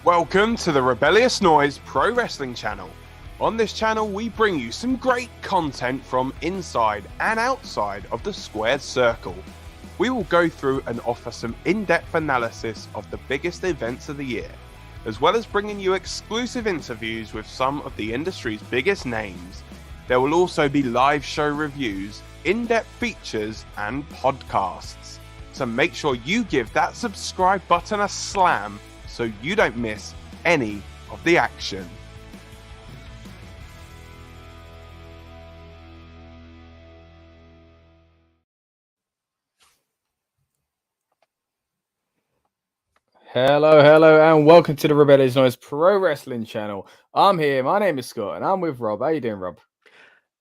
Welcome to the Rebellious Noise Pro Wrestling channel. On this channel, we bring you some great content from inside and outside of the squared circle. We will go through and offer some in-depth analysis of the biggest events of the year, as well as bringing you exclusive interviews with some of the industry's biggest names. There will also be live show reviews, in-depth features, and podcasts. So make sure you give that subscribe button a slam so you don't miss any of the action. Hello, and welcome to the Rebellious Noise Pro Wrestling channel. I'm here. My name is Scott, and I'm with Rob. How you doing, Rob?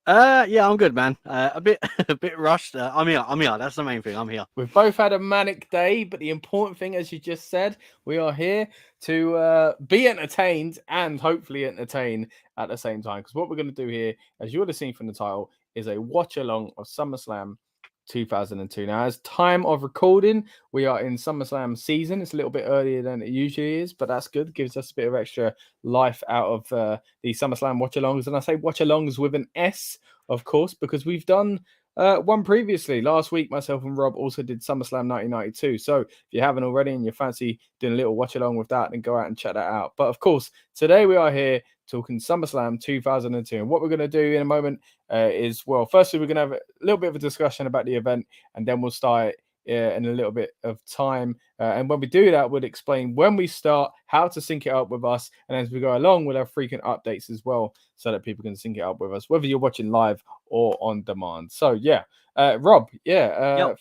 Yeah, I'm good, man. A bit rushed. I'm here. That's the main thing. I'm here. We've both had a manic day, but the important thing, as you just said, we are here to be entertained and hopefully entertain at the same time. Because what we're going to do here, as you would have seen from the title, is a watch along of SummerSlam 2002. Now, as time of recording, we are in SummerSlam season. It's a little bit earlier than it usually is, but that's good. Gives us a bit of extra life out of the SummerSlam watch-alongs. And I say watch-alongs with an S, of course, because we've done one previously. Last week, myself and Rob also did SummerSlam 1992. So if you haven't already and you fancy doing a little watch-along with that, then go out and check that out. But of course, today we are here talking SummerSlam 2002. And what we're going to do in a moment is, well, firstly, we're going to have a little bit of a discussion about the event, and then we'll start in a little bit of time. And when we do that, we'll explain when we start, how to sync it up with us. And as we go along, we'll have frequent updates as well so that people can sync it up with us, whether you're watching live or on demand. So, yeah. Rob,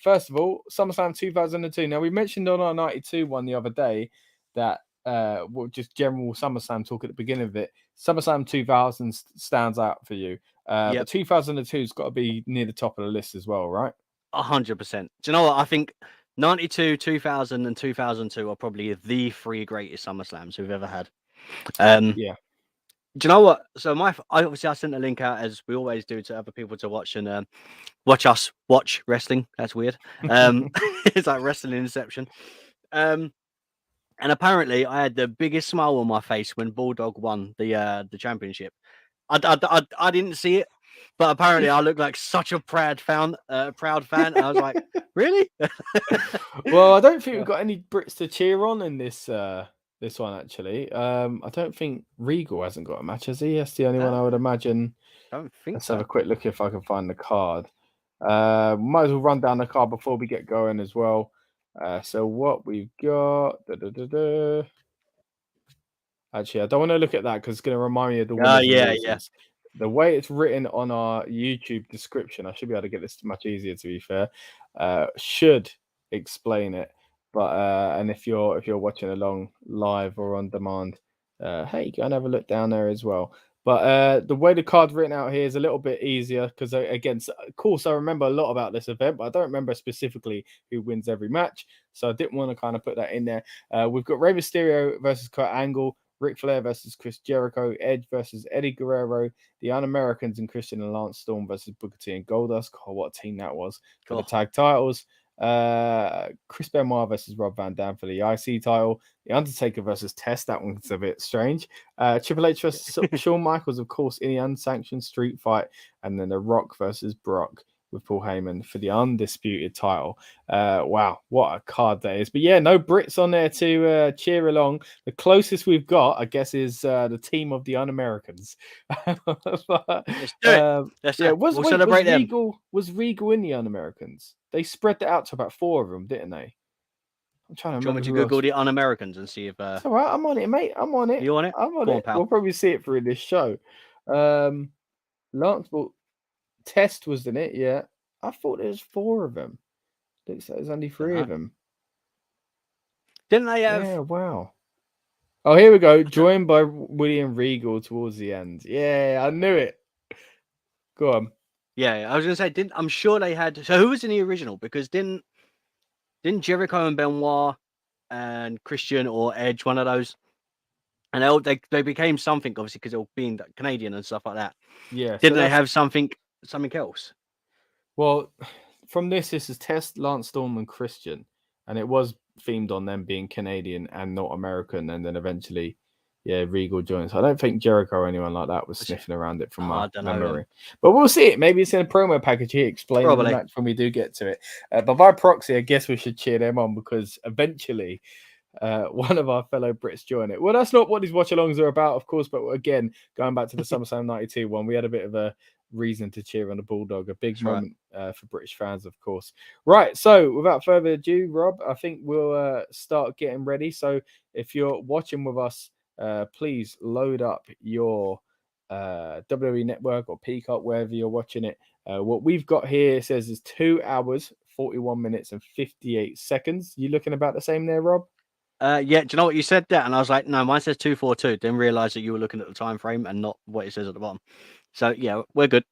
First of all, SummerSlam 2002. Now, we mentioned on our 92 one the other day that just general SummerSlam talk at the beginning of it. SummerSlam 2000 stands out for you. But 2002's got to be near the top of the list as well, right? 100%. Do you know what? I think 92, 2000, and 2002 are probably the three greatest SummerSlams we've ever had. Yeah. Do you know what? So I sent a link out, as we always do, to other people to watch and watch us watch wrestling. That's weird. It's like wrestling inception. And apparently, I had the biggest smile on my face when Bulldog won the championship. I didn't see it, but apparently I look like such a proud fan. I was like, really? Well, I don't think we've got any Brits to cheer on in this one, actually. I don't think Regal hasn't got a match, has he? That's the only one I would imagine. Don't think Let's so. have a quick look if I can find the card. Might as well run down the card before we get going as well. So what we've got... Actually, I don't want to look at that because it's going to remind me of the winners and losers. The way it's written on our YouTube description, I should be able to get this much easier, to be fair, should explain it. But and if you're watching along live or on demand, hey, go and have a look down there as well. But the way the card's written out here is a little bit easier because, again, of course, I remember a lot about this event, but I don't remember specifically who wins every match. So I didn't want to kind of put that in there. We've got Rey Mysterio versus Kurt Angle, Ric Flair versus Chris Jericho, Edge versus Eddie Guerrero, the Un-Americans and Christian and Lance Storm versus Booker T and Goldust. God, what a team that was for the tag titles. Chris Benoit versus Rob Van Dam for the IC title. The Undertaker versus Test. That one's a bit strange. Triple H versus Shawn Michaels, of course, in the Unsanctioned Street Fight. And then The Rock versus Brock with Paul Heyman for the Undisputed title. Wow, what a card that is. But yeah, no Brits on there to cheer along. The closest we've got, I guess, is the team of the Un-Americans. Let's do it. We'll celebrate them. Was Regal in the Un-Americans? They spread that out to about 4 of them, didn't they? I'm trying to remember. Do you want me to Google the Un-Americans and see if... It's all right, I'm on it, mate. I'm on it. You on it? I'm on it. We'll probably see it through this show. Lance Test was in it, yeah. I thought there was 4 of them. Looks like there's only 3 of them. Didn't they have... Yeah, wow. Oh, here we go. Joined by William Regal towards the end. Yeah, I knew it. Go on. Yeah, I was going to say, I'm sure they had... So who was in the original? Because didn't Jericho and Benoit and Christian or Edge, one of those, and they became something, obviously, because they were being Canadian and stuff like that. Yeah. Didn't they have something else? Well, from this is Test, Lance Storm, and Christian. And it was themed on them being Canadian and not American, and then eventually, Regal joins. I don't think Jericho or anyone like that was sniffing around it from my memory. But we'll see it. Maybe it's in a promo package here explaining the match when we do get to it. But by proxy, I guess we should cheer them on because eventually one of our fellow Brits join it. Well, that's not what these watch-alongs are about, of course. But again, going back to the SummerSlam 92 one, we had a bit of a reason to cheer on the Bulldog, a big moment for British fans, of course. Right, so without further ado, Rob, I think we'll start getting ready. So if you're watching with us, please load up your WWE Network or Peacock, wherever you're watching it. What we've got here says is 2 hours, 41 minutes and 58 seconds. You looking about the same there, Rob? Yeah, do you know what you said that? And I was like, no, mine says 2:42. Didn't realize that you were looking at the time frame and not what it says at the bottom. So yeah, we're good.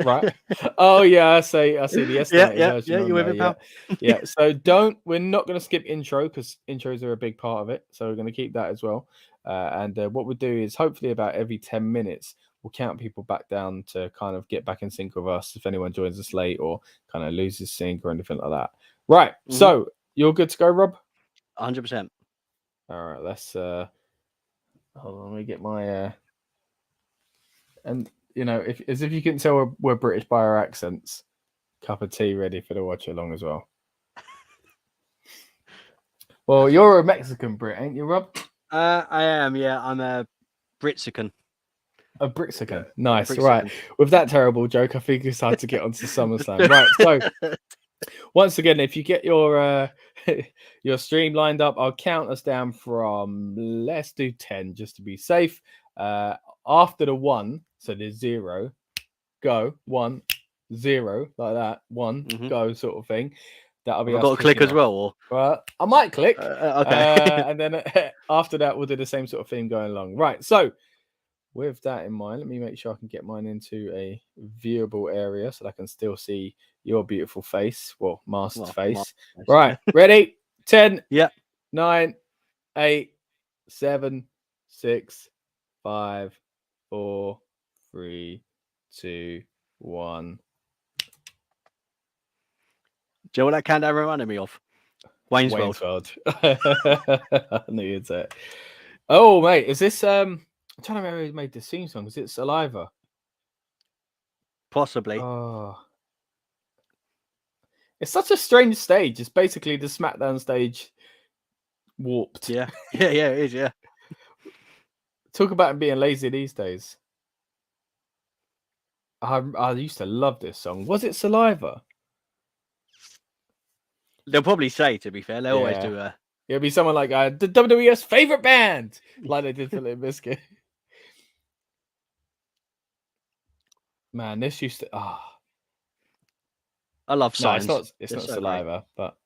Right. Oh yeah, I see the estimated version. Yeah, you're with me, pal. Yeah. So we're not going to skip intro because intros are a big part of it. So we're going to keep that as well. And what we'll do is hopefully about every 10 minutes, we'll count people back down to kind of get back in sync with us if anyone joins us late or kind of loses sync or anything like that. Right. Mm-hmm. So you're good to go, Rob? 100%. All right. Let's hold on. Let me get my and you know, if you can tell we're British by our accents, cup of tea ready for the watch along as well. Well, you're a Mexican Brit, ain't you, Rob? I am, yeah. I'm a Britsican. A Britsican. Nice. Right. With that terrible joke, I think it's hard to get onto SummerSlam. Right. So once again, if you get your your stream lined up, I'll count us down from, let's do 10 just to be safe. After the 1, so there's 0, go 1, 0, like that, 1, go sort of thing. That'll be. I've got to click as well, or well, I might click. Okay. And then after that, we'll do the same sort of thing going along. Right. So with that in mind, let me make sure I can get mine into a viewable area so that I can still see your beautiful face, masked face. Right. Ready? 10. Yeah. 9, 8, 7, 6, 5, 4, 3, 2, 1. Do you know what that countdown reminded me of? Wayne's World. I knew you'd say it. Oh, mate, is this I'm trying to remember who made the theme song. Is it Saliva? Possibly. Oh. It's such a strange stage. It's basically the SmackDown stage warped. Yeah, it is, yeah. Talk about being lazy these days. I used to love this song. Was it Saliva? They'll probably say, to be fair, they always do. It'll be someone like the WWE's favorite band, like they did for Limp Bizkit. Man, this used to. I love signs. No, it's not Saliva, but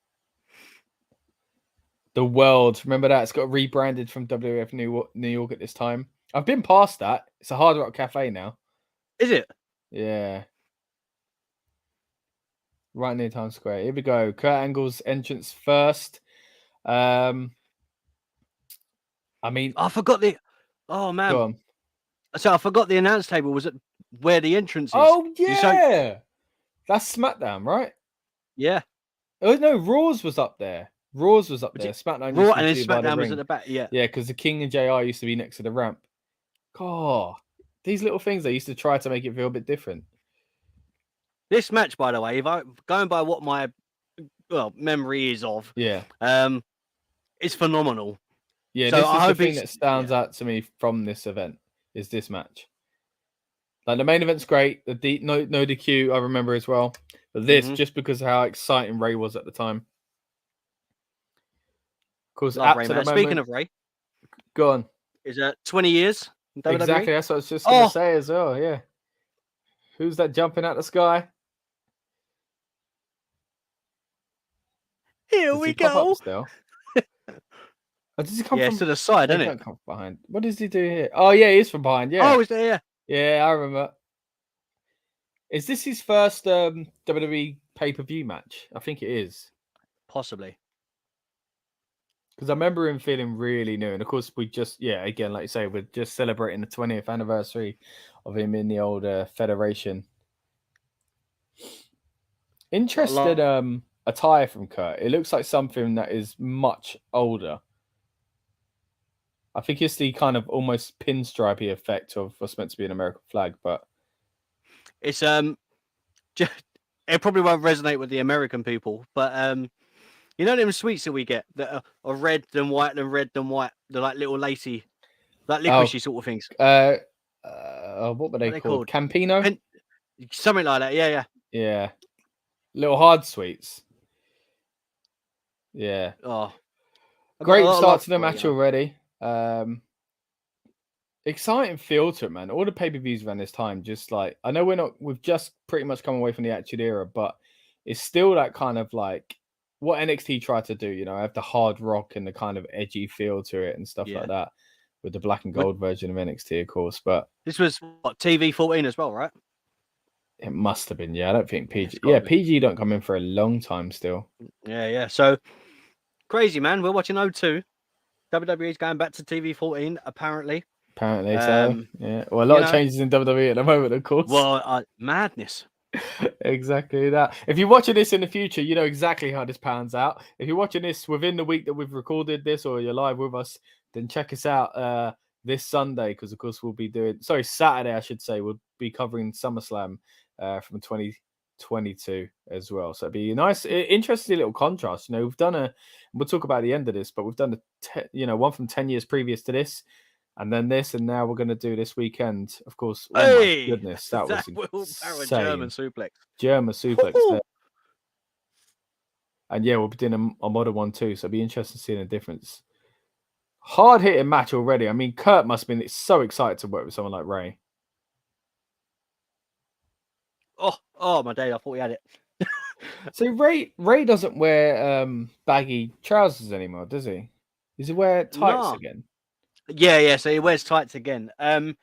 the World. Remember that? It's got rebranded from WWF New York at this time. I've been past that. It's a Hard Rock Cafe now. Is it? Yeah. Right near Times Square. Here we go. Kurt Angle's entrance first. I mean, I forgot the. Oh man. Go on. So I forgot the announce table was at where the entrance is. Oh yeah, that's SmackDown, right? Yeah. Oh no, Raw's was up there. Raw's was up there. SmackDown. Raw and then SmackDown was at the back. Yeah. Yeah, because the King and JR used to be next to the ramp. God, these little things they used to try to make it feel a bit different. This match, by the way, if I'm going by what my memory is of, it's phenomenal. Yeah, so this is the thing that stands out to me from this event is this match. Like the main event's great, the no DQ I remember as well, but this just because of how exciting Ray was at the time. Of course, speaking of Ray, go on. Is it 20 years? Exactly, that's what I was just going to say as well. Yeah, who's that jumping out the sky? Here we go. Oh, does he come from to the side, isn't it? Don't come from behind. What does he do here? Oh yeah, he is from behind. Yeah. Oh, he's there. Yeah, I remember. Is this his first WWE pay-per-view match? I think it is. Possibly. Because I remember him feeling really new, and of course we just again, like you say, we're just celebrating the 20th anniversary of him in the old Federation. Interested. attire from Kurt. It looks like something that is much older. I think it's the kind of almost pinstripey effect of what's meant to be an American flag, but it's it probably won't resonate with the American people, but you know them sweets that we get that are red and white and red and white. They're like little lacy, like liquidishy sort of things. What were they called? Campino? Something like that. Yeah. Yeah. Little hard sweets. Yeah. Oh, great start to the match already. Exciting feel to it, man. All the pay-per-views around this time, just like I know we've just pretty much come away from the Attitude Era, but it's still that kind of like what NXT tried to do, you know, have the hard rock and the kind of edgy feel to it and stuff like that, with the black and gold version of NXT, of course. But this was what, TV 14 as well, right? It must have been, yeah. I don't think PG. Yeah, PG don't come in for a long time still. Yeah. So crazy, man. We're watching 02. WWE's going back to TV 14, apparently. Apparently, so yeah. Well, a lot of changes in WWE at the moment, of course. Well, madness. Exactly that. If you're watching this in the future, you know exactly how this pans out. If you're watching this within the week that we've recorded this, or you're live with us, then check us out this Sunday, because of course we'll be doing. Saturday, I should say. We'll be covering SummerSlam from 2022 as well. So it'd be a nice, interesting little contrast. You know, we've done we'll talk about the end of this, but we've done one from 10 years previous to this. And then this, and now we're going to do this weekend. Of course, my goodness, that was insane. German suplex. German suplex there. And yeah, we'll be doing a modern one too, so it'll be interesting seeing the difference. Hard hitting match already. I mean, Kurt must have been so excited to work with someone like Ray. Oh my day! I thought we had it. So Ray doesn't wear baggy trousers anymore, does he? Does he wear tights again? Yeah. So he wears tights again. I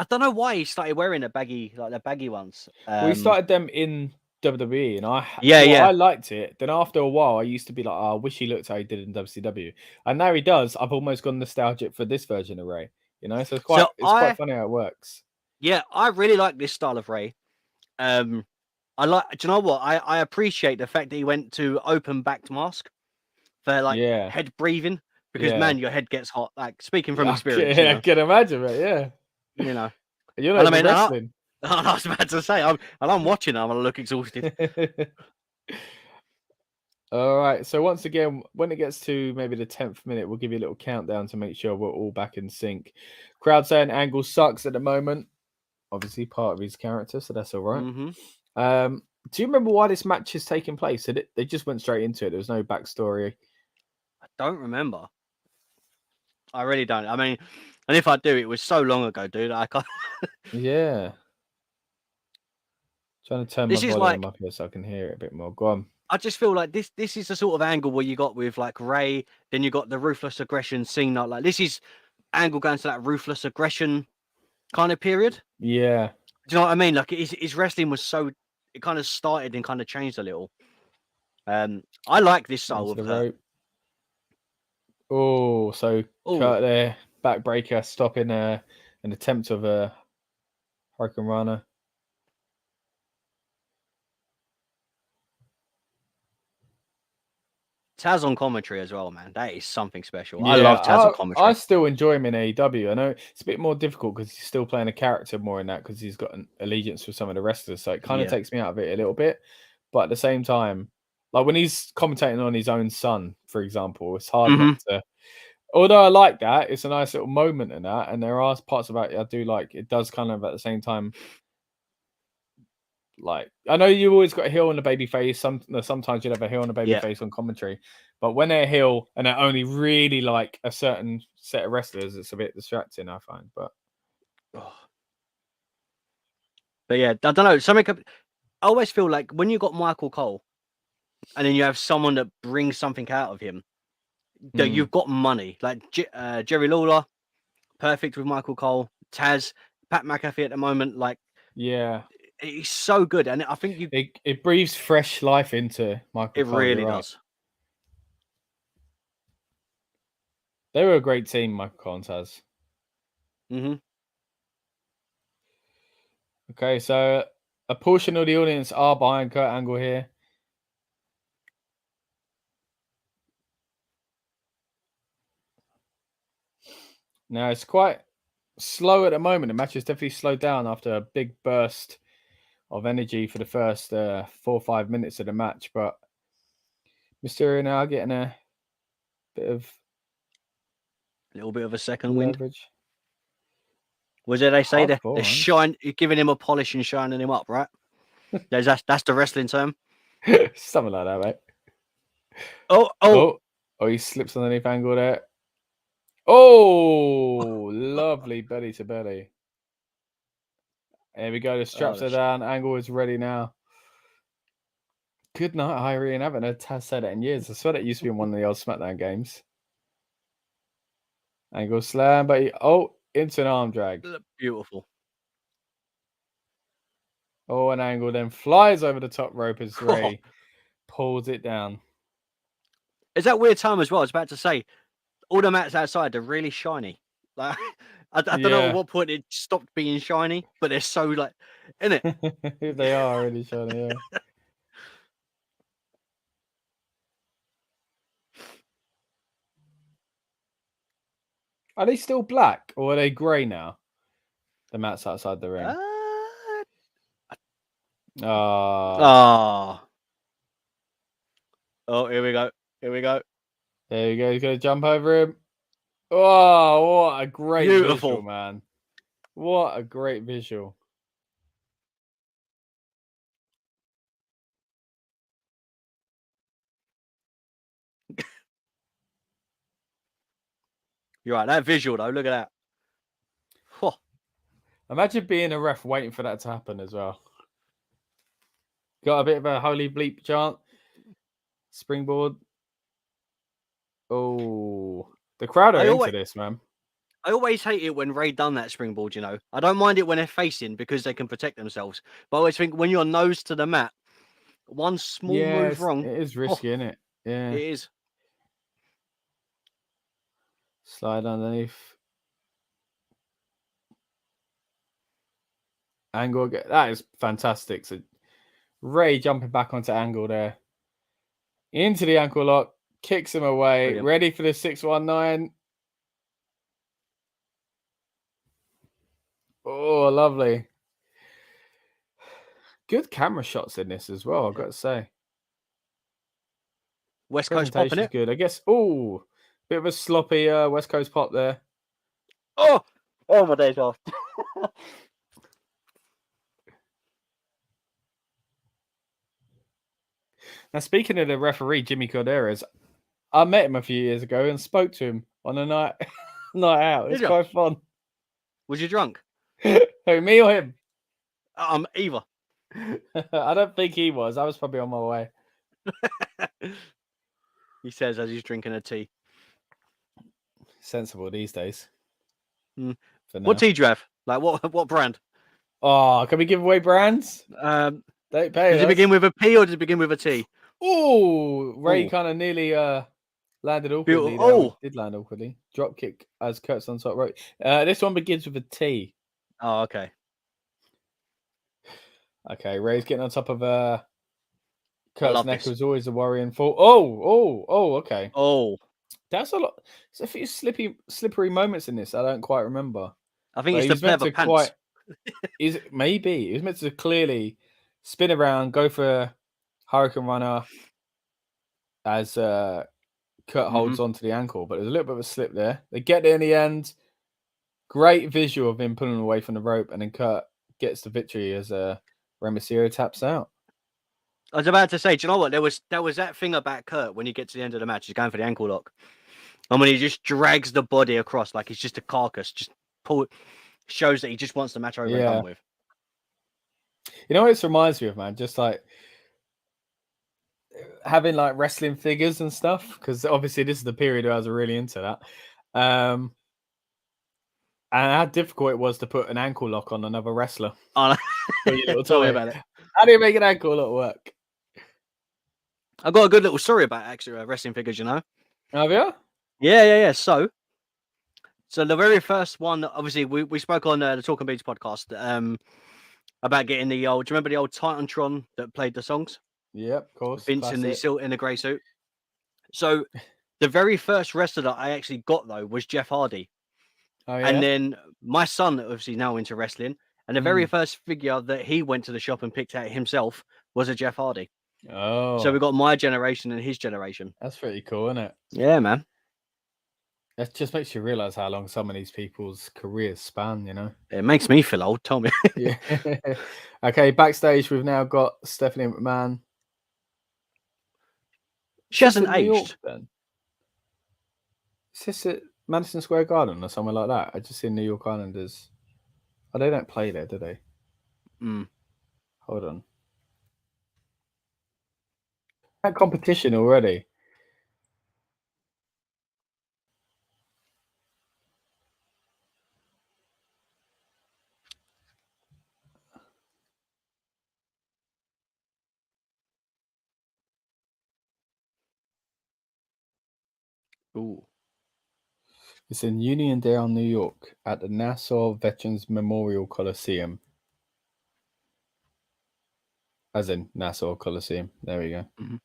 don't know why he started wearing the baggy ones. Well, he started them in WWE, and I liked it. Then after a while, I used to be like, I wish he looked how he did in WCW, and now he does. I've almost gone nostalgic for this version of Ray. You know, so it's quite funny how it works. Yeah, I really like this style of Ray. Do you know what? I appreciate the fact that he went to open backed mask for head breathing. Because man, your head gets hot. Like speaking from experience, I can imagine it. Yeah, you know. You're not even wrestling. I was about to say, I'm watching. I'm gonna look exhausted. All right. So once again, when it gets to maybe the 10th minute, we'll give you a little countdown to make sure we're all back in sync. Crowd saying Angle sucks at the moment. Obviously, part of his character, so that's all right. Mm-hmm. Do you remember why this match is taking place? They just went straight into it. There was no backstory. I don't remember. I really don't. I mean, and if I do, it was so long ago, dude. I can't. Yeah. Trying to turn my volume up here so I can hear it a bit more. Go on. I just feel like this is the sort of angle where you got with like Ray, then you got the ruthless aggression scene. Like this is angle going to that ruthless aggression kind of period. Yeah. Do you know what I mean? Like his wrestling was so, it kind of started and kind of changed a little. I like this style of her. Oh, so Kurt there, backbreaker, stopping an attempt of a Hurricane Rana. Taz on commentary as well, man. That is something special. Yeah, I love Taz on commentary. I still enjoy him in AEW. I know it's a bit more difficult because he's still playing a character more in that because he's got an allegiance with some of the wrestlers. So it kind of takes me out of it a little bit. But at the same time, like when he's commentating on his own son, for example, it's hard not to. Although I like that, it's a nice little moment in that, and there are parts about it I do like. It does kind of at the same time, like I know you always got a heel and a baby face. Sometimes you'd have a heel and a baby face on commentary, but when they're heel and they're only really like a certain set of wrestlers, it's a bit distracting, I find. But yeah, I don't know. I always feel like when you got Michael Cole, and then you have someone that brings something out of him, that you've got money. Like Jerry Lawler, perfect with Michael Cole. Taz, Pat McAfee at the moment, like he's so good, and I think it breathes fresh life into Michael Cole. It really does. They were a great team, Michael Cole and Taz. Okay, so a portion of the audience are behind Kurt Angle here. No, it's quite slow at the moment. The match has definitely slowed down after a big burst of energy for the first 4 or 5 minutes of the match. But Mysterio now getting a little bit of a second wind. leverage. Was it they say they're Hardcore, giving him a polish and shining him up, right? That's the wrestling term. Something like that, mate. Oh, He slips underneath Angle there. Oh, lovely belly to belly. There we go. The straps are down. Angle is ready now. Good night, Irene. I haven't said that in years. I swear that used to be in one of the old SmackDown games. Angle slam, but into an arm drag. Beautiful. Oh, an Angle then flies over the top rope as Ray pulls it down. Is that weird time as well? I was about to say, all the mats outside are really shiny. Like I don't know at what point it stopped being shiny, but they're so like, isn't it? They are really shiny, yeah. Are they still black or are they grey now? The mats outside the ring. Oh, here we go. Here we go. There you go. He's going to jump over him. Oh, what a great visual, man. What a great visual. You're right. That visual, though. Look at that. Oh. Imagine being a ref waiting for that to happen as well. Got a bit of a holy bleep chant. Springboard. Oh, the crowd are into this, man. I always hate it when Ray done that springboard, you know. I don't mind it when they're facing because they can protect themselves. But I always think when you're nose to the mat, one small move wrong. It is risky, isn't it? Yeah. It is. Slide underneath. Angle. That is fantastic. So Ray jumping back onto Angle there. Into the ankle lock. Kicks him away. Brilliant. Ready for the 619. Oh, lovely. Good camera shots in this as well, I've got to say. West Coast popping it. Good, I guess. Oh, bit of a sloppy West Coast pop there. Oh, my days off. Now, speaking of the referee, Jimmy Corderas, I met him a few years ago and spoke to him on a night out. It's quite fun. Was you drunk? Who, me or him? Either. I don't think he was. I was probably on my way. He says as he's drinking a tea. Sensible these days. What tea do you have? Like what brand? Oh, can we give away brands? Don't pay. Does it begin with a P or does it begin with a T? Oh, Ray kind of nearly landed awkwardly. Oh, did land awkwardly. Drop kick as Kurt's on top right. This one begins with a T. Oh, okay. Okay, Ray's getting on top of Kurt's neck, who's always a worrying fall. Oh, okay. Oh, that's a lot. There's a few slippery moments in this. I don't quite remember. I think it's the leather pants. Maybe he was meant to clearly spin around, go for a Hurricane Runner as Kurt holds on to the ankle, but there's a little bit of a slip there. They get there in the end. Great visual of him pulling away from the rope, and then Kurt gets the victory as Rey Mysterio taps out. I was about to say, do you know what? There was that thing about Kurt when you get to the end of the match. He's going for the ankle lock, and when he just drags the body across like he's just a carcass, just shows that he just wants the match over and done with. You know what this reminds me of, man? Just like having like wrestling figures and stuff, because obviously this is the period where I was really into that. And how difficult it was to put an ankle lock on another wrestler. Tell me about it. How do you make an ankle lock work? I've got a good little story about actually wrestling figures, you know. Have you? Yeah. So the very first one, obviously, we spoke on the Talking Beats podcast about getting the old. Do you remember the old Titantron that played the songs? Yep, of course. Vince in the grey suit. So the very first wrestler that I actually got though was Jeff Hardy, Oh yeah. And then my son, obviously now into wrestling, and the very first figure that he went to the shop and picked out himself was a Jeff Hardy. Oh. So we got my generation and his generation. That's pretty cool, isn't it? Yeah, man. It just makes you realize how long some of these people's careers span, you know? It makes me feel old, tell me. Yeah. Okay, backstage, we've now got Stephanie McMahon. She hasn't Is this in New York, aged. then? Is this at Madison Square Garden or somewhere like that? I just see New York Islanders. Oh, they don't play there, do they? Hold on. That competition already. Ooh. It's in Uniondale, New York, at the Nassau Veterans Memorial Coliseum. As in Nassau Coliseum. There we go. Mm-hmm.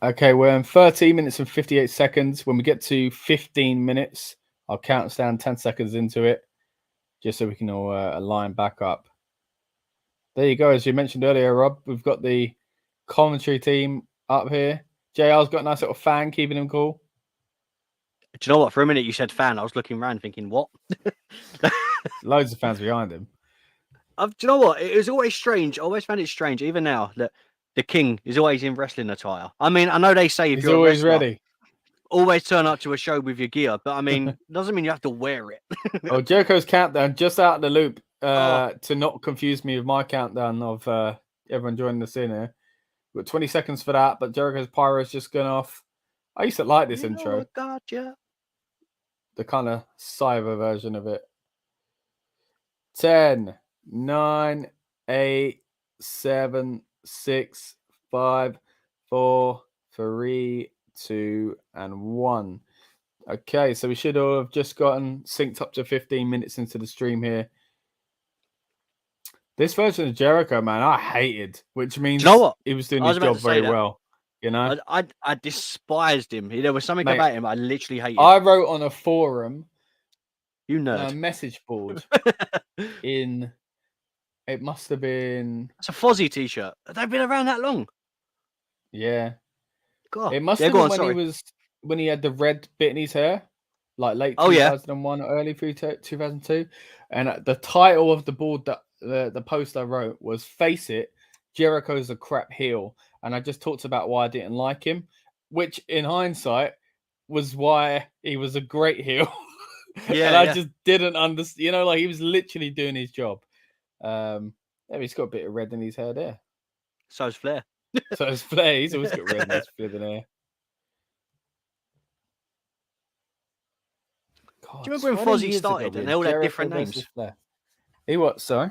Okay, we're in 13 minutes and 58 seconds. When we get to 15 minutes, I'll count us down 10 seconds into it, just so we can all align back up. There you go. As you mentioned earlier, Rob, we've got the commentary team up here. JR's got a nice little fan keeping him cool. Do you know what? For a minute you said fan. I was looking around thinking, what? Loads of fans behind him. Do you know what? It was always strange. I always found it strange, even now, that the king is always in wrestling attire. I mean, I know they say if He's you're always a wrestler, ready. always turn up to a show with your gear, but I mean, doesn't mean you have to wear it. Oh, Jericho's countdown just out of the loop to not confuse me with my countdown of everyone joining us in here. We've got 20 seconds for that, but Jericho's pyro's just gone off. I used to like this intro. Gotcha. The kind of cyber version of it. 10, 9, 8, 7, 6, 5, 4, 3, 2, and 1. Okay, so we should all have just gotten synced up to 15 minutes into the stream here. This version of Jericho, man, I hated, which means you know what? he was doing his job very well. You know, I despised him. There was something about him I literally hated. I wrote on a forum, you nerd, a message board in. It must have been. It's a Fozzy t-shirt. They've been around that long. Yeah. God. It must have been when he had the red bit in his hair, like late 2001 or early 2002. And the title of the board that the post I wrote was "Face It, Jericho's a crap heel." And I just talked about why I didn't like him, which in hindsight was why he was a great heel. And I just didn't understand. You know, like he was literally doing his job. He's got a bit of red in his hair there. So's Flair. So it's Flair. He's always got red in his flipping hair. God, do you remember when Fozzy started and they all had different names? He what? Sorry.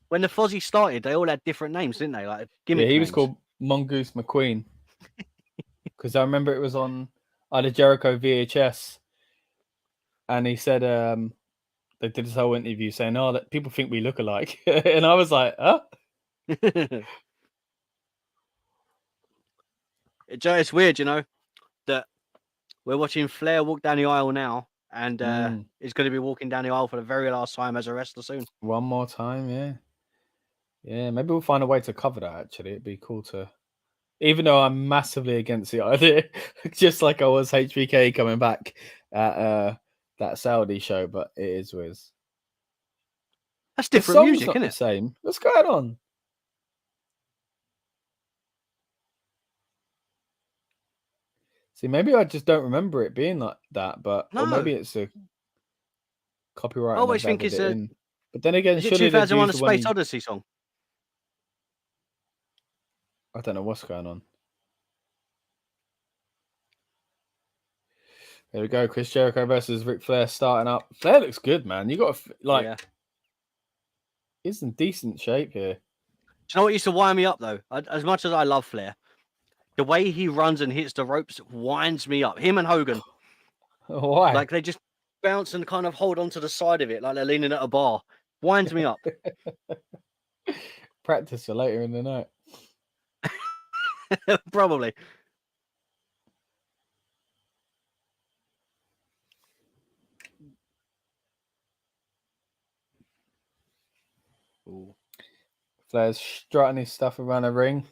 When the Fozzy started, they all had different names, didn't they? Like gimmick he names. was called Mongoose McQueen. Because I remember it was on either Jericho VHS, and he said they did this whole interview saying, "Oh, that people think we look alike," and I was like, "Huh." It's weird, you know, that we're watching Flair walk down the aisle now, and he's going to be walking down the aisle for the very last time as a wrestler soon. One more time, yeah. Yeah, maybe we'll find a way to cover that, actually. It'd be cool to... Even though I'm massively against the idea, just like I was HBK coming back at that Saudi show, but it is Wiz. That's different music, isn't it? The same. What's going on? See, maybe I just don't remember it being like that, but or maybe it's a copyright. I always think it's a. But then again, should 2001: A Space Odyssey song? I don't know what's going on. There we go. Chris Jericho versus Ric Flair starting up. Flair looks good, man. You got to he's in decent shape here. Do you know what used to wind me up though? As much as I love Flair, the way he runs and hits the ropes winds me up. Him and Hogan. Why? Like they just bounce and kind of hold on to the side of it like they're leaning at a bar. Winds me up. practice for later in the night. Probably. Ooh. Flair's strutting his stuff around the ring.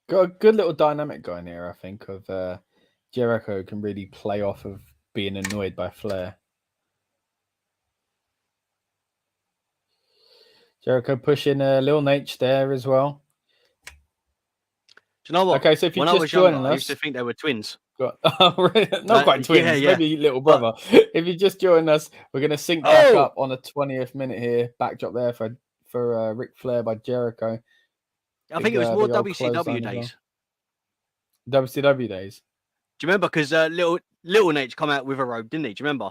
Got a good little dynamic going here, I think, of Jericho can really play off of being annoyed by Flair. Jericho pushing Lil Nate there as well. Do you know what? Okay, so if you're when I just was younger, joining I us, used to think they were twins. not quite twins, yeah. maybe little brother. If you're just joining us, we're going to sync back up on the 20th minute here. Backdrop there for Ric Flair by Jericho. I think it was more WCW days. WCW days. Do you remember? Because little Nate come out with a robe, didn't he? Do you remember?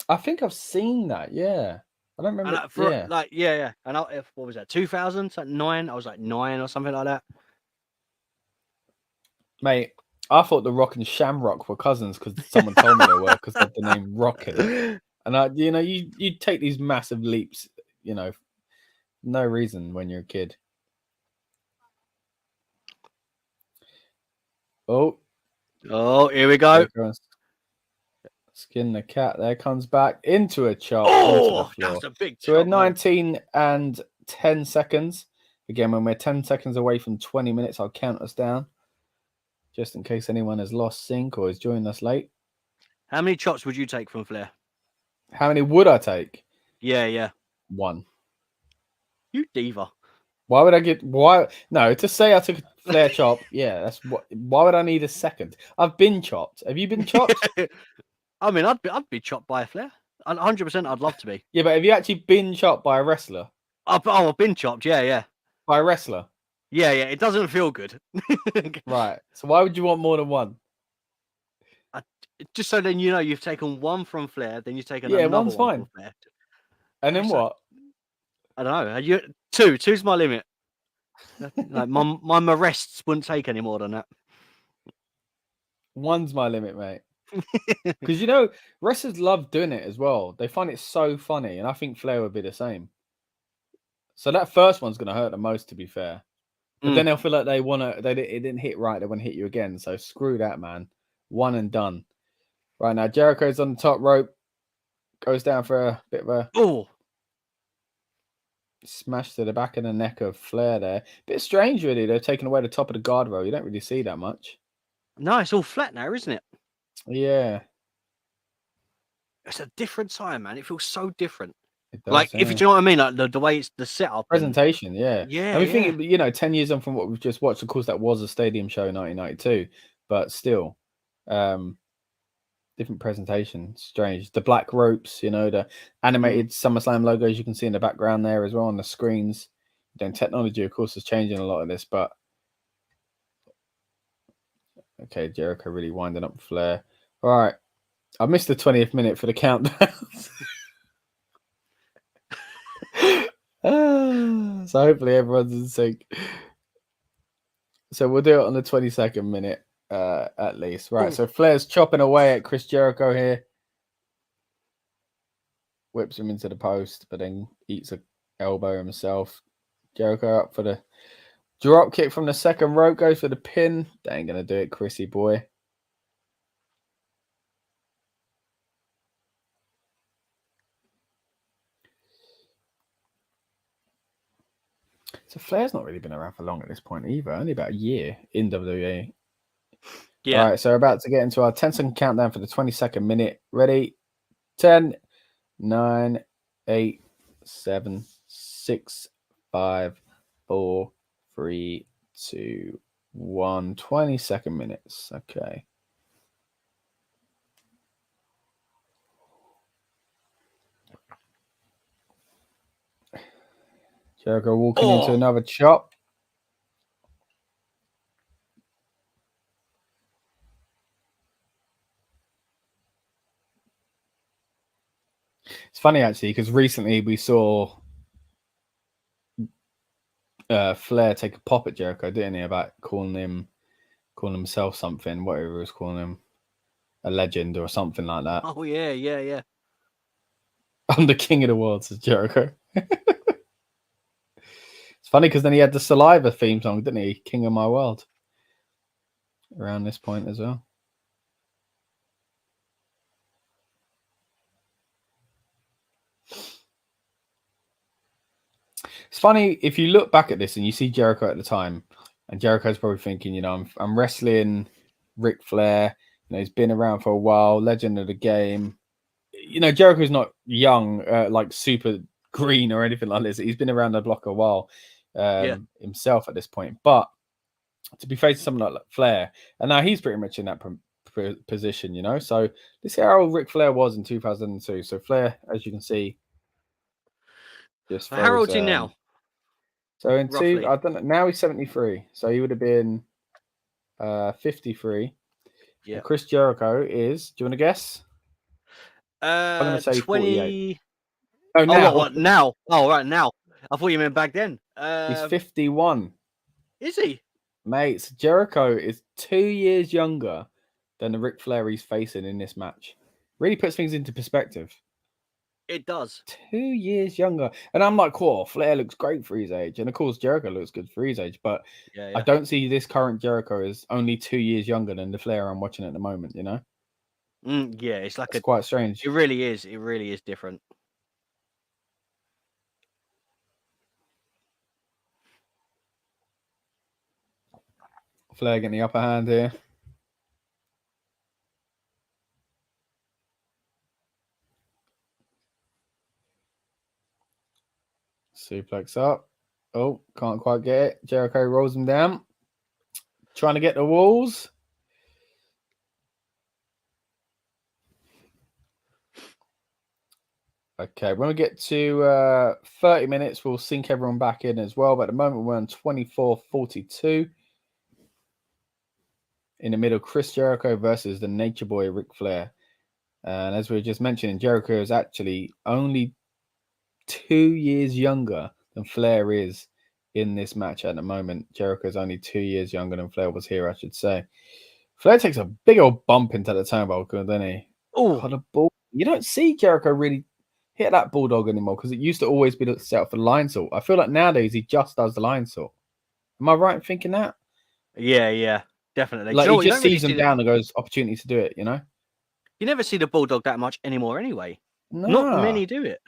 I think I've seen that. Yeah, I don't remember. And And what was that? 2000? Like 9? I was like 9 or something like that. Mate, I thought The Rock and Shamrock were cousins because someone told me they were because they had the name Rock in it. And you take these massive leaps, no reason when you're a kid. Oh, here we go. Skin the cat there, comes back into a chop. Oh, that's a big chop. So we're 19 and 10 seconds. Again, when we're 10 seconds away from 20 minutes, I'll count us down. Just in case anyone has lost sync or is joining us late. How many chops would you take from Flair? How many would I take? Yeah. 1. You diva. Why would I get... Why? No, to say I took a Flair chop, yeah, that's what... Why would I need a second? I've been chopped. Have you been chopped? I mean, I'd be chopped by a Flair. 100%, I'd love to be. Yeah, but have you actually been chopped by a wrestler? I've been chopped, yeah. By a wrestler? Yeah, it doesn't feel good. Right. So why would you want more than one? Just so then you've taken one from Flair, then you've taken another one's one fine. from Flair. And then what? I don't know. Two's my limit. Like my arrests wouldn't take any more than that. One's my limit, mate. Because wrestlers love doing it as well. They find it so funny, and I think Flair would be the same. So that first one's going to hurt the most, to be fair. But then they'll feel like it didn't hit right. They want to hit you again. So screw that, man. One and done. Right now, Jericho's on the top rope. Goes down for a bit of a smash to the back of the neck of Flair there. Bit strange, really. They're taking away the top of the guardrail. You don't really see that much. No, it's all flat now, isn't it? Yeah. It's a different time, man. It feels so different. Does, if you know what I mean, like the way it's the setup, presentation, yeah. Yeah. I mean, think 10 years on from what we've just watched. Of course, that was a stadium show in 1992, but still, different presentation. Strange. The black ropes, the animated SummerSlam logos you can see in the background there as well on the screens. Technology, of course, is changing a lot of this, but okay, Jericho really winding up Flair. All right, I missed the 20th minute for the countdown. So hopefully everyone's in sync. So we'll do it on the 22nd minute at least. Right, so Flair's chopping away at Chris Jericho here. Whips him into the post, but then eats an elbow himself. Jericho up for the drop kick from the second rope. Goes for the pin. They ain't going to do it, Chrissy boy. So Flair's not really been around for long at this point either. Only about a year in WWE. Yeah. All right, so we're about to get into our 10-second countdown for the 22nd minute. Ready? 10, 9, 8, 7, 6, 5, 4, 3, 2, 1. 22nd minutes. Okay. Jericho walking into another chop. It's funny, actually, because recently we saw Flair take a pop at Jericho, didn't he? About calling himself something, whatever he was calling him, a legend or something like that. Oh, yeah. I'm the king of the world, says Jericho. It's funny because then he had the Saliva theme song, didn't he? King of My World. Around this point as well. It's funny if you look back at this and you see Jericho at the time, and Jericho's probably thinking, you know, I'm wrestling Ric Flair. You know, he's been around for a while, legend of the game. You know, Jericho's not young, like super green or anything like this. He's been around the block a while himself at this point. But to be facing someone like Flair, and now he's pretty much in that position, you know. So let's see how old Ric Flair was in 2002. So Flair, as you can see, just throws, how old's he now? So in Roughly. I don't know. Now he's 73. So he would have been 53. Yeah. Chris Jericho is. Do you want to guess? I'm going to say 20. 48. Oh, now. What, now? Oh, right, now. I thought you meant back then. He's 51. Is he? Mate, so Jericho is 2 years younger than the Ric Flair he's facing in this match. Really puts things into perspective. It does. 2 years younger. And I'm like, cool, Flair looks great for his age. And of course, Jericho looks good for his age. But I don't see this current Jericho as only 2 years younger than the Flair I'm watching at the moment, you know? Yeah, it's like it's quite strange. It really is. It really is different. Flair getting the upper hand here. Suplex up. Oh, can't quite get it. Jericho rolls him down. Trying to get the walls. Okay, when we get to 30 minutes, we'll sync everyone back in as well. But at the moment, we're on 24:42. In the middle, Chris Jericho versus the Nature Boy, Ric Flair. And as we were just mentioning, Jericho is actually only 2 years younger than Flair is in this match at the moment. Jericho is only 2 years younger than Flair was here, I should say. Flair takes a big old bump into the turnbuckle, doesn't he? Oh, the ball. You don't see Jericho really hit that bulldog anymore because it used to always be set up for the line salt. I feel like nowadays he just does the line salt. Am I right in thinking that? Yeah, definitely. Like he just sees them down and goes, opportunity to do it, you know? You never see the bulldog that much anymore anyway. No. Not many do it.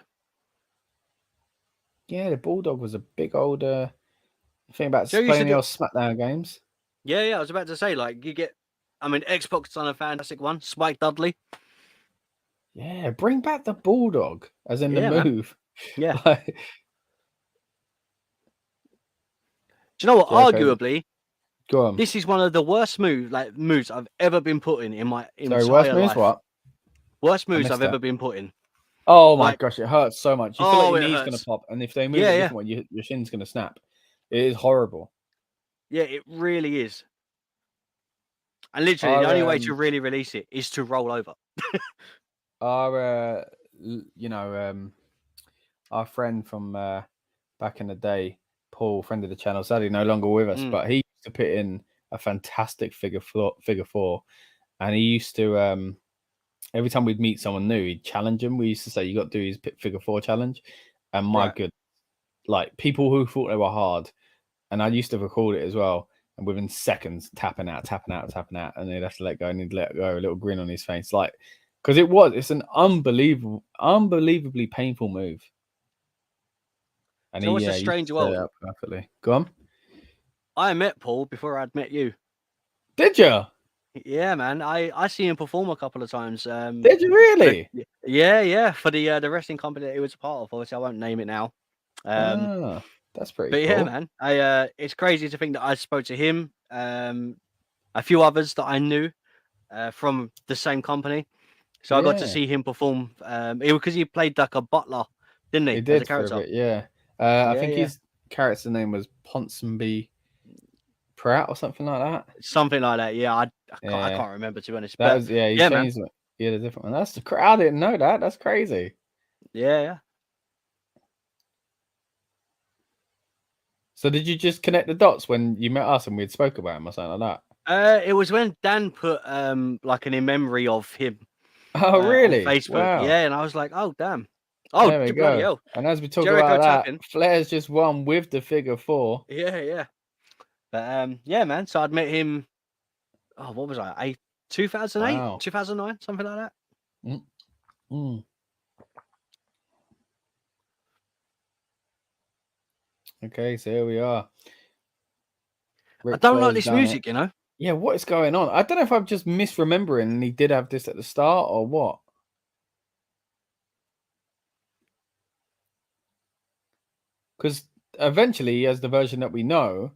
Yeah, the bulldog was a big old thing about playing the old SmackDown games. Yeah, I was about to say, like, you get, I mean, Xbox done a fantastic one, Spike Dudley. Yeah, bring back the bulldog, as in the move. Man. Yeah. Do you know what? Jericho. Arguably, go on. This is one of the worst moves I've ever been put in my entire worst moves, life. What? Worst moves I've ever been put in. Oh my gosh, it hurts so much. You feel like your knee's hurts. going to pop, and if they move a different way, your shin's going to snap. It is horrible. Yeah, it really is. And literally, the only way to really release it is to roll over. Our friend from back in the day, Paul, friend of the channel, sadly no longer with us, but he used to put in a fantastic figure four, and he used to every time we'd meet someone new, he'd challenge him. We used to say, "You got to do his figure four challenge," and my good, like people who thought they were hard, and I used to record it as well. And within seconds, tapping out, and he'd have to let go, and he'd let go, a little grin on his face, like. Because it's an unbelievably painful move. And so it's a strange world. Perfectly. Go on. I met Paul before I'd met you. Did you? Yeah, man. I see him perform a couple of times. Did you really? Yeah. For the wrestling company that he was a part of. Obviously, I won't name it now. That's pretty cool. Yeah, man. It's crazy to think that I spoke to him, a few others that I knew from the same company. So I got to see him perform because he played like a butler, didn't he? He did for a bit, yeah. I think his character's name was Ponsonby Pratt or something like that. Something like that, yeah. I can't remember, to be honest. That was, he changed it. He had a different one. That's I didn't know that. That's crazy. Yeah. So did you just connect the dots when you met us and we'd spoke about him or something like that? It was when Dan put like an in memory of him. Oh, really? On Facebook. Wow. Yeah, and I was like, oh, damn. Oh, there we bloody go. hell. And as we talk Jericho about that, tapping. Flair's just won with the figure 4. Yeah. But yeah, man. So I'd met him. Oh, what was I? 2008, Wow. 2009, something like that. Okay, so here we are. I don't like this music, you know. Yeah, what is going on? I don't know if I'm just misremembering and he did have this at the start or what. Because eventually he has the version that we know.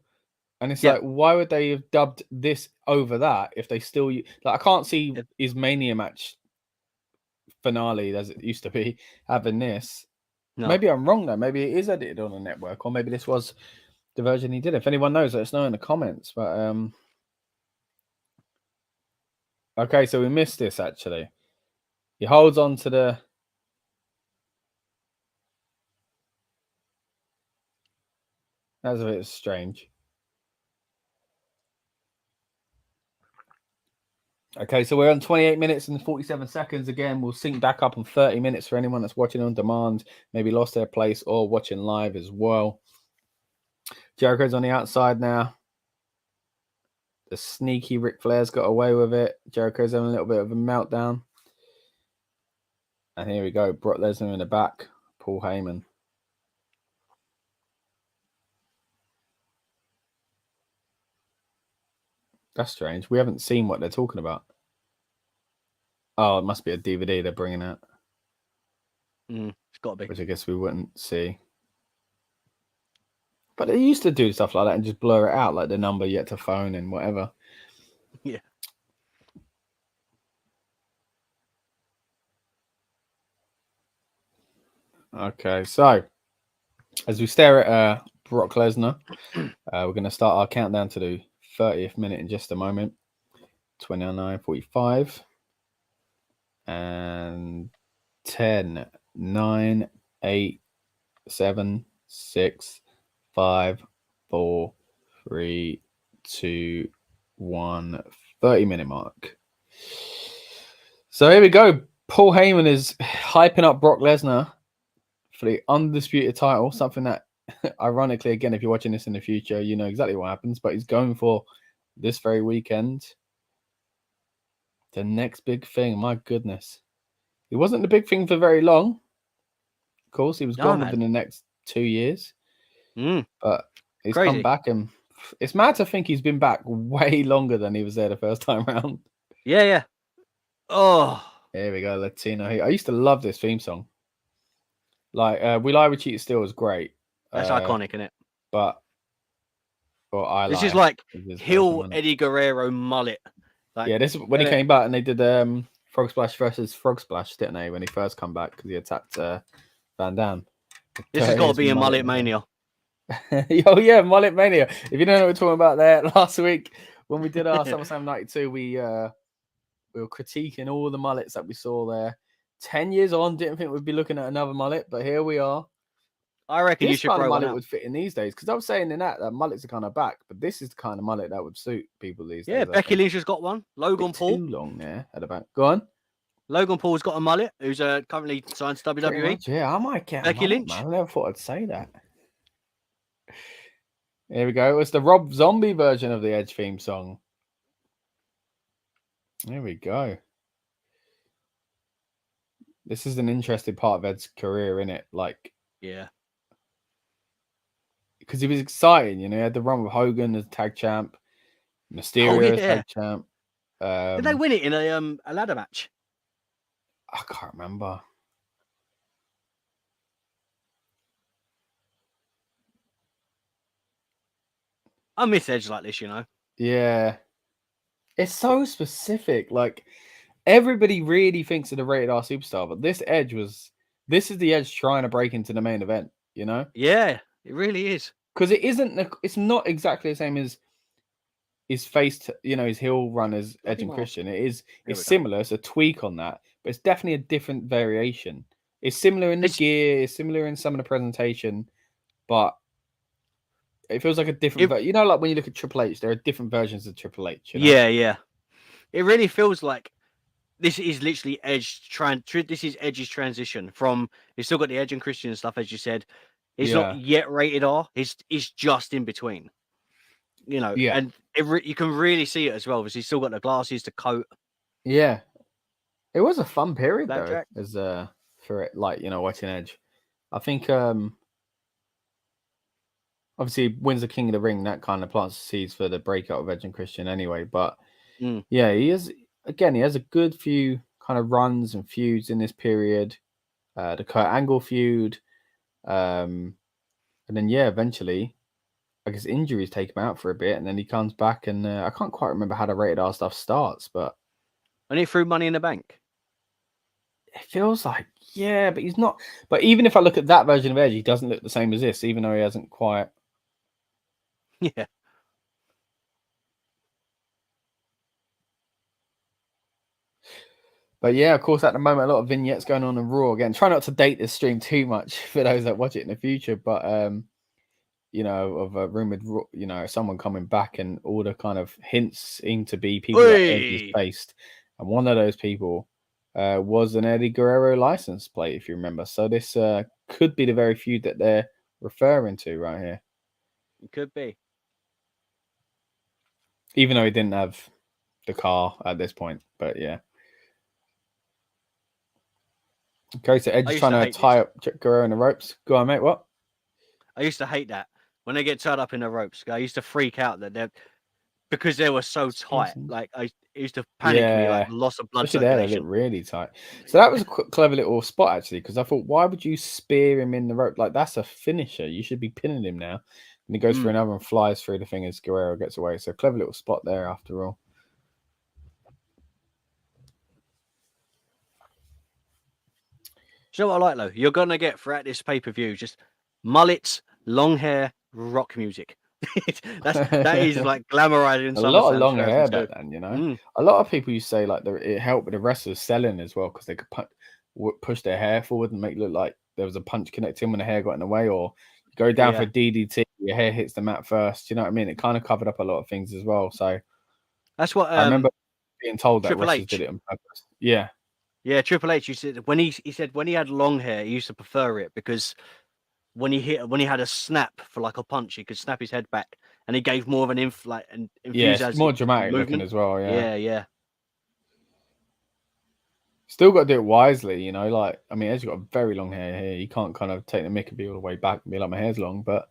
And it's like, why would they have dubbed this over that if they still... Like, I can't see his Mania match finale, as it used to be, having this. No. Maybe I'm wrong, though. Maybe it is edited on a network. Or maybe this was the version he did. If anyone knows, let us know in the comments. But... Okay, so we missed this, actually. He holds on to the... That's a bit strange. Okay, so we're on 28 minutes and 47 seconds. Again, we'll sync back up on 30 minutes for anyone that's watching on demand, maybe lost their place or watching live as well. Jericho's on the outside now. The sneaky Ric Flair's got away with it. Jericho's having a little bit of a meltdown. And here we go. Brock Lesnar in the back. Paul Heyman. That's strange. We haven't seen what they're talking about. Oh, it must be a DVD they're bringing out. It's got to be. Which I guess we wouldn't see. But they used to do stuff like that and just blur it out, like the number yet to phone and whatever. Yeah. Okay, so as we stare at Brock Lesnar, we're going to start our countdown to the 30th minute in just a moment. 29:45 and 10, 9, 8, 7, 6, 5, 4, 3, 2, 1. 30-minute mark. So here we go. Paul Heyman is hyping up Brock Lesnar for the Undisputed title, something that, ironically, again, if you're watching this in the future, you know exactly what happens, but he's going for this very weekend. The next big thing, my goodness. It wasn't the big thing for very long. Of course, he was gone within the next 2 years. But he's come back, and it's mad to think he's been back way longer than he was there the first time round. Yeah. Oh. Here we go, Latino. I used to love this theme song. Like, We Lie, We Cheat Still is great. That's iconic, isn't it? But this is like Hill Eddie Guerrero mullet. Like, yeah, this is when he came back and they did Frog Splash versus Frog Splash, didn't they? When he first come back because he attacked Van Damme. This has got to be a mullet mania. Oh yeah, mullet mania. If you don't know what we're talking about there, last week when we did our SummerSlam 92, we were critiquing all the mullets that we saw there. 10 years on, didn't think we'd be looking at another mullet, but here we are. I reckon this you should kind grow of mullet one would fit in these days, because I was saying in that mullets are kind of back, but this is the kind of mullet that would suit people these days. Yeah, Becky Lynch has got one. Logan Paul. Too long there at the back. Go on. Logan Paul's got a mullet, who's currently signed to WWE. Much, yeah, I might get Becky Lynch. Man. I never thought I'd say that. Here we go. It's the Rob Zombie version of the Edge theme song. There we go. This is an interesting part of Ed's career, isn't it? Like, yeah. Because he was exciting, you know. He had the run with Hogan as tag champ, Mysterio as tag champ. Did they win it in a ladder match? I can't remember. I miss Edge like this, you know. Yeah. It's so specific. Like, everybody really thinks of the rated R superstar, but this is the Edge trying to break into the main event, you know? Yeah, it really is. Because it's not exactly the same as his face, his heel run as Edge and Christian. It's similar. It's a tweak on that, but it's definitely a different variation. It's similar in the gear, it's similar in some of the presentation, but it feels like a different. Like when you look at Triple H, there are different versions of Triple H. Yeah. It really feels like this is literally Edge this is Edge's transition from. He's still got the Edge and Christian and stuff, as you said. It's not yet rated R. It's just in between. You know, and you can really see it as well because he's still got the glasses, the coat. Yeah, it was a fun period Blackjack. though, as for it, like, you know, watching Edge. I think obviously wins the King of the Ring, that kind of plants the seeds for the breakout of Edge and Christian anyway. But yeah, he has a good few kind of runs and feuds in this period. The Kurt Angle feud, and then eventually, I guess injuries take him out for a bit, and then he comes back, and I can't quite remember how the rated R stuff starts, but and he threw Money in the Bank. It feels like, but he's not. But even if I look at that version of Edge, he doesn't look the same as this, even though he hasn't quite. Yeah. But yeah, of course, at the moment, a lot of vignettes going on in Raw. Again, try not to date this stream too much for those that watch it in the future. But you know, of a rumored, you know, someone coming back, and all the kind of hints seem to be people that Edge has faced, and one of those people was an Eddie Guerrero license plate, if you remember. So this could be the very feud that they're referring to right here. It could be. Even though he didn't have the car at this point, but yeah. Okay, so Edge is trying to tie up Guerrero in the ropes. Go on, mate. What? I used to hate that when they get tied up in the ropes. I used to freak out that because they were so tight. Like it used to panic me, like loss of blood circulation. They look really tight. So that was a clever little spot actually, because I thought, why would you spear him in the rope? Like, that's a finisher. You should be pinning him now. And he goes for another and flies through the thing as Guerrero gets away. So clever little spot there after all. You know what I like though? You're gonna get throughout this pay-per-view just mullets, long hair, rock music. that is like glamorizing. A lot of long hair back then, you know. A lot of people used to say like it helped with the wrestlers selling as well, because they could push their hair forward and make it look like there was a punch connecting when the hair got in the way, or go down for DDT, your hair hits the mat first. You know what I mean? It kind of covered up a lot of things as well. So that's what I remember being told that Triple wrestlers H did it on purpose. Yeah. Yeah, Triple H. He said when he had long hair, he used to prefer it because when he had a snap for like a punch, he could snap his head back, and he gave more of an enthusiasm. Yeah, it's more dramatic looking as well. Yeah. Still got to do it wisely, you know. Like, I mean, Edge's got very long hair here. You can't kind of take the mick and be all the way back and be like, my hair's long. But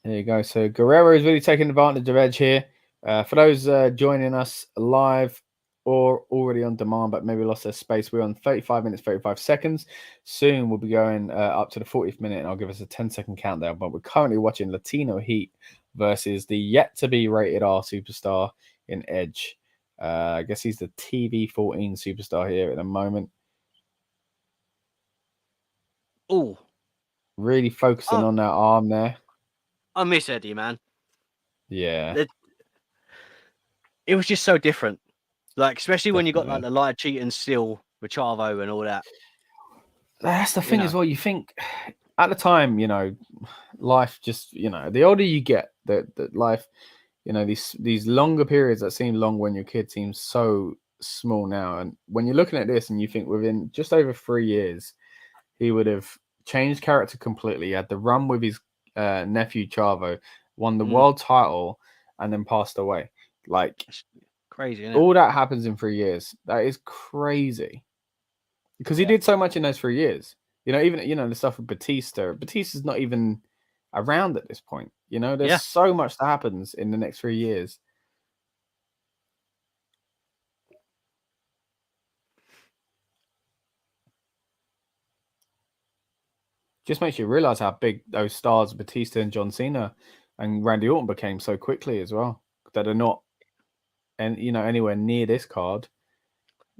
there you go. So Guerrero is really taking advantage of Edge here. For those joining us live or already on demand, but maybe lost their space, we're on 35 minutes, 35 seconds. Soon we'll be going up to the 40th minute, and I'll give us a 10-second countdown. But we're currently watching Latino Heat versus the yet-to-be rated R superstar in Edge. I guess he's the TV 14 superstar here at the moment. Oh, really focusing on that arm there. I miss Eddie, man. Yeah, it was just so different. Like, especially when you got like the light cheat and steal with Chavo and all that. That's the thing as well. You think at the time, you know, life just, you know, the older you get, that life, you know, these longer periods that seem long when you're a kid seem so small now. And when you're looking at this and you think within just over 3 years, he would have changed character completely. He had the run with his nephew Chavo, won the world title, and then passed away. Like, crazy, isn't it? All that happens in 3 years. That is crazy. Because he did so much in those 3 years. You know, even, you know, the stuff with Batista. Batista's not even around at this point. You know, there's so much that happens in the next 3 years. Just makes you realize how big those stars, Batista and John Cena and Randy Orton, became so quickly as well. That are not, and you know, anywhere near this card.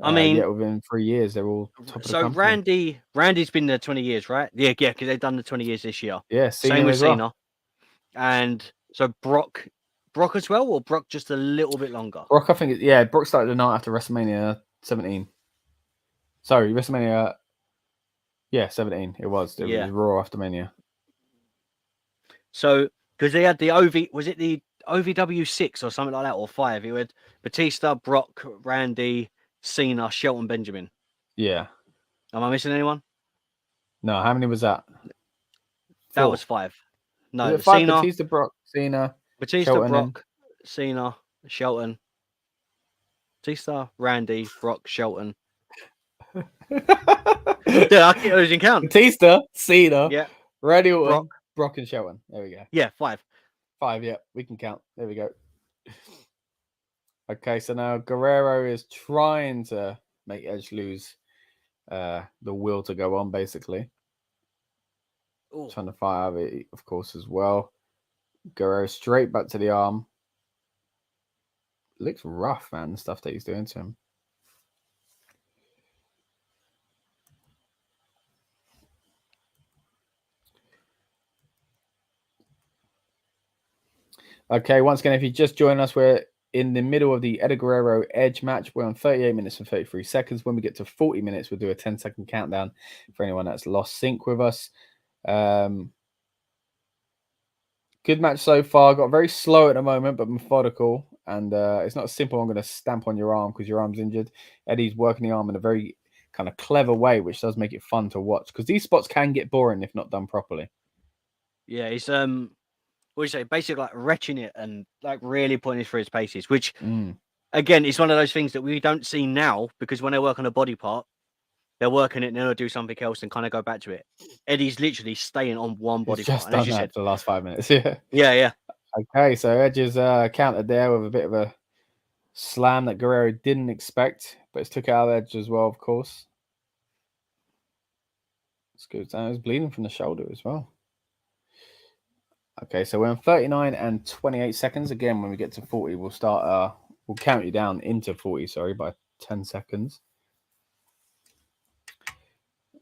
I mean, yet within 3 years, they're all top of the company. Randy's been there 20 years, right? Yeah, because they've done the 20 years this year. Yeah, same with Cena. And so Brock as well, or Brock just a little bit longer? Brock, I think, Brock started the night after WrestleMania 17. Sorry, WrestleMania, 17. It was. It was Raw after Mania. So, because they had the OV, was it the OVW 6 or something like that, or 5. It had Batista, Brock, Randy, Cena, Shelton, Benjamin. Yeah. Am I missing anyone? No, how many was that? That 4. was 5. No, Was it 5? Cena, Batista, Brock, Cena, Batista, Shelton, Brock, Cena, Shelton. Batista, Randy, Brock, Shelton. Dude, I keep losing count. Batista, Cena, Yeah, Randy Orton, Brock and Shelton. There we go. Yeah, 5. 5, yeah. We can count. There we go. Okay, so now Guerrero is trying to make Edge lose the will to go on, basically. Ooh. Trying to fight out of it, of course, as well. Guerrero straight back to the arm. Looks rough, man, the stuff that he's doing to him. Okay, once again, if you just join us, we're in the middle of the Eddie Guerrero Edge match. We're on 38 minutes and 33 seconds. When we get to 40 minutes, we'll do a 10-second countdown for anyone that's lost sync with us. Good match so far. Got very slow at the moment, but methodical. And it's not simple. I'm going to stamp on your arm because your arm's injured. Eddie's working the arm in a very kind of clever way, which does make it fun to watch because these spots can get boring if not done properly. Yeah, he's what do you say? Basically, like retching it and like really putting it through his paces. Which, again, it's one of those things that we don't see now because when they work on a body part, they're working it and then they'll do something else and kind of go back to it. Eddie's literally staying on one body part. Just done that for the last 5 minutes. Yeah. Yeah. Okay, so Edge is countered there with a bit of a slam that Guerrero didn't expect, but it's took out of Edge as well, of course. It's good. He's bleeding from the shoulder as well. Okay, so we're on 39 and 28 seconds. Again, when we get to 40, we'll start. We'll count you down into 40. Sorry, by 10 seconds.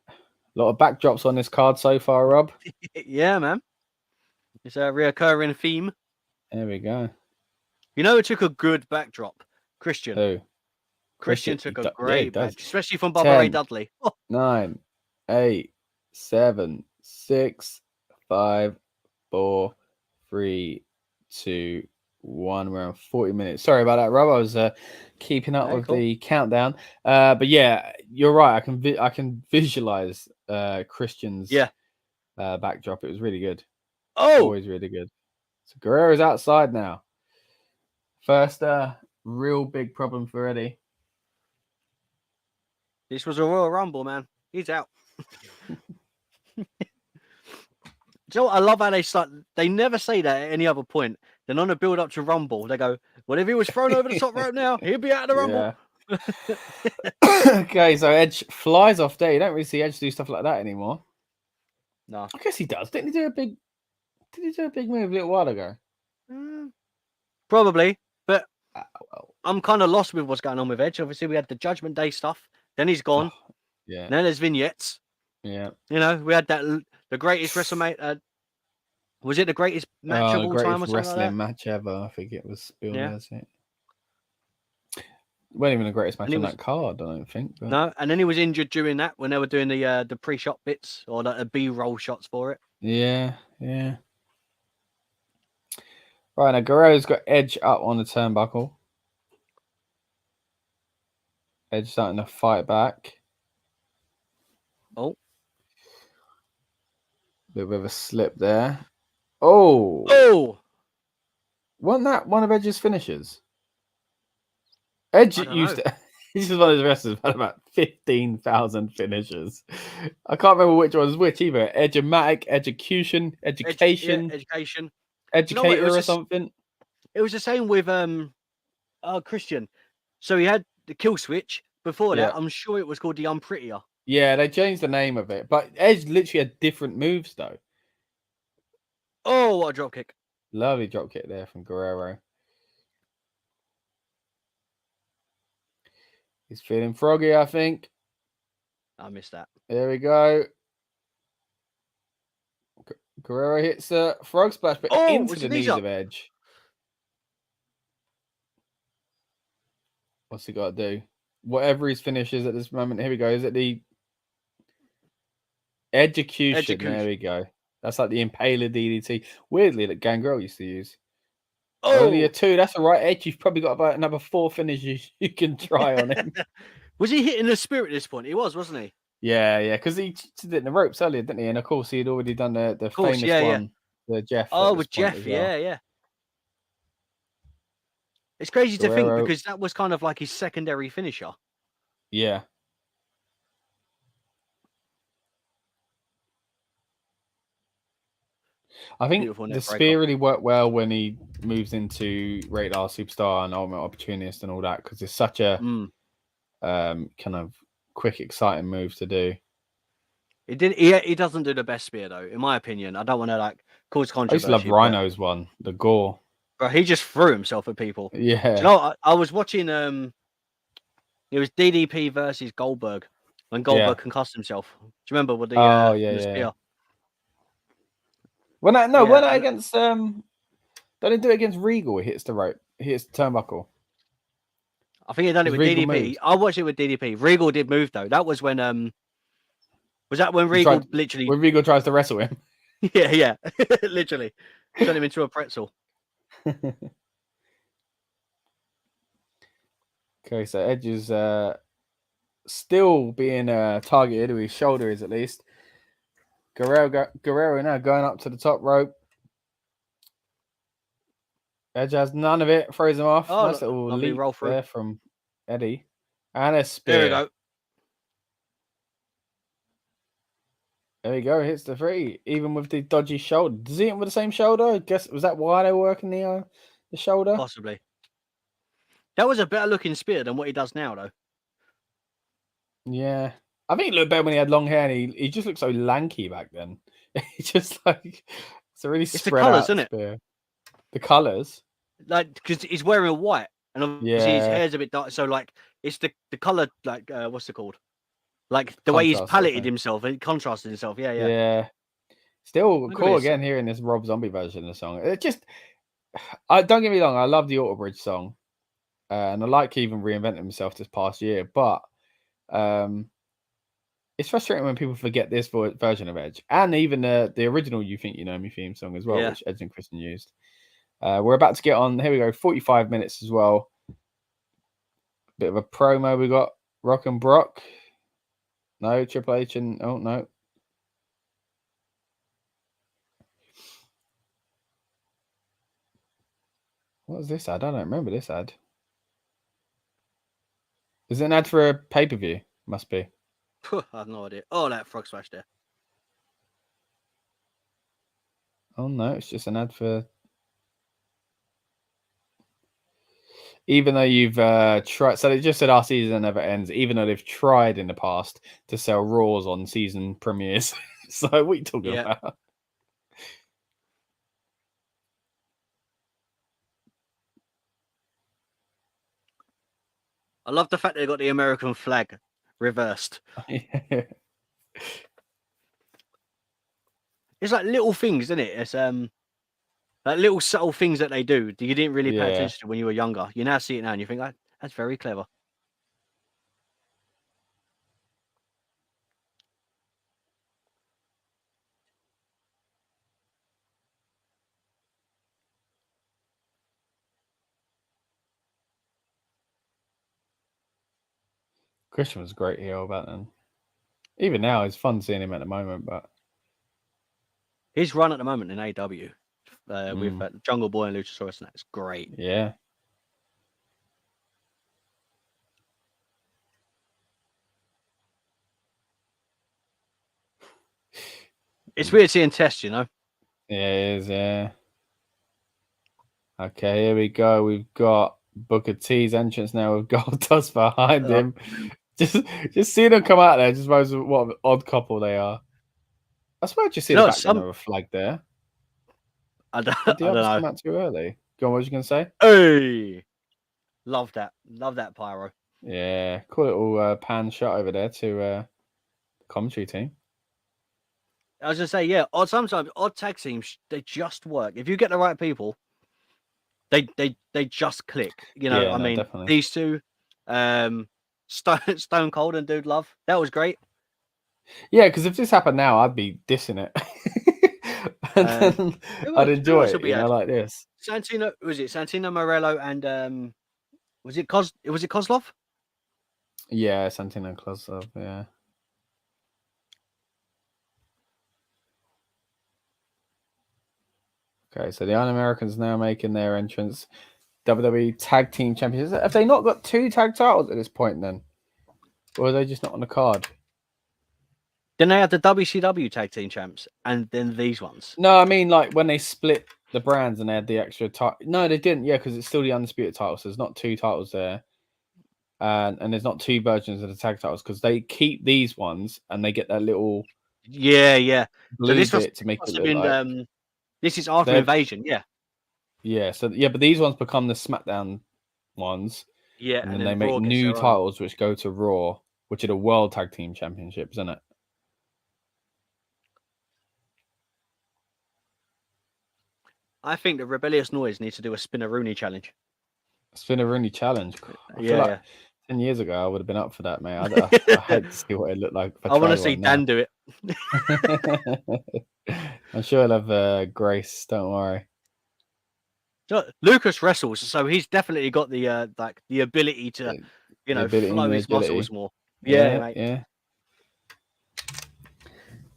A lot of backdrops on this card so far, Rob. Yeah, man. It's a reoccurring theme. There we go. You know, it took a good backdrop. Christian. Who? Christian took a great backdrop, especially from Bubba 10, Ray Dudley. 9, 8, 7, 6, 5, 4, 3, 2, 1. We're on 40 minutes. Sorry about that, Rob. I was keeping up with the countdown. But yeah, you're right. I can visualize Christian's backdrop. It was really good. Oh, always really good. So Guerrero's outside now. First real big problem for Eddie. This was a Royal Rumble, man. He's out. So I love how they never say that at any other point. Then on the build up to Rumble, they go, well, if he was thrown over the top rope now, he'd be out of the Rumble. Yeah. Okay, so Edge flies off there. You don't really see Edge do stuff like that anymore. No. I guess he does. Did he do a big move a little while ago? Probably, but I'm kind of lost with what's going on with Edge. Obviously, we had the Judgment Day stuff. Then he's gone. Yeah. Then there's vignettes. Yeah. You know, we had the greatest WrestleMania. Was it the greatest match of all time or something wrestling like that? match ever? I think it was billed as it. Wasn't even the greatest match on that card, I don't think. But... No, and then he was injured during that when they were doing the pre-shot bits or the B-roll shots for it. Yeah. Right, now Guerrero's got Edge up on the turnbuckle. Edge starting to fight back. Oh. Bit of a slip there. Oh! Wasn't that one of Edge's finishes? Edge used to... He's just one of those wrestlers who had about 15,000 finishes. I can't remember which one was which either. Edge-o-matic, Education, Education. Education. Educator or something. It was the same with Christian. So he had the kill switch. Before that, I'm sure it was called the Unprettier. Yeah, they changed the name of it. But Edge literally had different moves, though. Oh, what a dropkick. Lovely dropkick there from Guerrero. He's feeling froggy, I think. I missed that. There we go. Guerrero hits a frog splash, but into the knees of Edge. What's he got to do? Whatever his finish is at this moment. Here we go. Is it the Education? There we go. That's like the Impaler DDT. Weirdly, that Gangrel used to use. Only a Oh, 2. That's all right, Edge. You've probably got about another 4 finishes you can try on him. was he hitting the spirit at this point? He was, wasn't he? Yeah, because he did it in the ropes earlier, didn't he? And of course, he had already done the Of course, famous yeah, yeah. one, the Jeff. Oh, at this with point Jeff, as well. yeah. It's crazy to think Guerrero. because that was kind of like his secondary finisher. Yeah. I think Beautiful the neck spear breaker. really worked well when he moves into Rated R Superstar and Ultimate Opportunist and all that because it's such a kind of quick, exciting move to do. He doesn't do the best spear though, in my opinion. I don't want to like cause I used to love controversy, but Rhino's one, the gore. he just threw himself at people. Do Yeah. you know, I was watching it was DDP versus Goldberg when Goldberg concussed himself. Do you remember with the the spear? When I Yeah, when I against don't they do it against Regal? He hits the rope, he hits the turnbuckle. I think he done it with Regal DDP. moved. I watched it with DDP. Regal did move though. That was when was that when Regal literally when Regal tries to wrestle him? yeah, literally turn him into a pretzel. Okay, so Edge is still being targeted, or his shoulder is at least. Guerrero now going up to the top rope. Edge has none of it, throws him off. Oh, nice little lovely leap roll through there from Eddie. And a spear. There we go. There we go, hits the 3, even with the dodgy shoulder. Does he hit him with the same shoulder? I guess, was that why they were working the shoulder? Possibly. That was a better looking spear than what he does now, though. Yeah. I think he looked better when he had long hair, and he just looked so lanky back then. He just like, it's a really spread the colours, out isn't it? spear. The colours? Like, because he's wearing white, and obviously his hair's a bit dark, so like, it's the colour, like, what's it called? Like, the way he's paletted himself, and contrasted himself, yeah. Still cool again hearing this Rob Zombie version of the song. It just, don't get me wrong, I love the Auto Bridge song, and I like even reinventing himself this past year, but it's frustrating when people forget this version of Edge, and even the original You Think You Know Me theme song as well, which Edge and Christian used. We're about to get on, here we go, 45 minutes as well. Bit of a promo we got. Rock and Brock. No, Triple H and, oh no. What was this ad? I don't remember this ad. Is it an ad for a pay-per-view? Must be. I have no idea. Oh, that frog smash there. Oh no, it's just an ad for. Even though you've tried, so they just said our season never ends. Even though they've tried in the past to sell Raws on season premieres. So what are you talking about? I love the fact they got the American flag reversed. It's like little things, isn't it? It's like little subtle things that they do that you didn't really pay attention to when you were younger. You now see it now and you think, that's very clever. Christian was great heel back then. Even now, it's fun seeing him at the moment, but his run at the moment in AEW with Jungle Boy and Luchasaurus, and that's great. Yeah. It's weird seeing Test, you know? Yeah, it is, yeah. Okay, here we go. We've got Booker T's entrance now with Goldust behind him. Just seeing them come out there, just shows what an odd couple they are. I suppose I just see the background of a flag there. I don't Did the know. others come out too early? Go on, what was you going to say? Hey! Love that. Love that pyro. Yeah, cool little pan shot over there to the commentary team. I was going to say, yeah, sometimes odd tag teams, they just work. If you get the right people, they just click. You know, I mean, definitely. These two, Stone Cold and Dude Love, that was great. Yeah, because if this happened now, I'd be dissing it. I'd enjoy else it, will be like this. Santino, was it Santino Morello and was it Kozlov? Yeah, Santino Kozlov, yeah. Okay, so the Un-Americans now making their entrance. WWE Tag Team Champions. Have they not got 2 tag titles at this point then? Or are they just not on the card? Then they had the WCW Tag Team Champs and then these ones. No, I mean like when they split the brands and they had the extra title. No, they didn't. Yeah, because it's still the Undisputed title. So there's not 2 titles there. And there's not 2 versions of the tag titles because they keep these ones and they get that little So this bit to make it look like this is after Invasion, yeah. So but these ones become the SmackDown ones, and then they make new titles which go to Raw, which are the World Tag Team Championships, isn't it? I think the Rebellious Noise needs to do a Spinaroonie challenge. Spinaroonie challenge. I feel like 10 years ago, I would have been up for that, mate. I hate to see what it looked like. I want to see Dan do it. I'm sure he'll have grace. Don't worry. So, Lucas wrestles, so he's definitely got the the ability to, flow his muscles more. Yeah, mate. Yeah.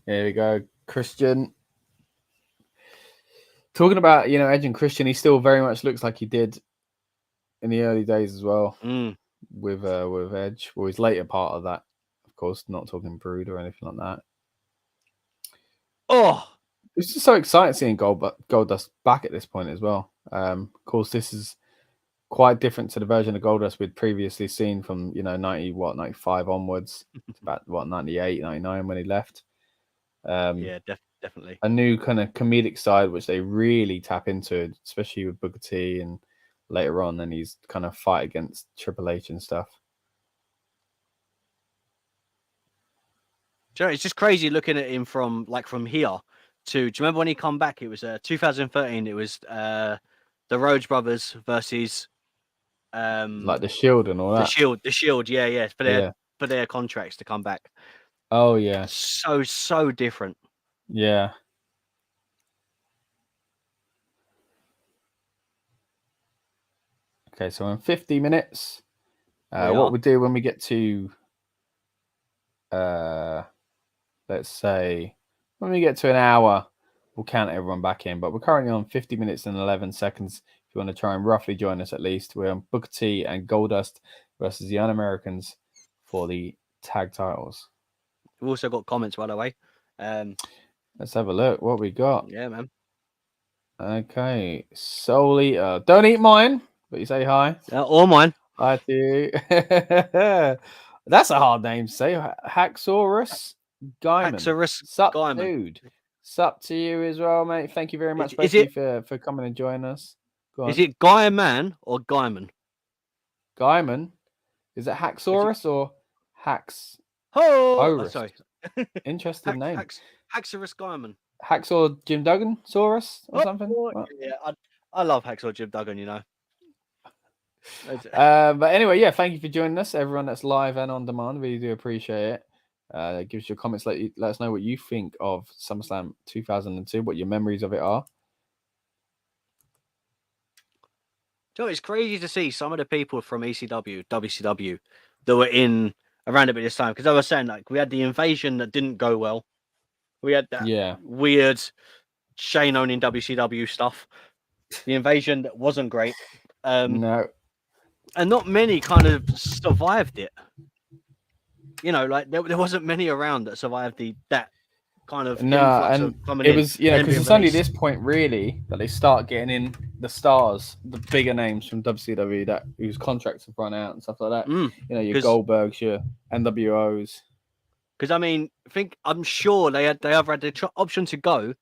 Here we go, Christian. Talking about Edge and Christian, he still very much looks like he did in the early days as well. With Edge, well, his later part of that, of course, not talking Brood or anything like that. Oh, it's just so exciting seeing Goldust back at this point as well. Of course, this is quite different to the version of Goldust we'd previously seen from 95 onwards. It's about 98, 99 when he left. Definitely a new kind of comedic side which they really tap into, especially with Booker T and later on. Then he's kind of fight against Triple H and stuff. It's just crazy looking at him from here to. Do you remember when he come back? It was 2013. It was the Rhodes Brothers versus like the Shield and all that. The Shield, yeah, for their contracts to come back. Oh yeah, so different. Yeah. Okay, so in 50 minutes, what we do when we get to, let's say, when we get to an hour, we'll count everyone back in. But we're currently on 50 minutes and 11 seconds. If you want to try and roughly join us at least, we're on Booker T and Goldust versus the Un-Americans for the tag titles. We've also got comments, by the way. Let's have a look. What we got? Yeah, man. Okay, Soul Eater. Don't eat mine, but you say hi. Or mine. Hi to you. That's a hard name to say. Haxorus Guyman. Sup, Guyman. Dude. Sup to you as well, mate. Thank you very much for coming and joining us. Is it Guyman or Guyman? Guyman. Is it Haxorus or Hax? Oh, sorry. Interesting name. Haxorus Guyman. Hacksaw Jim Duggan Saurus or something? Yeah, I love Hacksaw Jim Duggan, But anyway, thank you for joining us, everyone that's live and on demand. Really do appreciate it. Give us your comments. Let us know what you think of SummerSlam 2002, what your memories of it are. It's crazy to see some of the people from ECW, WCW that were in around a bit this time, because I was saying we had the Invasion that didn't go well. We had that weird Shane owning WCW stuff. The Invasion that wasn't great. No. And not many kind of survived it. There wasn't many around that survived that kind of influx of coming in. It was, because it's only this point really that they start getting in the stars, the bigger names from WCW whose contracts have run out and stuff like that. Your Goldbergs, your NWOs. Because I'm sure they either had the option to go,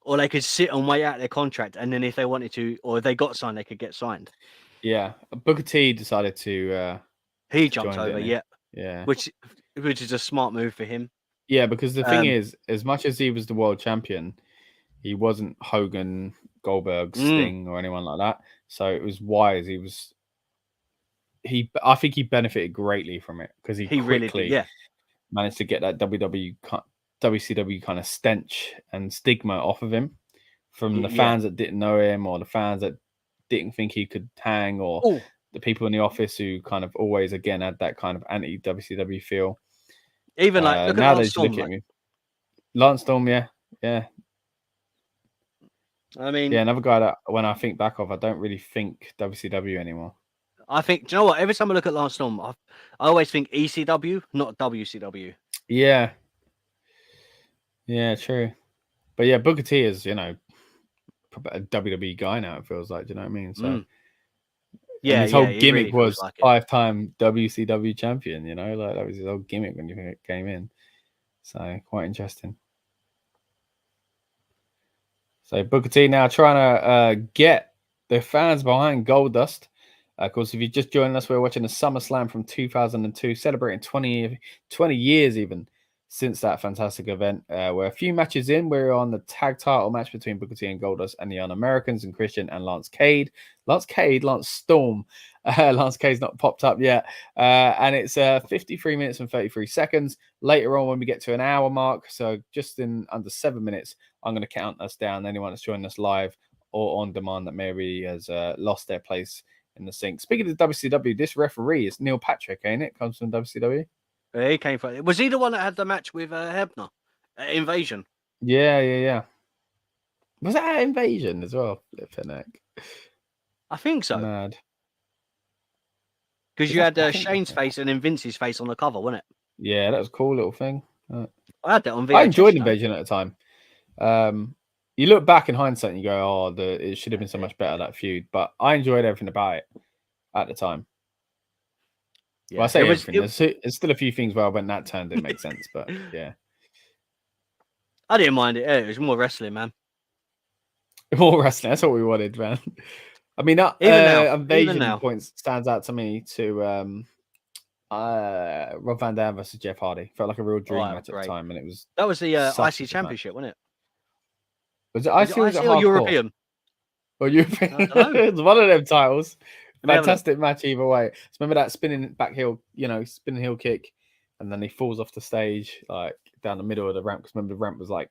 or they could sit and wait out their contract, and then if they wanted to, or if they got signed, they could get signed. Yeah, Booker T decided to. He jumped over, yeah, which is a smart move for him. Yeah, because the thing is, as much as he was the world champion, he wasn't Hogan, Goldberg, Sting, or anyone like that. So it was wise. I think he benefited greatly from it because he quickly really did, managed to get that WWE WCW kind of stench and stigma off of him from the Yeah. fans that didn't know him, or the fans that didn't think he could hang, or Oh, the people in the office who kind of always again had that kind of anti-WCW feel. even like look at now they Lance just Storm. look at me. Lance Storm, yeah. I mean, Yeah, another guy that when I think back of, I don't really think WCW anymore. I think, do you know what? Every time I look at Lance Storm, I always think ECW, not WCW. Yeah. Yeah, true. But yeah, Booker T is, you know, a WWE guy now, it feels like. Do you know what I mean? So, Yeah, and his whole it gimmick really feels was like it. 5-time WCW champion, you know, like that was his whole gimmick when you came in. So, quite interesting. So, Booker T now trying to get the fans behind Goldust. Of course, if you're just joining us, we're watching the SummerSlam from 2002, celebrating 20 years even since that fantastic event. We're a few matches in. We're on the tag title match between Booker T and Goldust and the Un-Americans and Christian and Lance Storm. Lance Cade's not popped up yet. And it's 53 minutes and 33 seconds. Later on, when we get to an hour mark, so just in under 7 minutes, I'm going to count us down. Anyone that's joining us live or on demand that maybe has lost their place in the sync. Speaking of WCW, this referee is Neil Patrick, ain't it? Comes from WCW. Yeah, he came from. Was he the one that had the match with Hebner? Invasion. Yeah. Was that Invasion as well? I think so. Mad. Because you had Shane's face and then Vince's face on the cover, wasn't it? Yeah, that was a cool little thing. I had that on VHS. I enjoyed Invasion at the time. You look back in hindsight and you go, "Oh, it should have been so much better, that feud." But I enjoyed everything about it at the time. Yeah, well, I say everything. There's still a few things where when that turn didn't make sense, but yeah. I didn't mind it. It was more wrestling, man. More wrestling. That's what we wanted, man. I mean, Invasion points stands out to me to Rob Van Dam versus Jeff Hardy. Felt like a real dream match at the time, and it was that was the IC Championship, wasn't it? Was it IC or European? Or European? It's one of them titles. Fantastic match either way. Remember that spinning heel kick, and then he falls off the stage like down the middle of the ramp. Because remember the ramp was like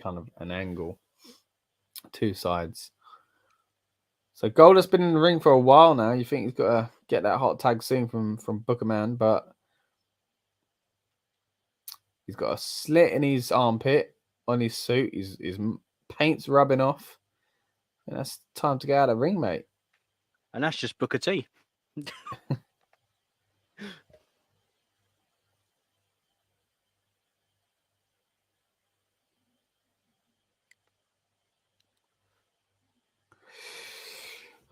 kind of an angle, two sides. So Goldust's been in the ring for a while now. You think he's got to get that hot tag soon from Booker Man, but he's got a slit in his armpit on his suit. His paint's rubbing off. And that's time to get out of the ring, mate. And that's just Booker T.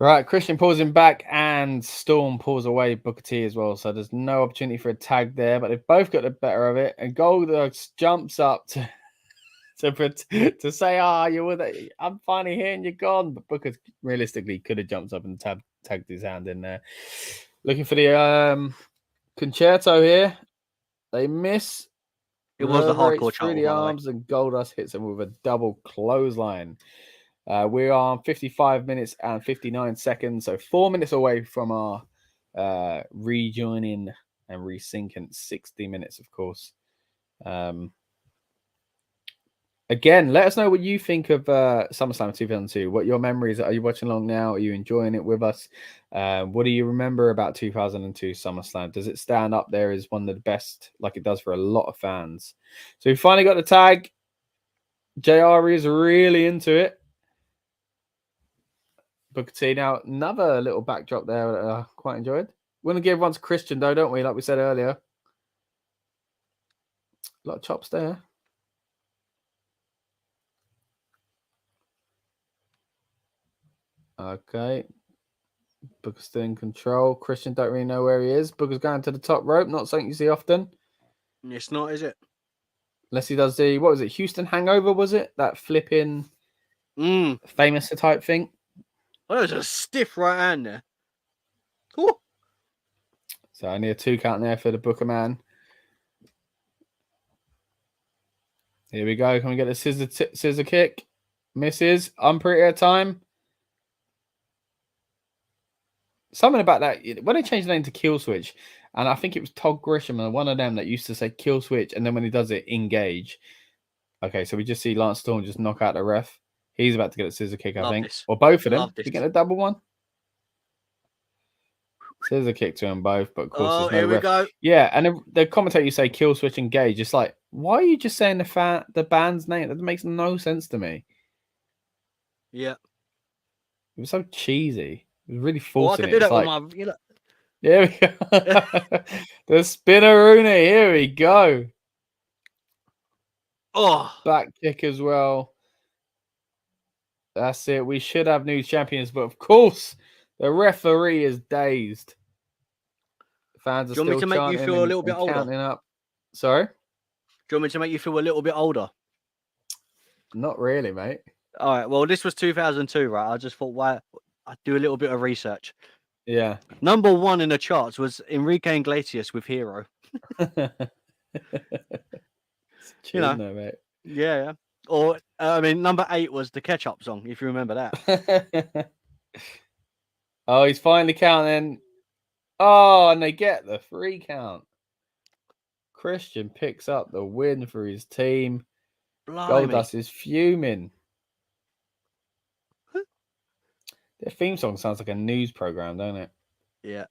Right, Christian pulls him back and Storm pulls away Booker T as well. So there's no opportunity for a tag there, but they've both got the better of it. And Goldust jumps up to say, I'm finally here and you're gone. But Booker realistically could have jumped up and tagged his hand in there. Looking for the concerto here. They miss. It was the hardcore through the arms, and Goldust hits him with a double clothesline. We are on 55 minutes and 59 seconds, so 4 minutes away from our rejoining and resyncing 60 minutes, of course. Again, let us know what you think of SummerSlam 2002. What your memories are. Are you watching along now? Are you enjoying it with us? What do you remember about 2002 SummerSlam? Does it stand up there as one of the best, like it does for a lot of fans? So we finally got the tag. JR is really into it. Booker T. Now, another little backdrop there that I quite enjoyed. We want to give one to Christian, though, don't we? Like we said earlier. A lot of chops there. Okay. Booker's still in control. Christian don't really know where he is. Booker's going to the top rope. Not something you see often. It's not, is it? Unless he does the, what was it? Houston Hangover, was it? That flipping famous type thing. Oh, there's a stiff right hand there. Ooh. So only a 2 count there for the Booker man. Here we go. Can we get the scissor kick? Misses. Unpretty at time. Something about that. When they changed the name to Kill Switch, And I think it was Todd Grisham and one of them that used to say kill switch, and then when he does it, engage. Okay, so we just see Lance Storm just knock out the ref. He's about to get a scissor kick, I think. This. Or both of them. Love this. We get a double one. Scissor kick to them both, but of course there's no here we ref. go. Yeah, and the commentator you say kill switch engage. It's like, why are you just saying the band's name? That makes no sense to me. Yeah. It was so cheesy. It was really Well, I forcing could do it. that It's with like, my, you know. here we go. The spinneroonie. Here we go. Oh, Back kick as well. That's it. We should have new champions, but of course, the referee is dazed. Fans are do you want me still to make you chanting feel a little bit and older? counting up. Sorry? Do you want me to make you feel a little bit older? Not really, mate. All right. Well, this was 2002, right? I just thought, why I'd do a little bit of research. Yeah. Number 1 in the charts was Enrique Iglesias with Hero. It's You know. no, mate. Yeah. Or, number 8 was the Ketchup song, if you remember that. Oh, he's finally counting. Oh, and they get the 3 count. Christian picks up the win for his team. Blimey. Goldust is fuming. Their theme song sounds like a news program, don't it? Yeah.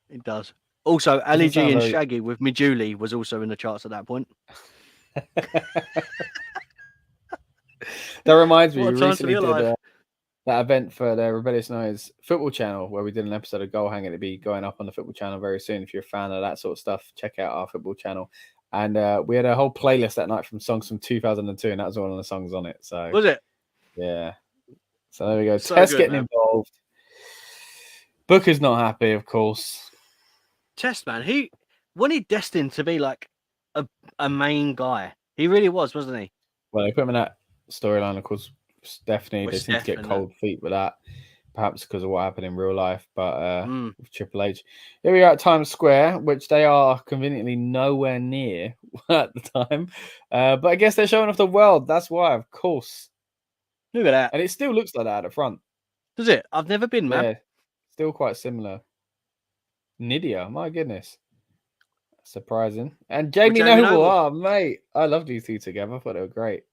It does. Also, Ali G sound and very- Shaggy with Me Julie was also in the charts at that point. That reminds me, What a we time to be recently did alive. that event for the Rebellious Noise football channel where we did an episode of Goal Hanging. It'll be going up on the football channel very soon. If you're a fan of that sort of stuff, check out our football channel. And we had a whole playlist that night from songs from 2002, and that was one of the songs on it. So Was it? yeah. So there we go. So Test good, getting man. involved. Booker's not happy, of course. Test, man. Wasn't he destined to be like a main guy? He really was, wasn't he? Well, they put him in that storyline, of course. Stephanie, With they seem to Steph get and cold feet with that, perhaps because of what happened in real life. But with Triple H, here we are at Times Square, which they are conveniently nowhere near at the time. But I guess they're showing off the world. That's why, of course. Look at that. And it still looks like that at the front. Does it? I've never been, man. Yeah, still quite similar. Nidia, my goodness. Surprising. And Jamie Jamie Noble, Noble. oh, mate. I love these two together. I thought they were great.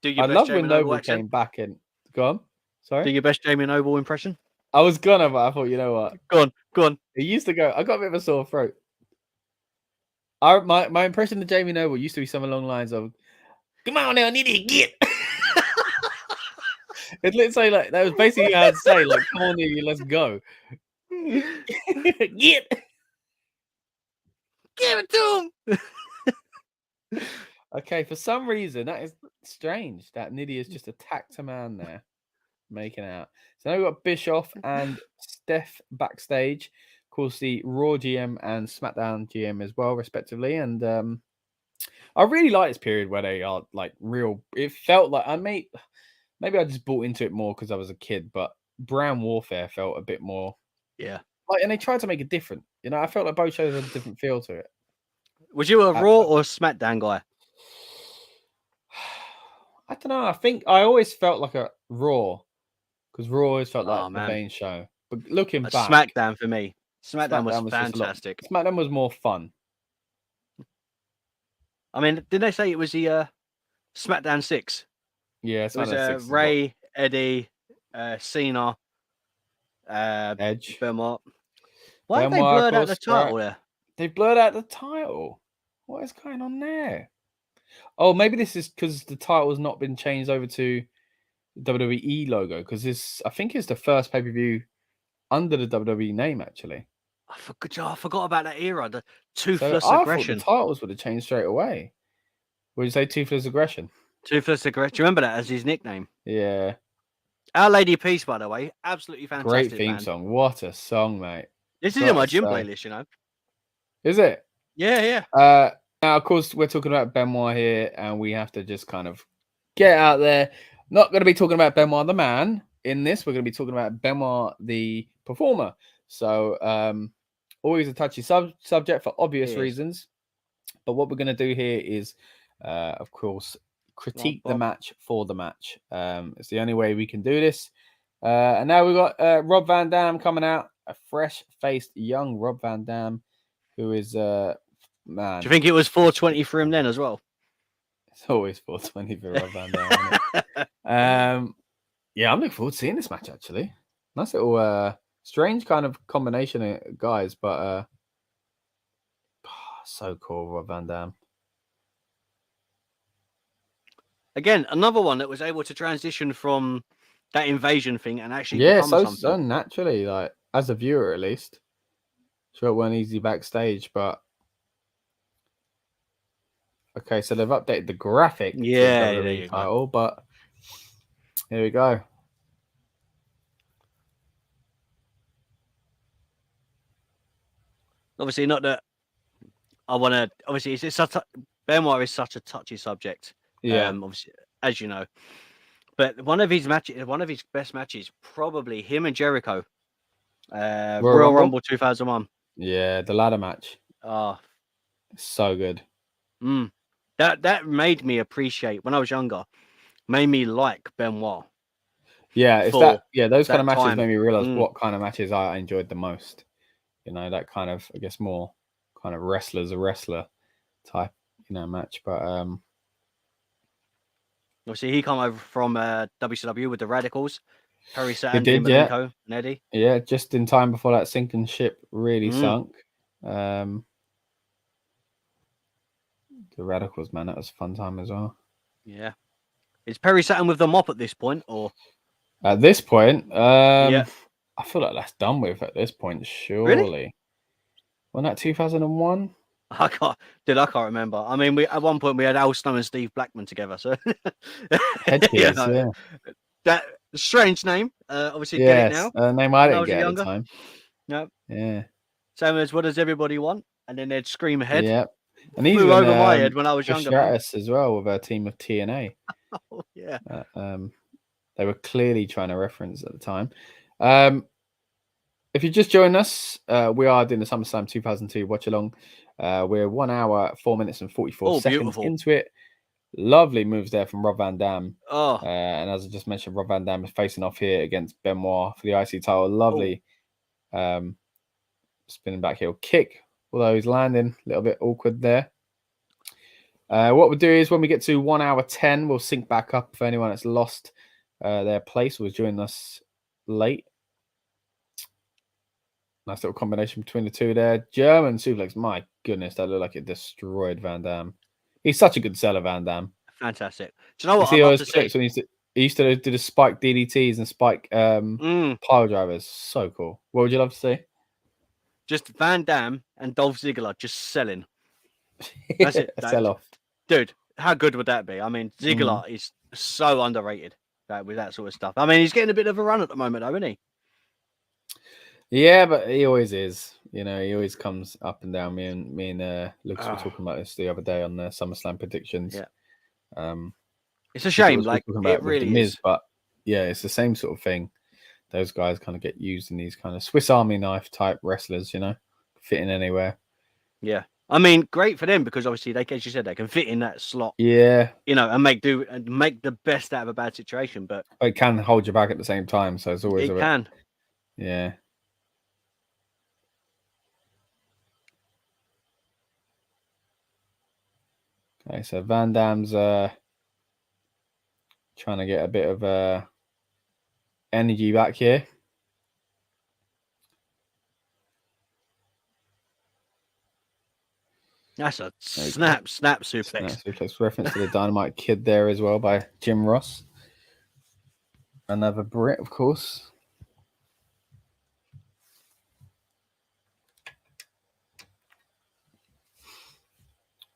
Do your I best love Jamie when Noble Noble accent. came back and... Go on. Sorry? Do your best Jamie Noble impression. I was gonna, but I thought, you know what? Go on. It used to go... I got a bit of a sore throat. My impression of Jamie Noble used to be something along the lines of, come on now, Nidia, get! It literally like that was basically what I'd say, like, come on, Nidia, let's go. Get! Give it to him. Okay, for some reason, that is strange that Nidia's just attacked a man there, making out. So now we've got Bischoff and Steph backstage. Of course, the Raw GM and SmackDown GM as well, respectively. And I really like this period where they are like real. It felt like maybe I just bought into it more because I was a kid, but Brown Warfare felt a bit more. Yeah. Like, and they tried to make it different. You know, I felt like both shows had a different feel to it. Was you a Raw or a SmackDown guy? I don't know. I think I always felt like a Raw because Raw always felt like the man. main show. But looking back, SmackDown for me. SmackDown was just a lot- fantastic. SmackDown was more fun. I mean, didn't they say it was the SmackDown 6? Yeah, It was SmackDown 6 is Ray, Eddie, Cena, Edge. Benoit. Why have they Benoit, blurred out of the course, title right. there? They blurred out the title. What is going on there? Oh, maybe this is because the title has not been changed over to the WWE logo. Because this, I think, is the first pay-per-view under the WWE name. Actually, I forgot about that era. The so Toothless I Aggression. thought the titles would have changed straight away. Would you say Toothless Aggression? Toothless Aggression. Do you remember that as his nickname? Yeah. Our Lady Peace, by the way, absolutely fantastic. Great theme man. song. What a song, mate. This is in my Gotta gym say. playlist, you know. Is it? Yeah. Now, of course, we're talking about Benoit here, and we have to just kind of get out there. Not going to be talking about Benoit the man in this. We're going to be talking about Benoit the performer. So, always a touchy subject for obvious It is. reasons. But what we're going to do here is, of course, critique the match for the match. It's the only way we can do this. And now we've got Rob Van Dam coming out, a fresh-faced young Rob Van Dam, who is man. Do you think it was 420 for him then as well? It's always 420 for Rob Van Dam. Yeah, I'm looking forward to seeing this match actually. Nice little strange kind of combination of guys, but so cool, Rob Van Dam. Again, another one that was able to transition from that invasion thing and actually become something. So naturally, like as a viewer at least. Sure, it weren't easy backstage, but okay, so they've updated the graphic to the WWE title, but here we go. Obviously, not that I want to. Obviously, it's such Benoit is such a touchy subject. Yeah, obviously, as you know, but one of his best matches, probably him and Jericho, Royal Rumble 2001. Yeah, the ladder match. Oh, so good. That made me appreciate when I was younger. Made me like Benoit. Yeah, it's that. Yeah, those kind of matches made me realize what kind of matches I enjoyed the most. You know, that kind of, I guess, more kind of wrestler type, match. But obviously he come over from WCW with the Radicals. Perry Saturn, and Eddie. Yeah, just in time before that sinking ship really sunk. The Radicals, man, that was a fun time as well. Yeah. Is Perry Saturn with the mop at this point, or? At this point, I feel like that's done with at this point, surely. Really? Wasn't that 2001? I can't remember. I mean, at one point we had Al Snow and Steve Blackman together, so yeah. That strange name. Obviously, get it now. Name I didn't get at the time. No. Yeah. Same as What Does Everybody Want? And then they'd scream ahead. Yeah. And flew over my head when I was younger. Stratus as well with a team of TNA. Oh yeah. They were clearly trying to reference at the time. If you just joined us, we are doing the SummerSlam 2002 watch along. We're 1 hour, 4 minutes, and 44 seconds into it. Lovely moves there from Rob Van Dam. And as I just mentioned, Rob Van Dam is facing off here against Benoit for the IC title. Lovely spinning back heel kick, although he's landing a little bit awkward there. What we'll do is when we get to 1 hour 10, we'll sync back up for anyone that's lost their place or was joining us late. Nice little combination between the two there. German suplex. My goodness, that looked like it destroyed Van Dam. He's such a good seller, Van Dam. Fantastic. Do you know what I love to see? When he used to do the spike DDTs and spike pile drivers. So cool. What would you love to see? Just Van Dam and Dolph Ziggler just selling. That's it. Sell off. Dude, how good would that be? I mean, Ziggler is so underrated with that sort of stuff. I mean, he's getting a bit of a run at the moment, though, isn't he? Yeah, but he always is. He always comes up and down. Me and Lucas were talking about this the other day on the SummerSlam predictions. Yeah. It's a shame. Like it really is. But yeah, it's the same sort of thing. Those guys kind of get used in these kind of Swiss Army knife type wrestlers. Fit in anywhere. Yeah. I mean, great for them because obviously as you said, they can fit in that slot. Yeah. And make the best out of a bad situation. But it can hold you back at the same time. So it's always can. Yeah. Okay, so Van Dam's trying to get a bit of energy back here. That's a snap suplex. Snap suplex reference to the Dynamite Kid there as well by Jim Ross. Another Brit, of course.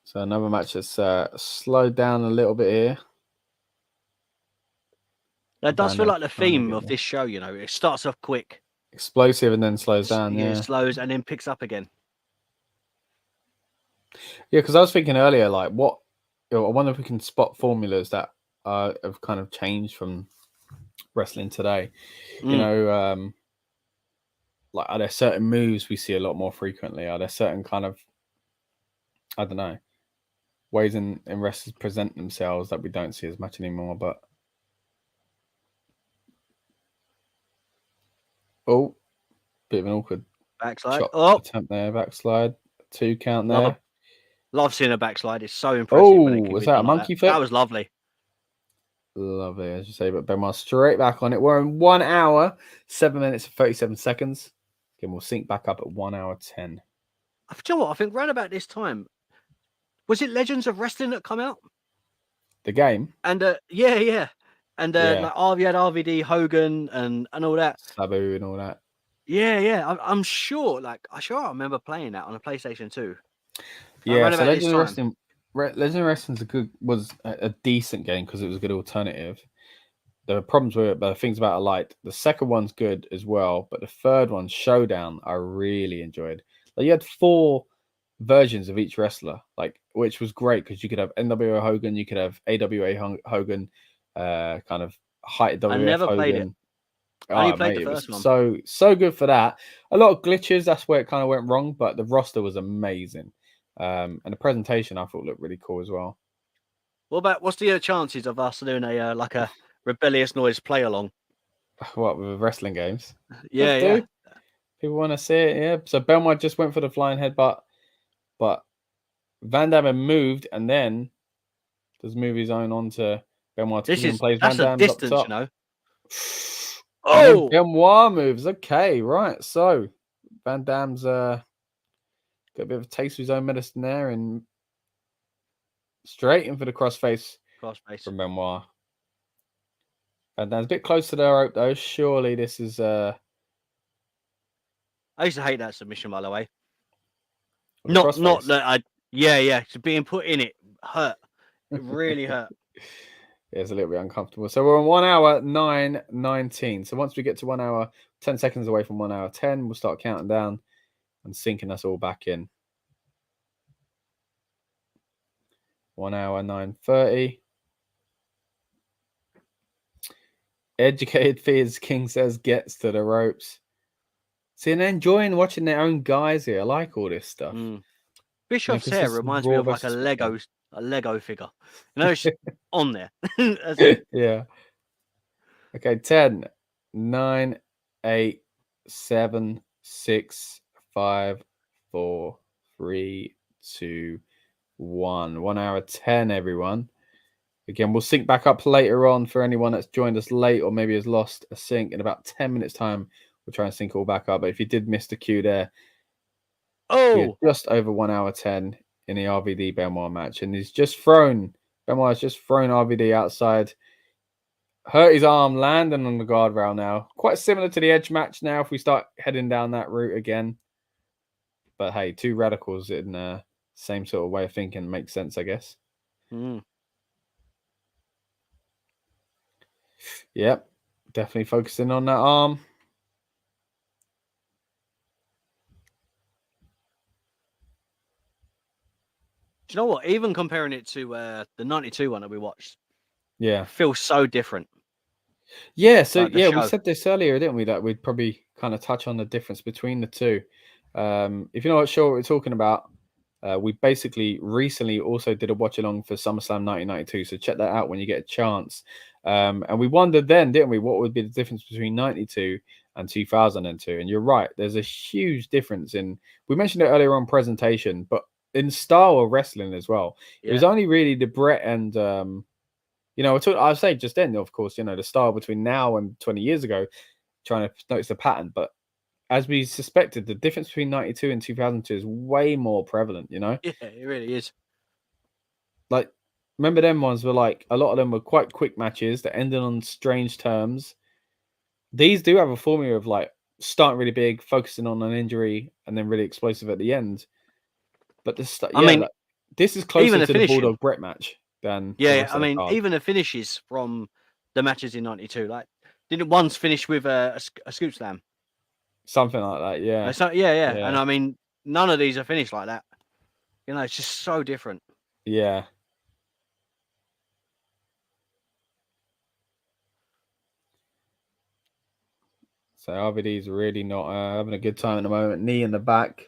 So another match that's slowed down a little bit here. That does feel like the theme of this show, It starts off quick. Explosive and then slows down, yeah. It slows and then picks up again. Yeah, because I was thinking earlier, like, I wonder if we can spot formulas that have kind of changed from wrestling today. Like, are there certain moves we see a lot more frequently? Are there certain kind of, I don't know, ways in wrestlers present themselves that we don't see as much anymore. But bit of an awkward Backslide. chop Oh, attempt there, backslide, 2 count there. love seeing a backslide. It's so impressive. When they keep Was it that a done like monkey that. foot? That was lovely. Lovely, as you say, but Benoit straight back on it. We're in 1 hour, 7 minutes and 37 seconds. Again, we'll sync back up at 1 hour 10. Do you know what? I think round about this time, was it Legends of Wrestling that come out? The game? And yeah. And like we had RVD, Hogan, and all that. Sabu and all that. Yeah. I'm sure. Like, I remember playing that on a PlayStation 2. Yeah, so Legend of Wrestling was a decent game because it was a good alternative. The problems with it, but the things about it, like the second one's good as well, but the third one, Showdown, I really enjoyed. Like you had 4 versions of each wrestler, like which was great because you could have NWO Hogan, you could have AWA Hogan, kind of height WF Hogan. I never played it. I only played the first one. So good for that. A lot of glitches, that's where it kind of went wrong, but the roster was amazing. And the presentation I thought looked really cool as well. What's the chances of us doing a Rebellious Noise play along? What, with wrestling games? Yeah. People want to see it, yeah. So Benoit just went for the flying headbutt, but Van Damme moved and then does move his own onto Benoit. That's Van a distance, up top. you know. Oh, Benoit moves. Okay, right. So Van Damme's got a bit of a taste of his own medicine there, and straight in for the crossface from Benoit. Van Damme's a bit close to the rope though. Surely this is I used to hate that submission, by the way. Not that being put in it hurt. It really hurt. Yeah, it's a little bit uncomfortable. So we're on 1 hour 9:19. So once we get to 1 hour 10 seconds away from 1 hour 10, we'll start counting down and syncing us all back in. 1 hour 9:30. Educated Fears King says gets to the ropes. See, and enjoying watching their own guys here. I like all this stuff. Bishop's hair reminds me of like a Lego figure. You know, it's on there. Yeah. Okay, 10, 9, 8, 7, 6, 5, 4, 3, 2, 1. 1 hour 10, everyone. Again, we'll sync back up later on for anyone that's joined us late or maybe has lost a sync. In about 10 minutes' time, we'll try and sync all back up. But if you did miss the cue there, just over 1 hour 10 in the RVD Benoit match. And Benoit has just thrown RVD outside. Hurt his arm, landing on the guardrail now. Quite similar to the Edge match now if we start heading down that route again. But hey, 2 radicals in the same sort of way of thinking makes sense, I guess. Yep, definitely focusing on that arm. Do you know what? Even comparing it to the 92 one that we watched, it feels so different. Yeah, so we said this earlier, didn't we? That we'd probably kind of touch on the difference between the two. If you're not sure what we're talking about, we basically recently also did a watch along for SummerSlam 1992. So check that out when you get a chance. And we wondered then, didn't we, what would be the difference between 92 and 2002? And you're right, there's a huge difference in. We mentioned it earlier on presentation, but in style of wrestling as well. It was only really the Brett and I was saying just then, of course, the style between now and 20 years ago, trying to notice the pattern. But as we suspected, the difference between 92 and 2002 is way more prevalent, Yeah, it really is. Like, remember them ones were like, a lot of them were quite quick matches that ended on strange terms. These do have a formula of like starting really big, focusing on an injury, and then really explosive at the end. But this is closer to the Bulldog Brett match than even the finishes from the matches in 92, like didn't one's finish with a scoop slam, something like that, yeah. So and I mean none of these are finished like that. It's just so different. Yeah. So RVD's really not having a good time at the moment. Knee in the back.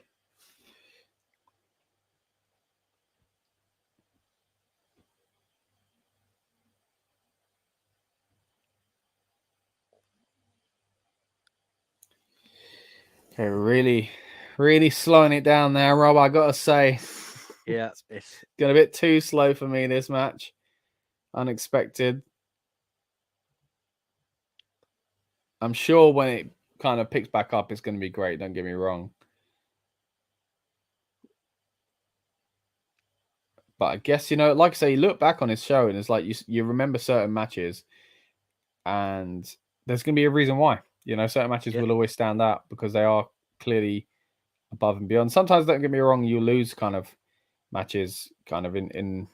Okay, really slowing it down there, Rob. I gotta say, Yeah, it's got a bit too slow for me this match. Unexpected. I'm sure when it kind of picks back up, it's going to be great. Don't get me wrong. But I guess, like I say, you look back on his show and it's like you remember certain matches and there's going to be a reason why. Certain matches will always stand out because they are clearly above and beyond. Sometimes, don't get me wrong, you lose kind of matches kind of in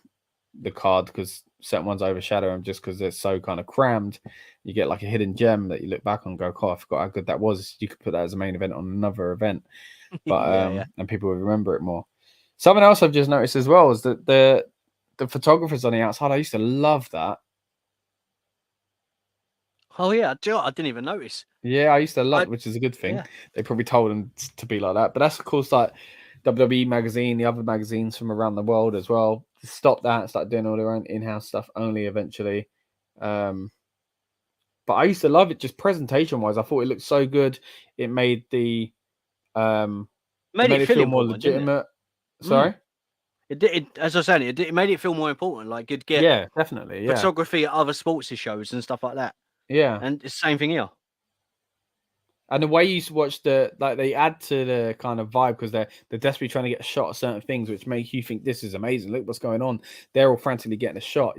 the card because certain ones overshadow them just because they're so kind of crammed. You get like a hidden gem that you look back on and go, oh, I forgot how good that was. You could put that as a main event on another event, but and people would remember it more. Something else I've just noticed as well is that the photographers on the outside, I used to love that. Oh yeah, I didn't even notice. Yeah, I used to love it, which is a good thing. Yeah. They probably told them to be like that, but that's of course like WWE magazine, the other magazines from around the world as well. Stop that and start doing all their own in-house stuff only eventually. But I used to love it just presentation-wise. I thought it looked so good. It made the made it feel more legitimate. Sorry? It as I was saying, it made it feel more important. Like you'd get definitely photography at other sports shows and stuff like that. Yeah, and it's the same thing here. And the way you watch they add to the kind of vibe because they're desperately trying to get a shot of certain things, which make you think this is amazing. Look what's going on. They're all frantically getting a shot,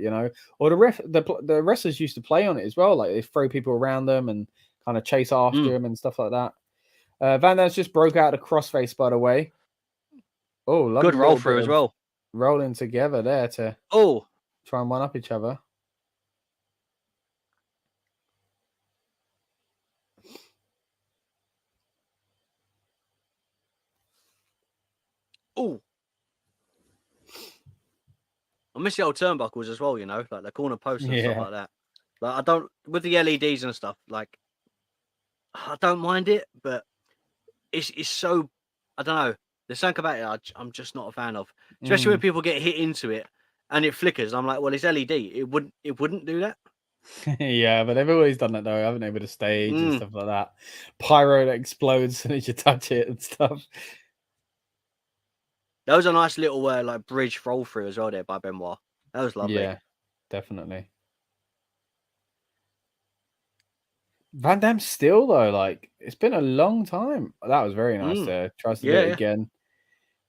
Or the wrestlers used to play on it as well. Like they throw people around them and kind of chase after them and stuff like that. Van Dam's just broke out a crossface, by the way. Oh, good roll through as well. Rolling together there to try and one up each other. Oh, I miss the old turnbuckles as well. Like the corner posts and stuff like that. Like I don't with the LEDs and stuff. Like I don't mind it, but it's so I don't know. There's something about it I'm just not a fan of, especially when people get hit into it and it flickers. I'm like, well, it's LED. It wouldn't do that. Yeah, but they've always done that though, haven't they? With the stage and stuff like that. Pyro that explodes as soon as you touch it and stuff. That was a nice little like bridge roll through as well there by Benoit. That was lovely. Yeah, definitely. Van Dam still though, like it's been a long time. That was very nice there. Tries to do it again.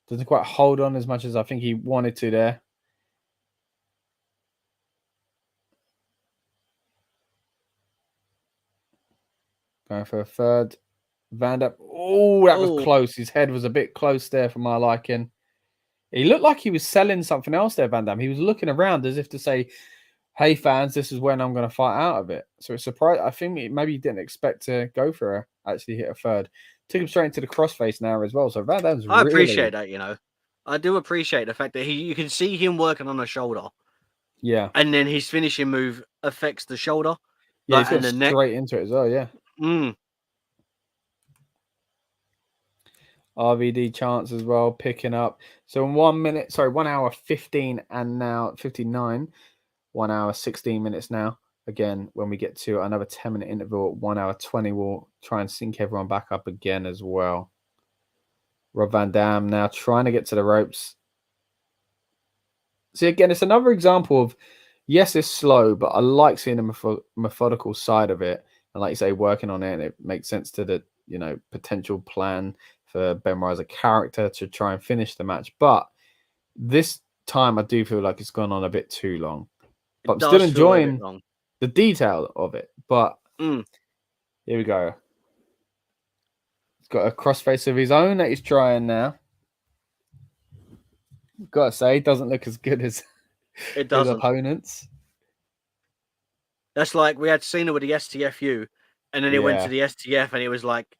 Doesn't quite hold on as much as I think he wanted to there. Going for a third. Van Dam. Oh, that was close. His head was a bit close there for my liking. He looked like he was selling something else there, Van Dam. He was looking around as if to say, hey, fans, this is when I'm going to fight out of it. So it's surprised. I think maybe he didn't expect to go for actually hit a third. Took him straight into the crossface now as well. So Van Dam's I appreciate that, I do appreciate the fact that you can see him working on the shoulder. Yeah. And then his finishing move affects the shoulder. Yeah, he's got straight into it as well, yeah. RVD chance as well, picking up. So in 1 hour 15 and now 59, 1 hour 16 minutes now. Again, when we get to another 10-minute interval, 1 hour 20, we'll try and sync everyone back up again as well. Rob Van Dam now trying to get to the ropes. See, again, it's another example of, yes, it's slow, but I like seeing the methodical side of it. And like you say, working on it, and it makes sense to the, potential plan for Benoit as a character to try and finish the match. But this time I do feel like it's gone on a bit too long. But I'm still enjoying the detail of it. But here we go. He's got a crossface of his own that he's trying now. Gotta say, it doesn't look as good as his opponents. That's like we had Cena with the STFU, and then he went to the STF, and it was like,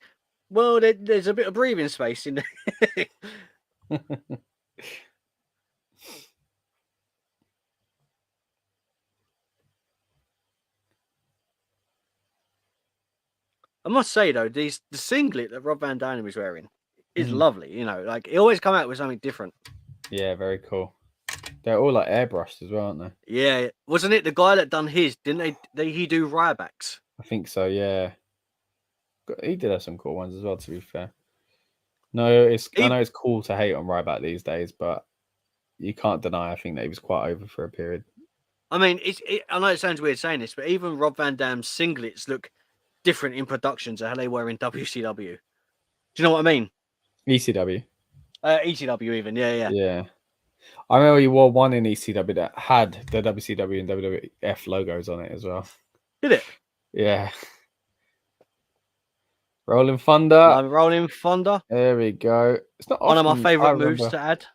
well, there's a bit of breathing space in there. I must say though, the singlet that Rob Van Dam is wearing is lovely. Like he always come out with something different. Yeah, very cool. They're all like airbrushed as well, aren't they? Yeah, wasn't it the guy that done his? Didn't he do Ryback's? I think so. Yeah, he did have some cool ones as well. To be fair, No, I know it's cool to hate on Ryback these days, but you can't deny. I think that he was quite over for a period. I mean, I know it sounds weird saying this, but even Rob Van Dam's singlets look different in production to how they were in WCW. Do you know what I mean? ECW. ECW even, yeah. Yeah. I remember he wore one in ECW that had the WCW and WWF logos on it as well. Did it? Yeah. Rolling Thunder. Rolling Thunder. There we go. It's not one often, of my favourite moves to add.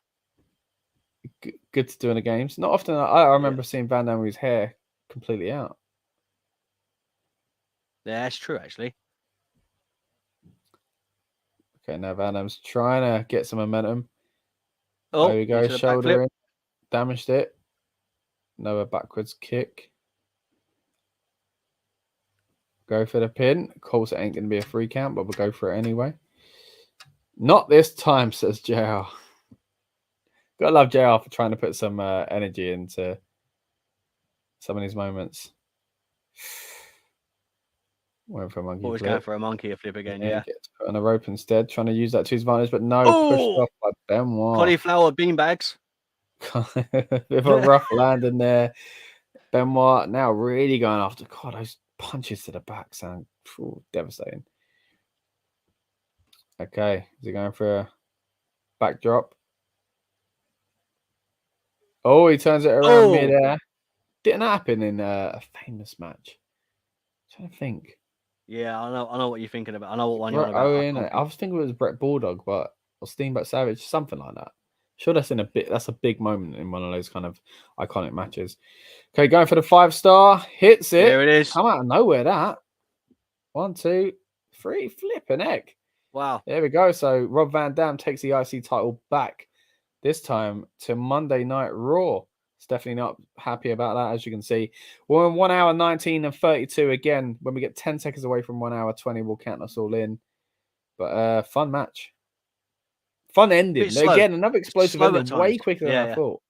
Good to do in the games. Not often. I remember seeing Van Damme with his hair completely out. Yeah, that's true, actually. Okay, now Van Damme's trying to get some momentum. Oh, there we go. Shoulder in. Damaged it. Another backwards kick. Go for the pin. Of course, it ain't going to be a free count, but we'll go for it anyway. Not this time, says JR. Gotta love JR for trying to put some energy into some of these moments. Went for a monkey flip. Going for a monkey flip again, yeah. Gets put on a rope instead, trying to use that to his advantage, but no, pushed off by Benoit. Cauliflower beanbags. With a rough landing there. Benoit now really going after. God, those punches to the back sound devastating. Okay, is he going for a backdrop? Oh, he turns it around midair. Didn't happen in a famous match. I'm trying to think. Yeah, I know what you're thinking about. I know what one you're on about. I was thinking it was Brett Bulldog, or Steamboat Savage, something like that. Sure, that's a big moment in one of those kind of iconic matches. Okay, going for the 5-star, hits it. There it is. Come out of nowhere, that. 1, 2, 3, flipping heck. Wow. There we go. So Rob Van Dam takes the IC title back, this time to Monday Night Raw. It's definitely not happy about that, as you can see. We're in 1 hour 19 and 32 again. When we get 10 seconds away from 1 hour 20, we'll count us all in. But fun match. Fun ending. Again, another explosive ending, way quicker than I thought.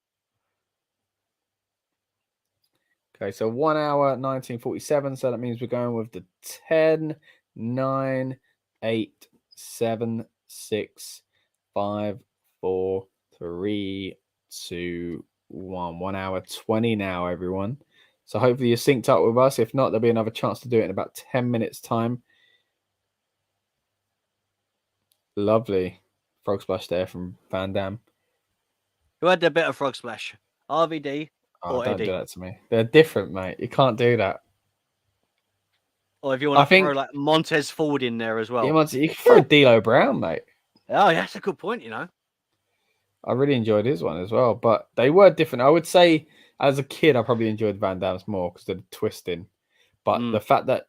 Okay, so 1 hour 19:47. So that means we're going with the 10, 9, 8, 7, 6, 5, 4, 3, 2, 1. 1 hour 20 now, everyone. So hopefully you're synced up with us. If not, there'll be another chance to do it in about 10 minutes' time. Lovely frog splash there from Van Dam. Who had the better frog splash? RVD or don't Eddie? do that to me. They're different, mate. You can't do that. Or if you want to throw like Montez Ford in there as well. Yeah, you can throw D'Lo Brown, mate. Oh, yeah, that's a good point, you know. I really enjoyed his one as well, but they were different. I would say as a kid, I probably enjoyed Van Dam's more because of the twisting. But the fact that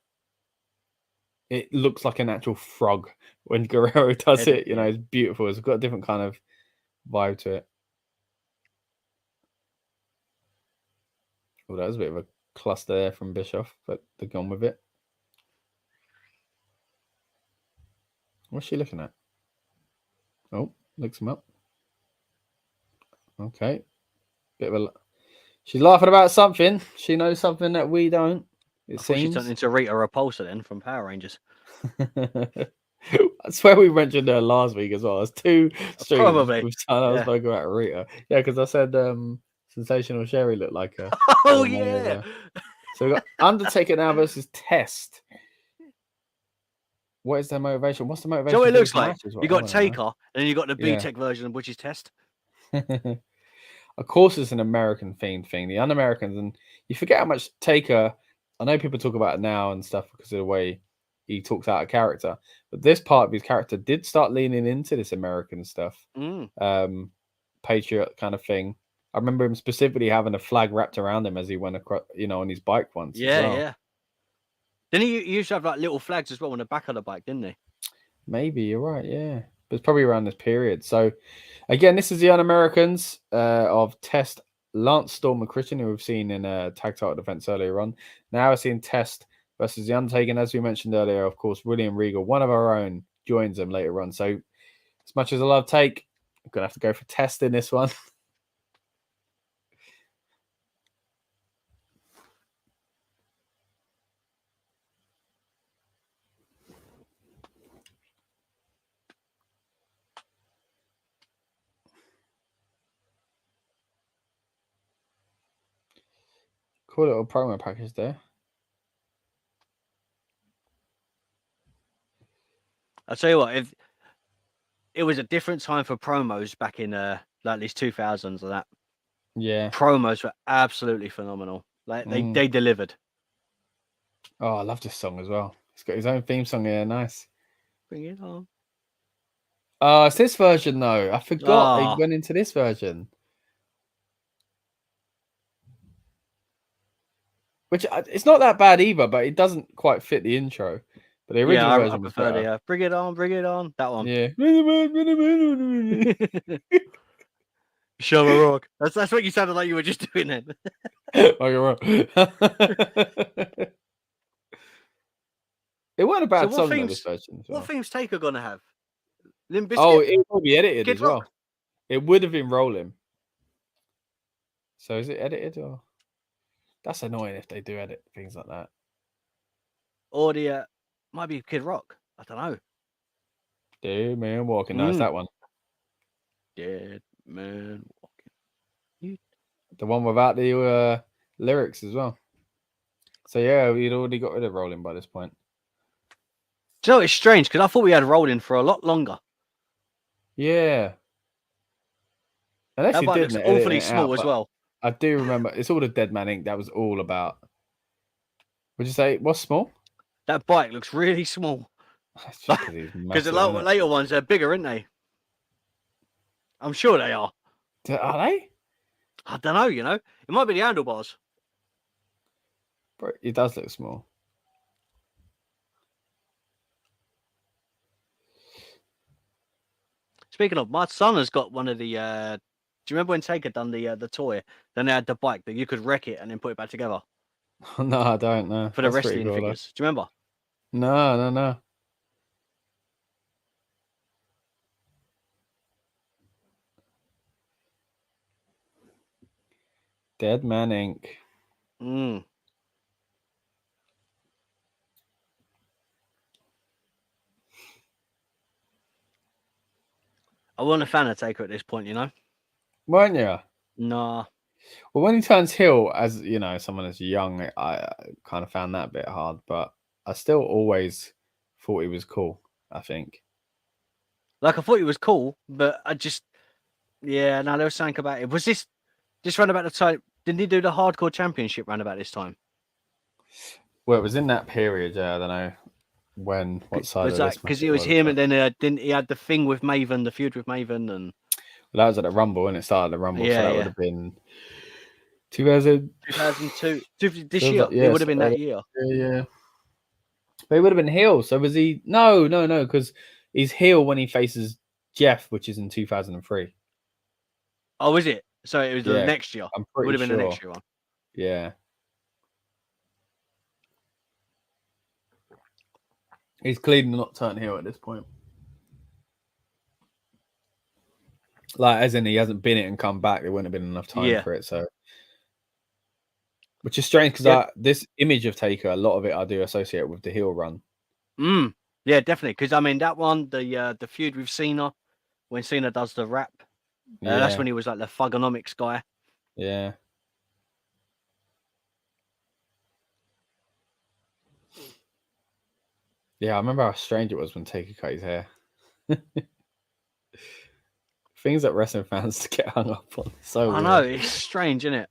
it looks like an actual frog when Guerrero does it, you know, it's beautiful. It's got a different kind of vibe to it. Oh, that was a bit of a cluster there from Bischoff, but they're gone with it. What's she looking at? Oh, looks him up. Okay. She's laughing about something. She knows something that we don't. It seems. She turned into Rita Repulsa then from Power Rangers. I swear we mentioned her last week as well. There's 2 streams. Probably. I spoke about Rita. Yeah, because I said Sensational Sherry looked like her. Oh, yeah. So we got Undertaker now versus Test. What is their motivation? What's the motivation? So it looks like you got Taker, and then you got the B-Tech version, which is Test. Of course, it's an American themed thing. The un-Americans, and you forget how much Taker. I know people talk about it now and stuff because of the way he talks out of character, but this part of his character did start leaning into this American stuff, patriot kind of thing. I remember him specifically having a flag wrapped around him as he went across, on his bike once. Yeah. Then he used to have like little flags as well on the back of the bike, didn't he? Maybe you're right. Yeah, but it's probably around this period. So, again, this is the Un-Americans of Test, Lance Storm, and Christian, who we've seen in a tag title defense earlier on. Now we're seeing Test versus the Undertaker. And as we mentioned earlier, of course, William Regal, one of our own, joins them later on. So, as much as I love Take, I'm gonna have to go for Test in this one. Cool little promo package there. I'll tell you what, if it was a different time for promos back in like these 2000s and that. Yeah. Promos were absolutely phenomenal. Like they delivered. Oh, I love this song as well. He's got his own theme song here. Nice. Bring it on. Oh, it's this version though. I forgot Ah. he went into this version. Which it's not that bad either, but it doesn't quite fit the intro. But the original version I was prefer better. the bring it on. That one. Yeah. Show a rock. That's what you sounded like you were just doing then. Oh, you're right. It wasn't a bad song though, this version. What themes Taker gonna have? Limp Bizkit? Oh, it will be edited Kid as well. Rock? It would have been rolling. So is it edited or? That's annoying if they do edit things like that. Or the might be Kid Rock. I don't know. Dead Man Walking. No, it's that one. Dead Man Walking. The one without the lyrics as well. So yeah, we'd already got rid of rolling by this point. Do you know, it's strange because I thought we had rolling for a lot longer. Yeah. Unless That you bike did looks awfully small as well. I do remember it's all the Dead Man Inc. That was all about. Would you say what's small? That bike looks really small. Because the later ones are bigger, aren't they? I'm sure they are. Are they? I don't know, you know. It might be the handlebars. Bro, it does look small. Speaking of, my son has got one of the. Do you remember when Taker done the toy? Then they had the bike that you could wreck it and then put it back together. No, I don't know. For the wrestling figures. Do you remember? No. Dead Man Inc. I wasn't a fan of Taker at this point, you know. Weren't you? Nah. Well, when he turns heel, as you know, someone as young, I kind of found that a bit hard, but I still always thought he was cool. I think. Like I thought he was cool, but I just, there was something about it. Was this round about the time? Didn't he do the Hardcore Championship round about this time? Well, it was in that period. Yeah, I don't know what side was of that this because it was him, and then didn't he had the thing with Maven, the feud with Maven, and that was at the Rumble, and it started the Rumble, so that would have been 2002. This year, it would have been that year. Yeah, but he would have been heel. So was he? No, because he's heel when he faces Jeff, which is in 2003. Oh, is it? So it was the next year. I'm pretty sure. It would have been sure. the next year one. Yeah. He's clearly not turned heel at this point. Like, as in he hasn't been it and come back. There wouldn't have been enough time for it. So, which is strange because this image of Taker, a lot of it I do associate with the heel run. Yeah, definitely. Because I mean that one, the feud with Cena, when Cena does the rap, that's when he was like the Thugonomics guy. Yeah. Yeah, I remember how strange it was when Taker cut his hair. Things that wrestling fans get hung up on. So I know, it's strange, isn't it?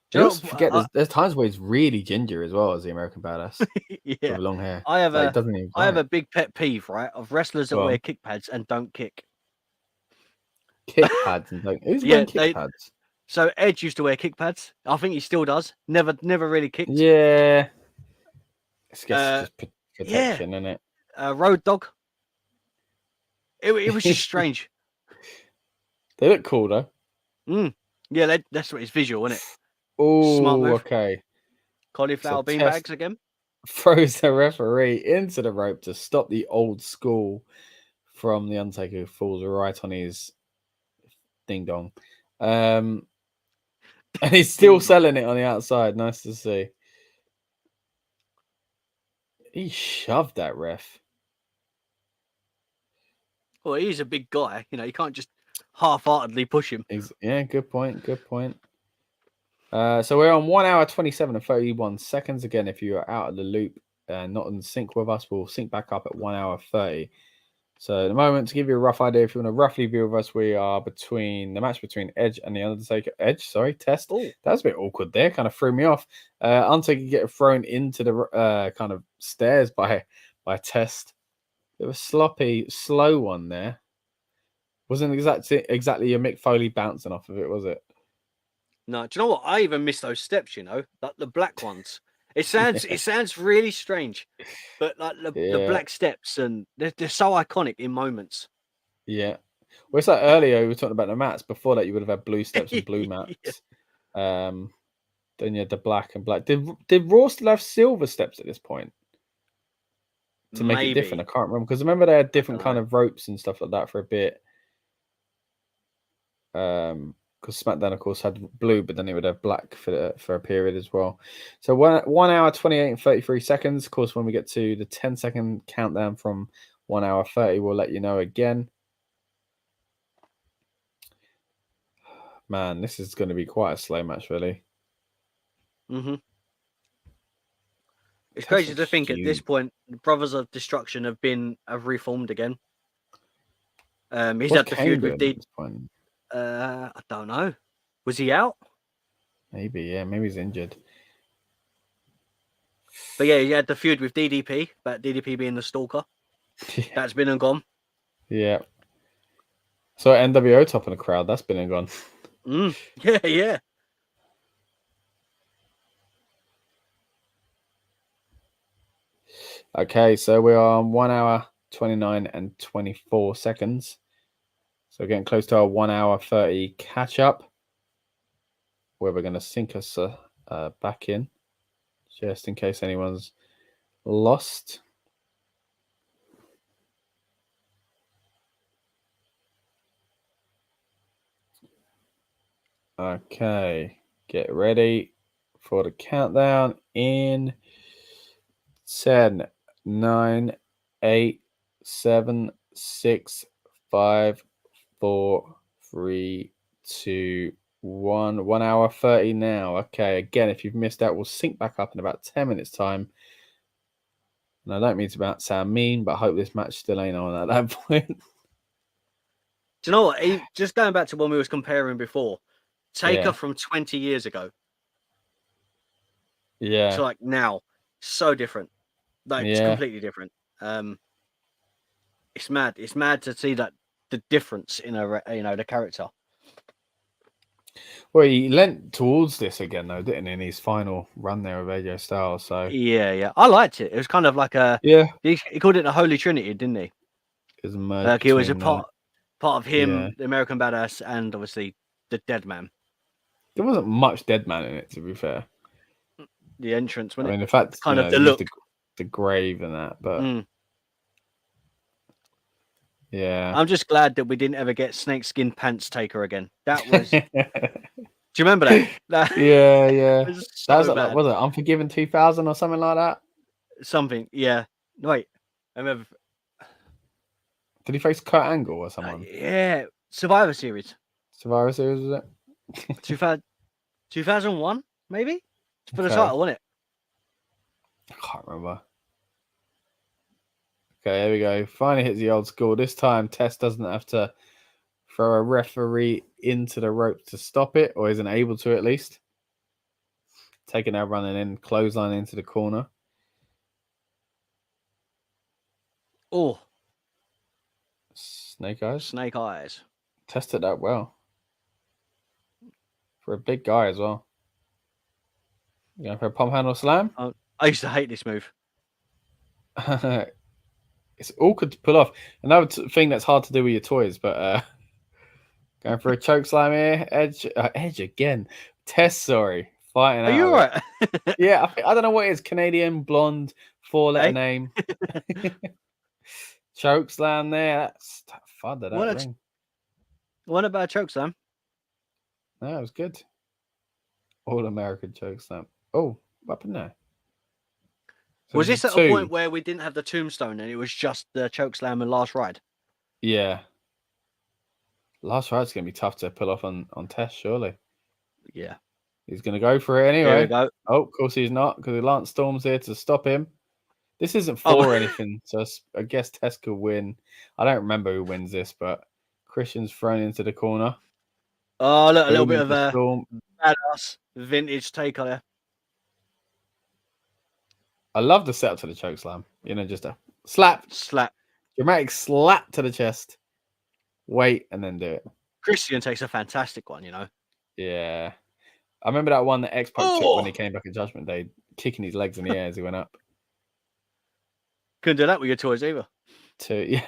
Do you also forget there's times where he's really ginger as well as the American Badass. Yeah. With long hair. I have a big pet peeve, right, of wrestlers that wear kick pads and don't kick. Kick pads and don't. Who's wearing kick pads? So Edge used to wear kick pads. I think he still does. Never really kicked. Yeah. It's just protection, isn't it? Road Dogg. It was just strange. They look cool though. Yeah, that's what it's visual, isn't it? Oh, okay. Cauliflower beanbags again. Throws the referee into the rope to stop the old school from the Undertaker, who falls right on his ding dong. And he's still selling it on the outside. Nice to see. He shoved that ref. Well, he's a big guy. You know, you can't just half-heartedly push him. Yeah, good point. So we're on 1 hour 27 and 31 seconds. Again, if you are out of the loop and not in sync with us, we'll sync back up at 1 hour 30. So at the moment, to give you a rough idea, if you want to roughly view with us, we are between the match between Edge and the Undertaker. Test. Ooh. That was a bit awkward there. Kind of threw me off. Undertaker get thrown into the kind of stairs by Test. It was sloppy, slow one there. Wasn't exactly a Mick Foley bouncing off of it, was it? No, do you know what? I even miss those steps. Like the black ones. It sounds really strange, but like the black steps, and they're so iconic in moments. Yeah. Well, it's like earlier we were talking about the mats. Before that, you would have had blue steps and blue mats. Yeah. Then you had the black and black. Did Raw still have silver steps at this point to make it different? I can't remember, because remember they had different kind of ropes and stuff like that for a bit. Because SmackDown, of course, had blue, but then it would have black for a period as well. So 1 hour 28 and 33 seconds. Of course, when we get to the 10-second countdown from 1 hour 30, we'll let you know again. Man, this is going to be quite a slow match, really. Mm-hmm. It's crazy to think at this point, the Brothers of Destruction have reformed again. He's had the feud with DDP. I don't know. Was he out? Maybe, yeah. Maybe he's injured. But yeah, he had the feud with DDP, about DDP being the stalker. That's been and gone. Yeah. So NWO top in the crowd, that's been and gone. Yeah. Okay, so we're on 1 hour 29 and 24 seconds. So getting close to our 1 hour 30 catch up, where we're going to sync us back in, just in case anyone's lost. Okay, get ready for the countdown in 10, 9, 8, 7, 6, 5, 4, 3, 2, 1. 1 hour 30 now. Okay, again, if you've missed out, we'll sync back up in about 10 minutes' time. And I don't mean to sound mean, but I hope this match still ain't on at that point. Do you know what? Just going back to when we was comparing before, Taker from 20 years ago. Yeah. So like now, so different. Like it's completely different. It's mad. It's mad to see that the difference in the character. Well, he leant towards this again, though, didn't he, in his final run there with AJ Styles? So yeah, I liked it. It was kind of like he called it the Holy Trinity, didn't he? It was like it was a part of him, the American Badass, and obviously the Dead Man. There wasn't much Dead Man in it, to be fair. The entrance, I mean, the fact kind of the look, the grave and that, but yeah, I'm just glad that we didn't ever get snakeskin pants Taker again. That was. Do you remember that? Yeah. So that was like, was it Unforgiven 2000 or something like that? Something, yeah. Wait, I remember. Did he face Kurt Angle or someone? Yeah, Survivor Series. Survivor Series, was it? 2001, maybe? For the title, wasn't it? I can't remember. Okay, here we go. Finally hits the old school. This time, Test doesn't have to throw a referee into the rope to stop it, or isn't able to at least. Taking out, running in, clothesline into the corner. Oh. Snake Eyes? Snake Eyes. Tested that well. For a big guy as well. You going for a pump handle slam? I used to hate this move. It's awkward to pull off. Another thing that's hard to do with your toys, but going for a choke slam here. Edge again. Test, sorry. Fighting out. Are you alright? Yeah, I don't know what it is. Canadian, blonde, 4-letter name. Choke slam there. That's fun. That ring. What about a choke slam? No, it was good. All American choke slam. Oh, what happened there? So was this at a point where we didn't have the tombstone and it was just the choke slam and last ride? Yeah. Last ride's going to be tough to pull off on Test, surely. Yeah. He's going to go for it anyway. Here we go. Oh, of course he's not, because Lance Storm's here to stop him. This isn't Oh. for anything, so I guess Tess could win. I don't remember who wins this, but Christian's thrown into the corner. Oh, look, a little Boom bit of into a Storm. badass vintage taker there. I love the setup to the chokeslam. You know, just a slap, dramatic slap to the chest. Wait, and then do it. Christian takes a fantastic one, you know. Yeah. I remember that one that X-Pac took when he came back at Judgment Day, kicking his legs in the air as he went up. Couldn't do that with your toys either. Two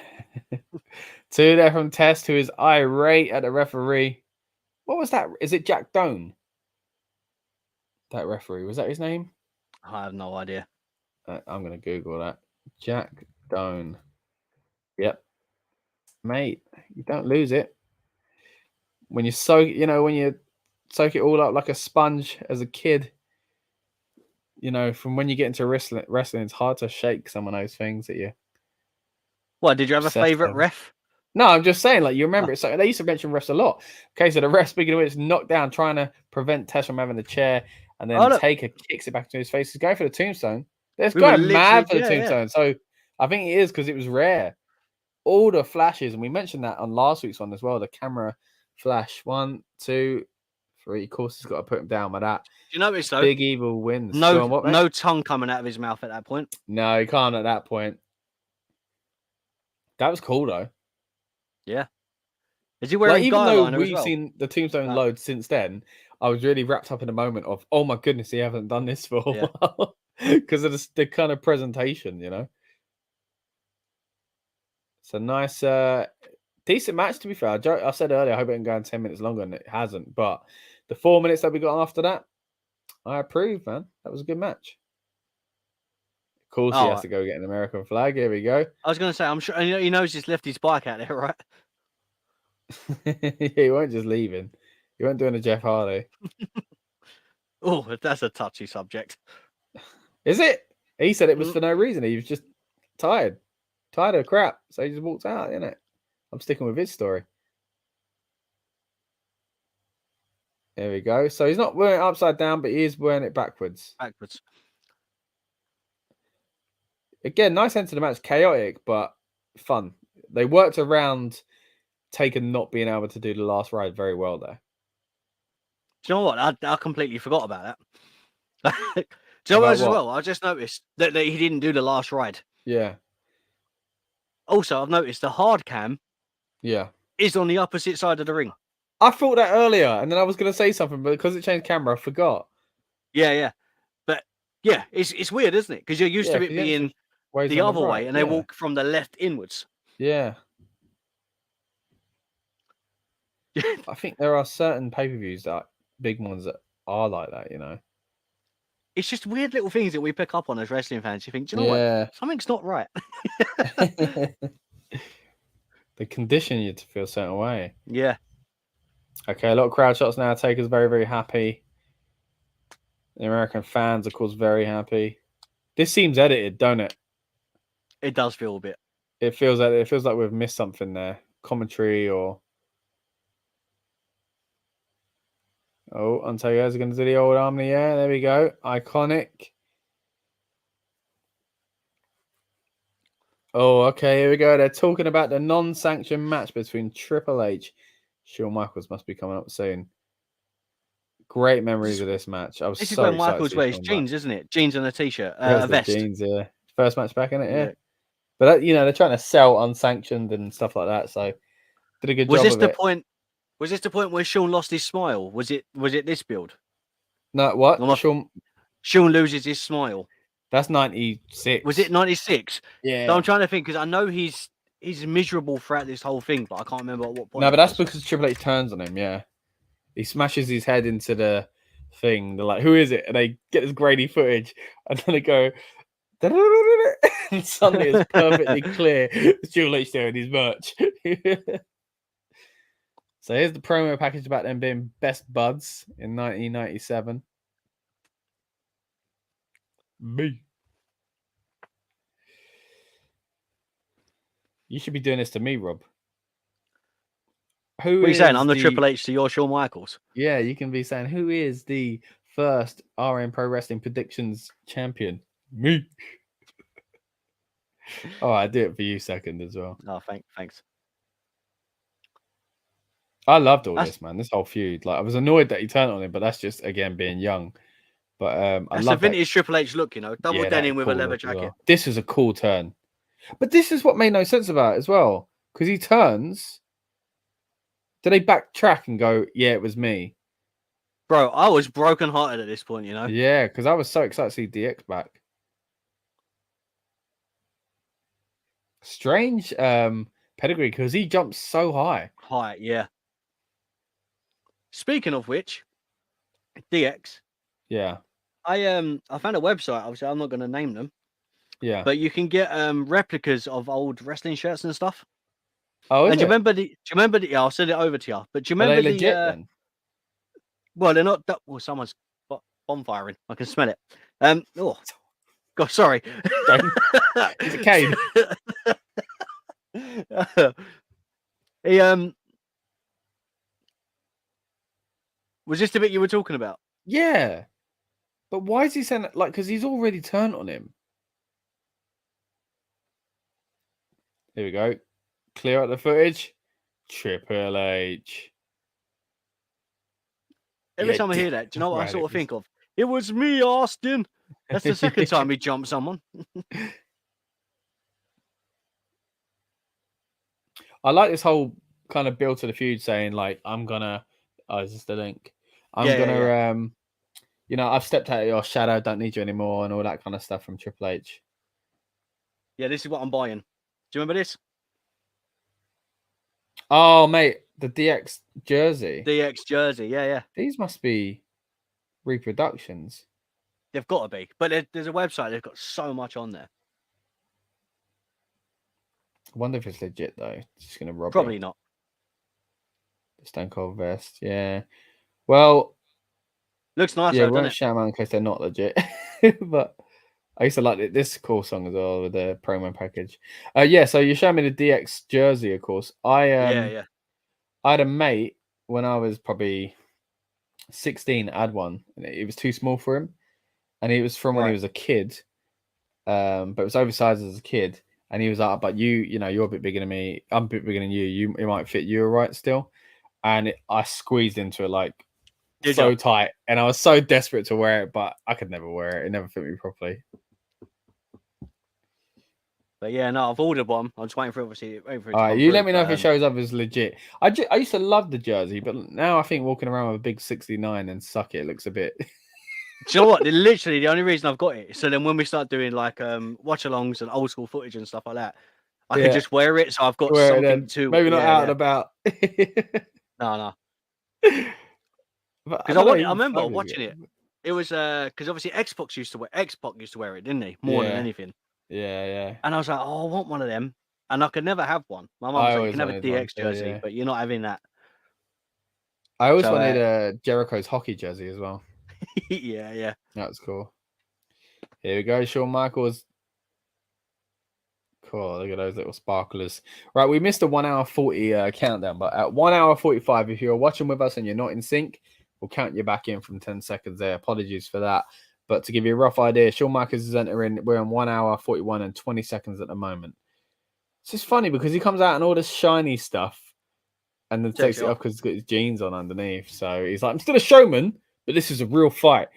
there from Test, who is irate at the referee. What was that? Is it Jack Doan? That referee, was that his name? I have no idea. I'm going to Google that. Jack Doan. Yep. Mate, you don't lose it. When you soak it all up like a sponge as a kid, you know, from when you get into wrestling, it's hard to shake some of those things that you. What, did you have a favorite ref? No, I'm just saying, like, you remember it. So they used to mention refs a lot. Okay, so the ref, speaking of which, knocked down, trying to prevent Tess from having the chair, and then Taker kicks it back into his face. He's going for the tombstone. They're going mad for the tombstone. Yeah. So I think it is because it was rare. All the flashes, and we mentioned that on last week's one as well, the camera flash. 1, 2, 3. Of course, he's got to put him down by that. Do you notice, though? Big Evil wins. No tongue coming out of his mouth at that point. No, he can't at that point. That was cool, though. Yeah. Is he wearing even though we've well? seen the tombstone load since then, I was really wrapped up in the moment of, oh my goodness, he hasn't done this for a while. Because of the kind of presentation, you know. It's a nice, decent match, to be fair. I said earlier, I hope it can go in 10 minutes longer, and it hasn't. But the 4 minutes that we got after that, I approve, man. That was a good match. Of course, he has to go get an American flag. Here we go. I was going to say, I'm sure he knows he's left his bike out there, right? He won't just leave him. He won't doing a Jeff Hardy. Oh, that's a touchy subject. Is it? He said it was for no reason. He was just tired of crap. So he just walked out, innit? I'm sticking with his story. There we go. So he's not wearing it upside down, but he is wearing it backwards. Again, nice end to the match. Chaotic, but fun. They worked around Taker not being able to do the last ride very well there. Do you know what? I completely forgot about that. Do you know what as well? I just noticed that he didn't do the last ride. Yeah. Also, I've noticed the hard cam is on the opposite side of the ring. I thought that earlier, and then I was going to say something, but because it changed camera, I forgot. Yeah. But, yeah, it's weird, isn't it? Because you're used to it being the other way, and they walk from the left inwards. Yeah. I think there are certain pay-per-views that big ones that are like that, you know. It's just weird little things that we pick up on as wrestling fans. You think, do you know what? Something's not right. They condition you to feel a certain way. Yeah. Okay, a lot of crowd shots now. Taker's very, very happy. The American fans, of course, very happy. This seems edited, don't it? It does feel a bit. It feels like we've missed something there. Commentary or... Oh, Undertaker's going to do the old arm in the air. There we go. Iconic. Oh, okay. Here we go. They're talking about the non-sanctioned match between Triple H. Shawn Michaels must be coming up soon. Great memories of this match. This is when Michaels wears jeans, isn't it? Jeans and a t-shirt, a vest. Jeans, yeah. First match back in it, yeah. But they're trying to sell unsanctioned and stuff like that. So did a good job. Was this the point where Shawn lost his smile? Was it this build? No, what? Shawn loses his smile. That's 96. Was it 96? Yeah. So I'm trying to think because I know he's miserable throughout this whole thing, but I can't remember at what point. No, but that's because Triple H turns on him. Yeah, he smashes his head into the thing. They're like, "Who is it?" And they get this grainy footage, and then they go, and suddenly it's perfectly clear it's Triple H doing his merch. So here's the promo package about them being best buds in 1997. Me. You should be doing this to me, Rob. Who What are you saying? is I'm the Triple H to your Shawn Michaels. Yeah, you can be saying, who is the first RM Pro Wrestling Predictions champion? Me. Oh, I do it for you second as well. Oh, thanks. I loved all this, man. This whole feud. Like, I was annoyed that he turned on him, but that's just again being young. But I That's love a vintage Triple H look, you know, double denim with a leather jacket. Well. This was a cool turn, but this is what made no sense about it as well, because he turns. Do they backtrack and go, "Yeah, it was me"? Bro, I was brokenhearted at this point, you know. Yeah, because I was so excited to see DX back. Strange pedigree, because he jumps so high. High, yeah. Speaking of which, DX. Yeah. I found a website. Obviously, I'm not going to name them. Yeah. But you can get replicas of old wrestling shirts and stuff. Oh, and do you remember the? Yeah, I'll send it over to you. But do you remember Are they legit, then? Well, they're not. Well, someone's bonfiring. I can smell it. Oh, God, sorry. It's a cane. He was this the bit you were talking about? Yeah. But why is he saying that? Like, because he's already turned on him. Here we go. Clear out the footage. Triple H. Every time I hear that, do you know what I sort of think of? It was me, Austin. That's the second time he jumped someone. I like this whole kind of build to the feud saying, like, I'm gonna. Oh, is this the link? I'm gonna. You know, I've stepped out of your shadow, don't need you anymore, and all that kind of stuff from Triple H. Yeah, this is what I'm buying. Do you remember this? Oh, mate, the DX jersey. DX jersey, yeah. These must be reproductions. They've got to be. But there's a website, they've got so much on there. I wonder if it's legit, though. It's just going to rob Probably you. not. The Stone Cold vest, yeah. Well... Looks nice, yeah, though, we won't doesn't it? shout them out in case they're not legit. But I used to like this cool song as well with the promo package. Yeah, so you're showing me the DX jersey, of course. I had a mate when I was probably 16, I had one. And it was too small for him. And it was from when he was a kid. But it was oversized as a kid. And he was like, but you know, you're a bit bigger than me. I'm a bit bigger than you. It might fit you all right still. And I squeezed into it like so tight. And I was so desperate to wear it, but I could never wear it. It never fit me properly. But yeah, no, I've ordered one. I'm just waiting for it. All right, you let me know if it shows up as legit. I used to love the jersey, but now I think walking around with a big 69 and suck it looks a bit... Do you know what? Literally, the only reason I've got it. So then when we start doing like watch-alongs and old school footage and stuff like that, I can just wear it. So I've got something to... Maybe not out and about. No. Because I remember watching it. It was because obviously Xbox used to wear it, didn't he? More than anything. Yeah. And I was like, oh, I want one of them. And I could never have one. My mum was like, you can have a DX jersey, but you're not having that. I always wanted Jericho's hockey jersey as well. Yeah. That was cool. Here we go, Shawn Michaels. Cool, look at those little sparklers. Right, we missed a 1 hour 40 countdown, but at 1 hour 45, if you're watching with us and you're not in sync, we'll count you back in from 10 seconds there. Apologies for that. But to give you a rough idea, Shawn Michaels is entering. We're in 1 hour 41 and 20 seconds at the moment. It's just funny because he comes out in all this shiny stuff and then takes it off because he's got his jeans on underneath. So he's like, I'm still a showman, but this is a real fight.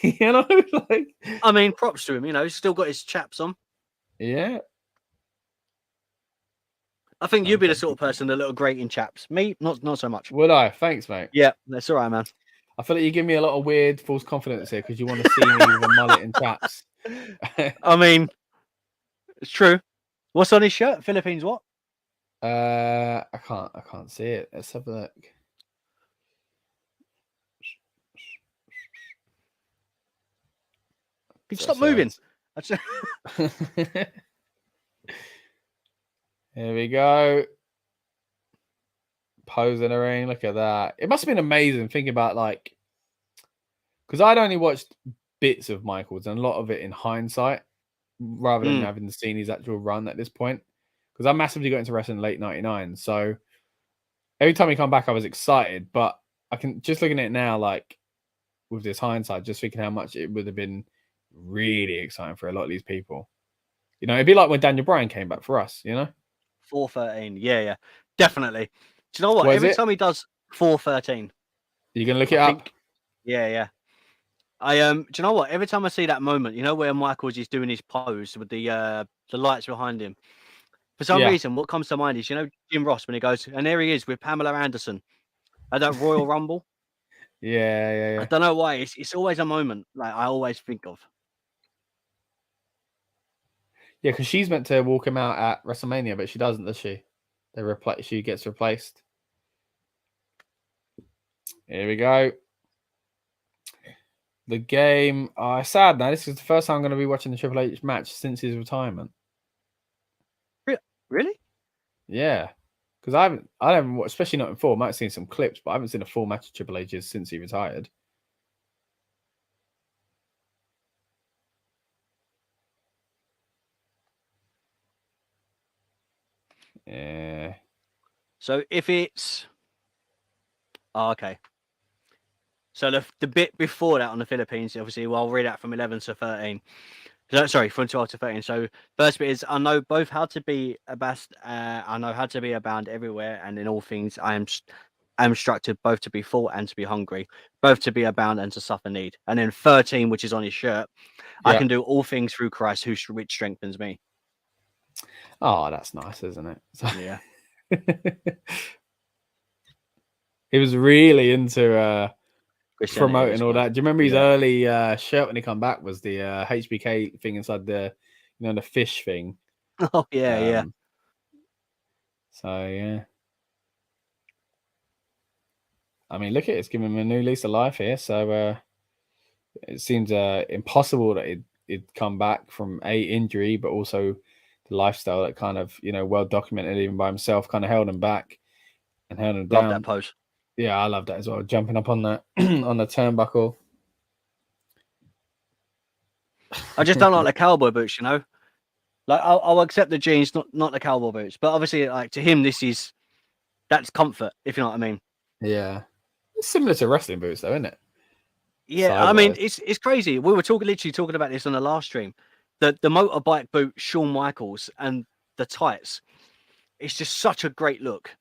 You know, like, I mean, props to him. You know, he's still got his chaps on. Yeah. I think you'd be the sort of person that little grating chaps. Me, not so much. Would I? Thanks, mate. Yeah, that's all right, man. I feel like you give me a lot of weird false confidence here because you want to see me with a mullet and chaps. I mean, it's true. What's on his shirt? Philippines what? I can't see it. Let's have a look. Can you stop moving? Here we go. Pose in the ring. Look at that. It must have been amazing thinking about, like, because I'd only watched bits of Michaels and a lot of it in hindsight rather than having seen his actual run at this point. Because I massively got into wrestling late 99. So every time he come back, I was excited, but I can just looking at it now, like with this hindsight, just thinking how much it would have been really exciting for a lot of these people. You know, it'd be like when Daniel Bryan came back for us, you know? 413. Yeah, definitely. Do you know what? What is Every it? time he does 413, You gonna look it up? Yeah. Do you know what? Every time I see that moment, you know, where Michaels is doing his pose with the lights behind him. For some reason, what comes to mind is, you know, Jim Ross when he goes, and there he is with Pamela Anderson at that Royal Rumble. Yeah. I don't know why. It's always a moment like I always think of. Yeah, because she's meant to walk him out at WrestleMania, but she doesn't, does she? She gets replaced. Here we go. The game. Oh, it's sad now. This is the first time I'm going to be watching the Triple H match since his retirement. Really? Yeah, because I haven't watched, especially not in full. I might have seen some clips, but I haven't seen a full match of Triple H's since he retired. Yeah. So if it's okay. So the bit before that on the Philippines, obviously, well, I'll read out from 11 to 13. Sorry, from 12 to 13. So first bit is, I know both how to be a best. I know how to be abound everywhere, and in all things, I am instructed both to be full and to be hungry, both to be abound and to suffer need. And then 13, which is on his shirt, I can do all things through Christ, which strengthens me. Oh, that's nice, isn't it? So, yeah. He was really into promoting all well. that. Do you remember his early shirt when he come back was the HBK thing inside the, you know, the fish thing? Oh yeah. So yeah. I mean, look at it. It's giving him a new lease of life here. So it seems impossible that it'd come back from injury, but also the lifestyle that kind of, you know, well documented even by himself, kind of held him back and held him down. Love that pose. Yeah, I love that as well. Jumping up on that on the turnbuckle. I just don't like the cowboy boots, you know. Like I'll accept the jeans, not the cowboy boots, but obviously, like to him, that's comfort, if you know what I mean. Yeah, it's similar to wrestling boots, though, isn't it? Yeah, Size-wise. I mean, it's crazy. We were literally talking about this on the last stream. The motorbike boot, Shawn Michaels, and the tights. It's just such a great look.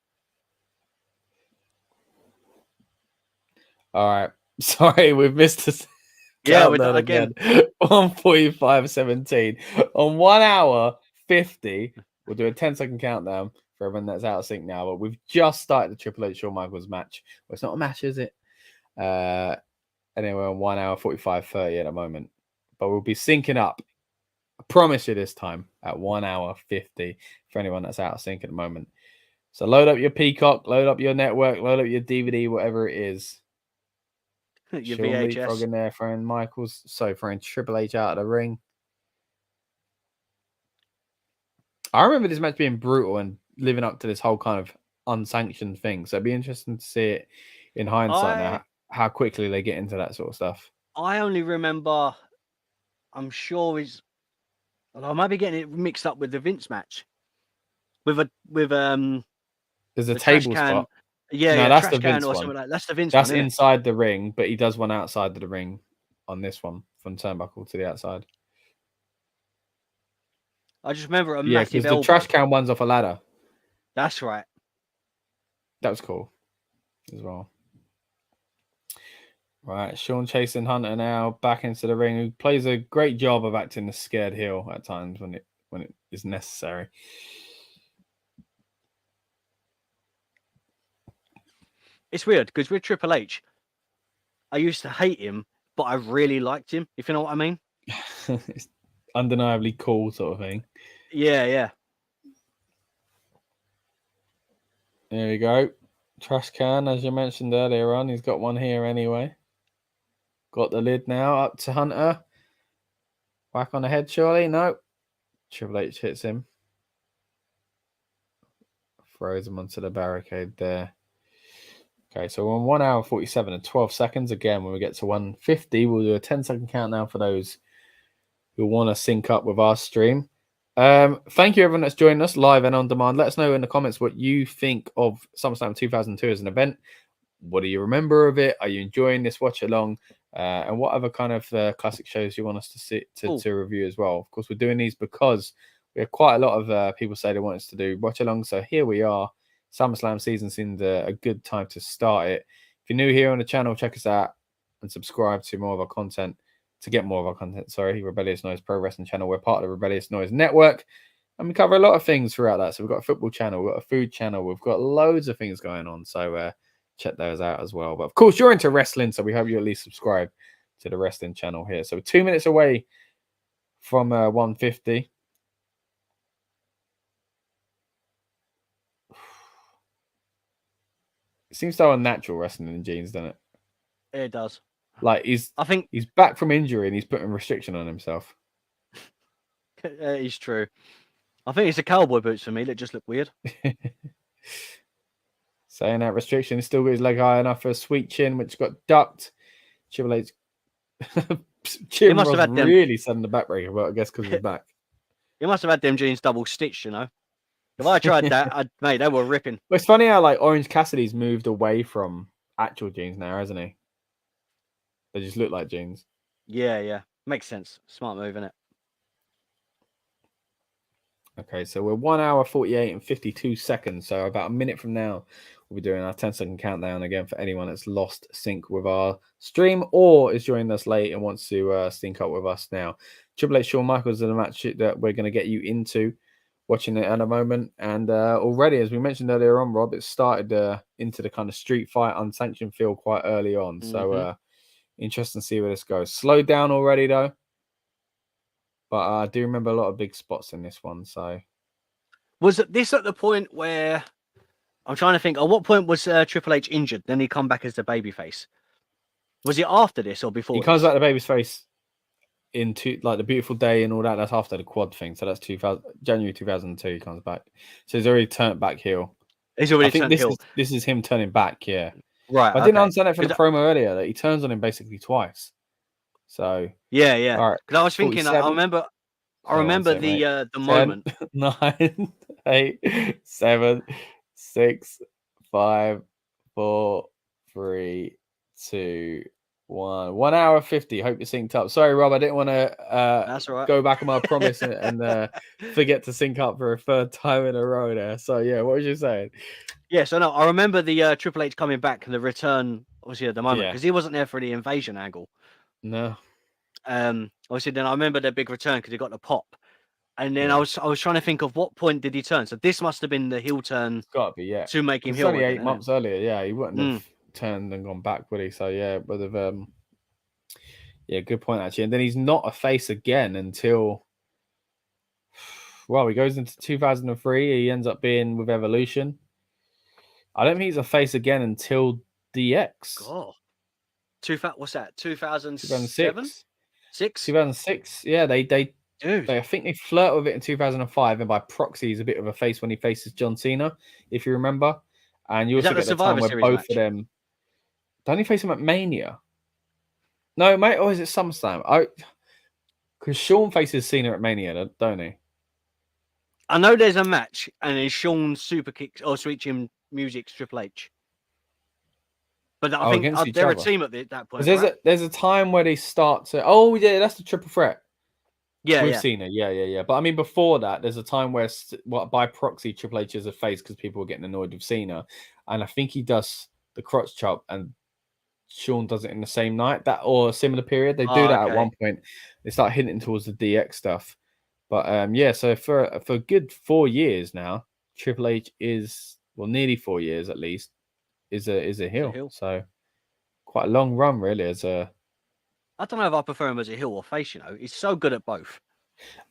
All right, sorry, we've missed this. Yeah, again. 1:45:17 on 1 hour 50. We'll do a 10-second countdown for everyone that's out of sync now. But we've just started the Triple H Shawn Michaels match. Well, it's not a match, is it? Anyway, on 1 hour 45:30 at the moment. But we'll be syncing up. I promise you this time at 1 hour 50 for anyone that's out of sync at the moment. So load up your Peacock, load up your network, load up your DVD, whatever it is. Your Shawn VHS. leapfrogging there, throwing Michaels. So throwing Triple H out of the ring. I remember this match being brutal and living up to this whole kind of unsanctioned thing. So it'd be interesting to see it in hindsight now, how quickly they get into that sort of stuff. I only remember, I'm sure I might be getting it mixed up with the Vince match. There's a table spot. Yeah, that's trash the Vince can or one. something like that. That's the Vince That's one. inside the ring, but he does one outside of the ring on this one from turnbuckle to the outside. I just remember a massive because the trash can one's off a ladder. That's right. That was cool as well. Right, Shawn chasing Hunter now back into the ring, who plays a great job of acting the scared heel at times when it is necessary. It's weird because with Triple H, I used to hate him, but I really liked him, if you know what I mean. It's undeniably cool sort of thing. Yeah. There we go. Trash can, as you mentioned earlier on. He's got one here anyway. Got the lid now up to Hunter. Back on the head, surely? No. Triple H hits him. Throws him onto the barricade there. Okay, so we're on 1 hour 47 and 12 seconds. Again, when we get to 150, we'll do a 10-second countdown for those who want to sync up with our stream. Thank you everyone that's joining us live and on demand. Let us know in the comments what you think of SummerSlam 2002 as an event. What do you remember of it? Are you enjoying this watch along? And what other kind of classic shows you want us to review as well? Of course, we're doing these because we have quite a lot of people say they want us to do watch along. So here we are. SummerSlam season seemed a good time to start it. If you're new here on the channel, check us out and subscribe to more of our content. To get more of our content, Rebellious Noise Pro Wrestling channel. We're part of the Rebellious Noise Network, and we cover a lot of things throughout that. So we've got a football channel, we've got a food channel, we've got loads of things going on. So check those out as well. But of course, you're into wrestling, so we hope you at least subscribe to the wrestling channel here. So we're 2 minutes away from 150. It seems so unnatural wrestling in jeans, doesn't it? It does. Like I think he's back from injury and he's putting restriction on himself. It's true. I think it's the cowboy boots for me that just look weird. Saying that restriction still got his leg high enough for a sweet chin, which got ducked. Triple H chin was really sudden the backbreaker, but I guess because he's back. He must have had them jeans double stitched, you know. If I tried that, mate, they were ripping. But it's funny how like Orange Cassidy's moved away from actual jeans now, hasn't he? They just look like jeans. Yeah. Makes sense. Smart move, innit? Okay, so we're 1 hour 48 and 52 seconds. So about a minute from now, we'll be doing our 10-second countdown again for anyone that's lost sync with our stream or is joining us late and wants to sync up with us now. Triple H Shawn Michaels is the match that we're going to get you into, watching it at a moment. And already, as we mentioned earlier on, Rob, it started into the kind of street fight, unsanctioned feel quite early on. So interesting to see where this goes. Slowed down already, though. But I do remember a lot of big spots in this one. So, was this at the point where I'm trying to think? At what point was Triple H injured? Then he come back as the babyface. Was it after this or before? He comes back the babyface into like the Beautiful Day and all that. That's after the quad thing. So that's January 2002. He comes back. So he's already turned back heel. He's already turned heel. This is him turning back. Yeah. Right. But I didn't understand that from the promo earlier that he turns on him basically twice. So yeah. All right. Because I was thinking, I remember the 10, moment. 9, 8, 7, 6, 5, 4, 3, 2, 1. 1 hour 50. Hope you're synced up. Sorry, Rob, I didn't want to That's all right. go back on my promise and forget to sync up for a third time in a row there. So yeah, what was you saying? Yeah, so no, I remember the Triple H coming back and the return, obviously at the moment, because he wasn't there for the invasion angle. No. Obviously, then I remember the big return because he got the pop, and then I was trying to think of what point did he turn. So this must have been the heel turn. It's got to be, to make him heel. Only 8 months earlier, yeah, he wouldn't have turned and gone back, would he? So yeah, would have. Yeah, good point actually. And then he's not a face again until. Well, he goes into 2003. He ends up being with Evolution. I don't think he's a face again until DX. Oh, what's that? 2007? 6? 2006. Yeah, they I think they flirt with it in 2005, and by proxy, he's a bit of a face when he faces John Cena, if you remember. And you also get the time where both of them. Don't he face him at Mania? No, mate. Or is it SummerSlam? Because Shawn faces Cena at Mania, don't he? I know there's a match, and then Shawn super kicks or sweet chin music's Triple H. But I think they're a team at that point. There's a time where they start to. Oh yeah, that's the triple threat. Yeah, with Cena. Yeah. But I mean, before that, there's a time where by proxy Triple H is a face because people were getting annoyed with Cena, and I think he does the crotch chop, and Shawn does it in the same night or a similar period. They do that at one point. They start hinting towards the DX stuff. But yeah, so for a good 4 years now, Triple H is nearly 4 years at least. Is a heel. So quite a long run really as a. I don't know if I prefer him as a heel or face. You know, he's so good at both.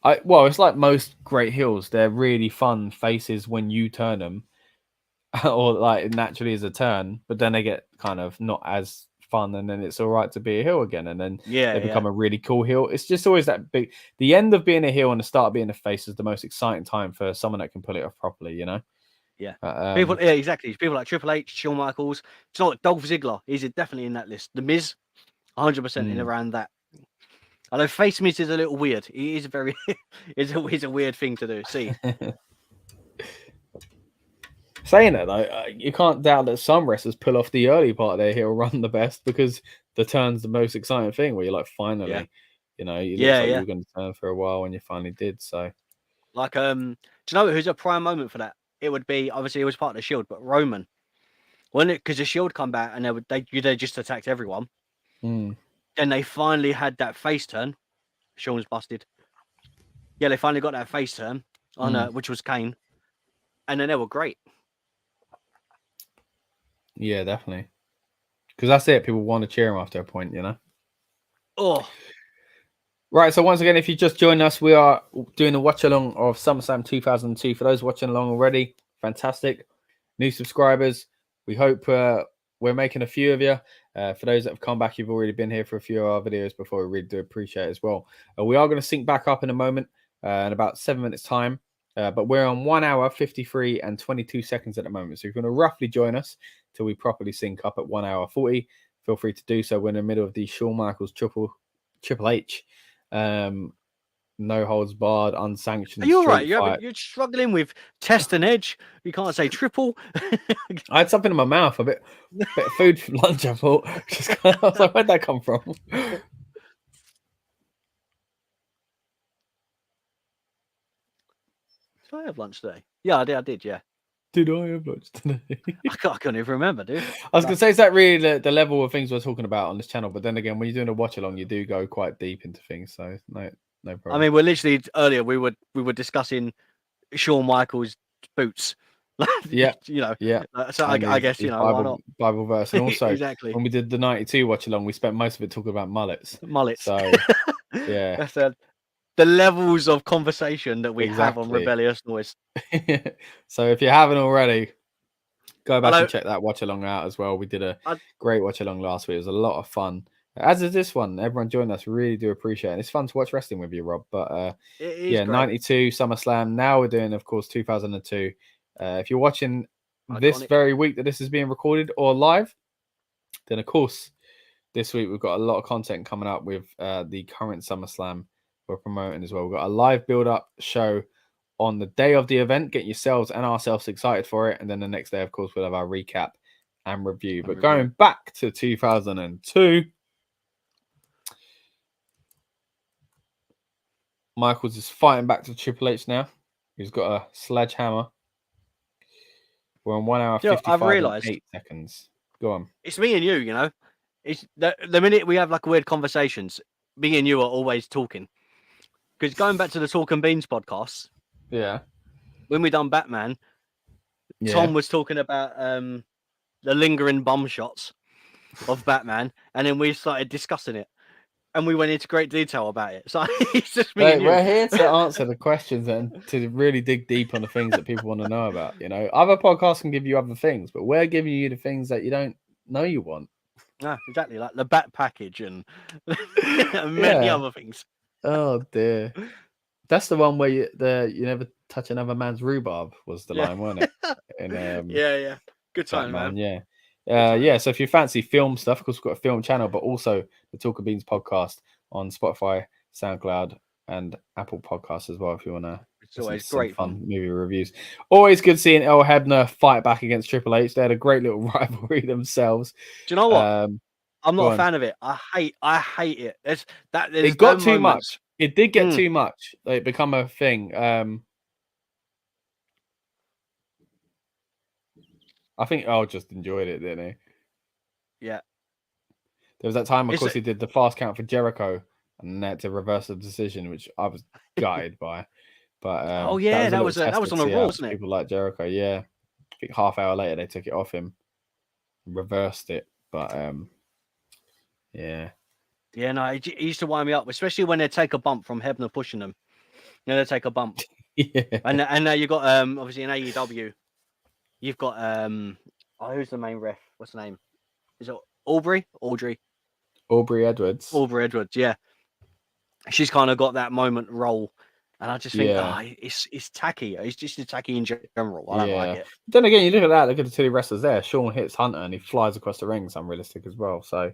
It's like most great heels. They're really fun faces when you turn them, or like naturally as a turn. But then they get kind of not as fun, and then it's all right to be a heel again, and then they become a really cool heel. It's just always that big. The end of being a heel and the start of being a face is the most exciting time for someone that can pull it off properly. You know. Yeah, people. Yeah, exactly. People like Triple H, Shawn Michaels. It's not Dolph Ziggler. He's definitely in that list. The Miz, 100% in around that. Although face mist is a little weird. It is very, it's a weird thing to do. See, Saying that though, you can't doubt that some wrestlers pull off the early part of their heel run the best because the turn's the most exciting thing. Where you're like, finally, you know, it looks like you were going to turn for a while when you finally did. So, like, do you know who's a prime moment for that? It would be, obviously it was part of the Shield, but Roman, when it, because the Shield come back and they just attacked everyone. Then they finally had that face turn. Shawn's busted. Yeah, they finally got that face turn on which was Kane, and then they were great. Yeah, definitely. Because that's it. People want to cheer him after a point, you know. Oh, right. So once again, if you just joined us, we are doing a watch along of SummerSlam 2002. For those watching along already, fantastic. New subscribers, we hope we're making a few of you. For those that have come back, you've already been here for a few of our videos before. We really do appreciate it as well. We are going to sync back up in a moment in about 7 minutes time. But we're on 1 hour, 53 and 22 seconds at the moment. So if you want to roughly join us till we properly sync up at 1 hour 40, feel free to do so. We're in the middle of the Shawn Michaels Triple H. No holds barred, unsanctioned. Are you all right? You're struggling with test and edge. You can't say triple. I had something in my mouth, a bit of food for lunch. I thought. I was like, where'd that come from? Did I have lunch today? Yeah, I did. Yeah. Did I have lunch today? I can't even remember, dude. I was going to say, is that really the level of things we're talking about on this channel? But then again, when you're doing a watch along, you do go quite deep into things. So no problem. I mean, we're literally earlier we were discussing Shawn Michaels' boots. Yeah, you know. Yeah. So I guess you know Bible, why not? Bible verse, and also exactly when we did the '92 watch along, we spent most of it talking about mullets. So yeah, that's the levels of conversation that we have on Rebellious Noise. So if you haven't already, go back and check that watch along out as well. We did a great watch along last week. It was a lot of fun. As is this one. Everyone joined us. Really do appreciate it. It's fun to watch wrestling with you, Rob. But yeah, great. 92 SummerSlam. Now we're doing, of course, 2002. If you're watching this very week that this is being recorded or live, then of course this week we've got a lot of content coming up with the current SummerSlam we're promoting as well. We've got a live build-up show on the day of the event. Get yourselves and ourselves excited for it. And then the next day, of course, we'll have our recap and review. But going back to 2002, Michaels is fighting back to Triple H now. He's got a sledgehammer. We're on 1 hour, 55 and 8 seconds. Go on. It's me and you, you know. It's the minute we have like weird conversations, me and you are always talking. Because going back to the Talk and Beans podcast, yeah, when we done Batman, Tom was talking about the lingering bum shots of Batman, and then we started discussing it, and we went into great detail about it. So it's just me and you. We're here to answer the questions and to really dig deep on the things that people want to know about. You know, other podcasts can give you other things, but we're giving you the things that you don't know you want. No, exactly, like the Bat package and many other things. Oh dear, that's the one where you never touch another man's rhubarb was the line, wasn't it? And, yeah, good time, man. Yeah. So if you fancy film stuff, of course we've got a film channel, but also the Talk of Beans podcast on Spotify, SoundCloud, and Apple Podcasts as well. If you want to, it's always great fun movie reviews. Always good seeing El Hebner fight back against Triple H. They had a great little rivalry themselves. Do you know what? I'm not a fan of it. I hate it. It got too much. It did get too much. It become a thing. I think El just enjoyed it, didn't he? Yeah. There was that time, of course, he did the fast count for Jericho, and they had to reverse the decision, which I was gutted by. But that was on the Raw, wasn't it? People like Jericho, yeah. I think half hour later they took it off him, reversed it, but yeah. Yeah, no, it used to wind me up, especially when they take a bump from Hebner pushing them. You know, they take a bump. Yeah. And now you've got obviously in AEW, you've got who's the main ref? What's the name? Is it Aubrey Edwards, yeah. She's kind of got that moment role, and I just think it's tacky. It's just tacky in general. I don't like it. Then again, you look at the two wrestlers there. Shawn hits Hunter and he flies across the ring. It's unrealistic as well. So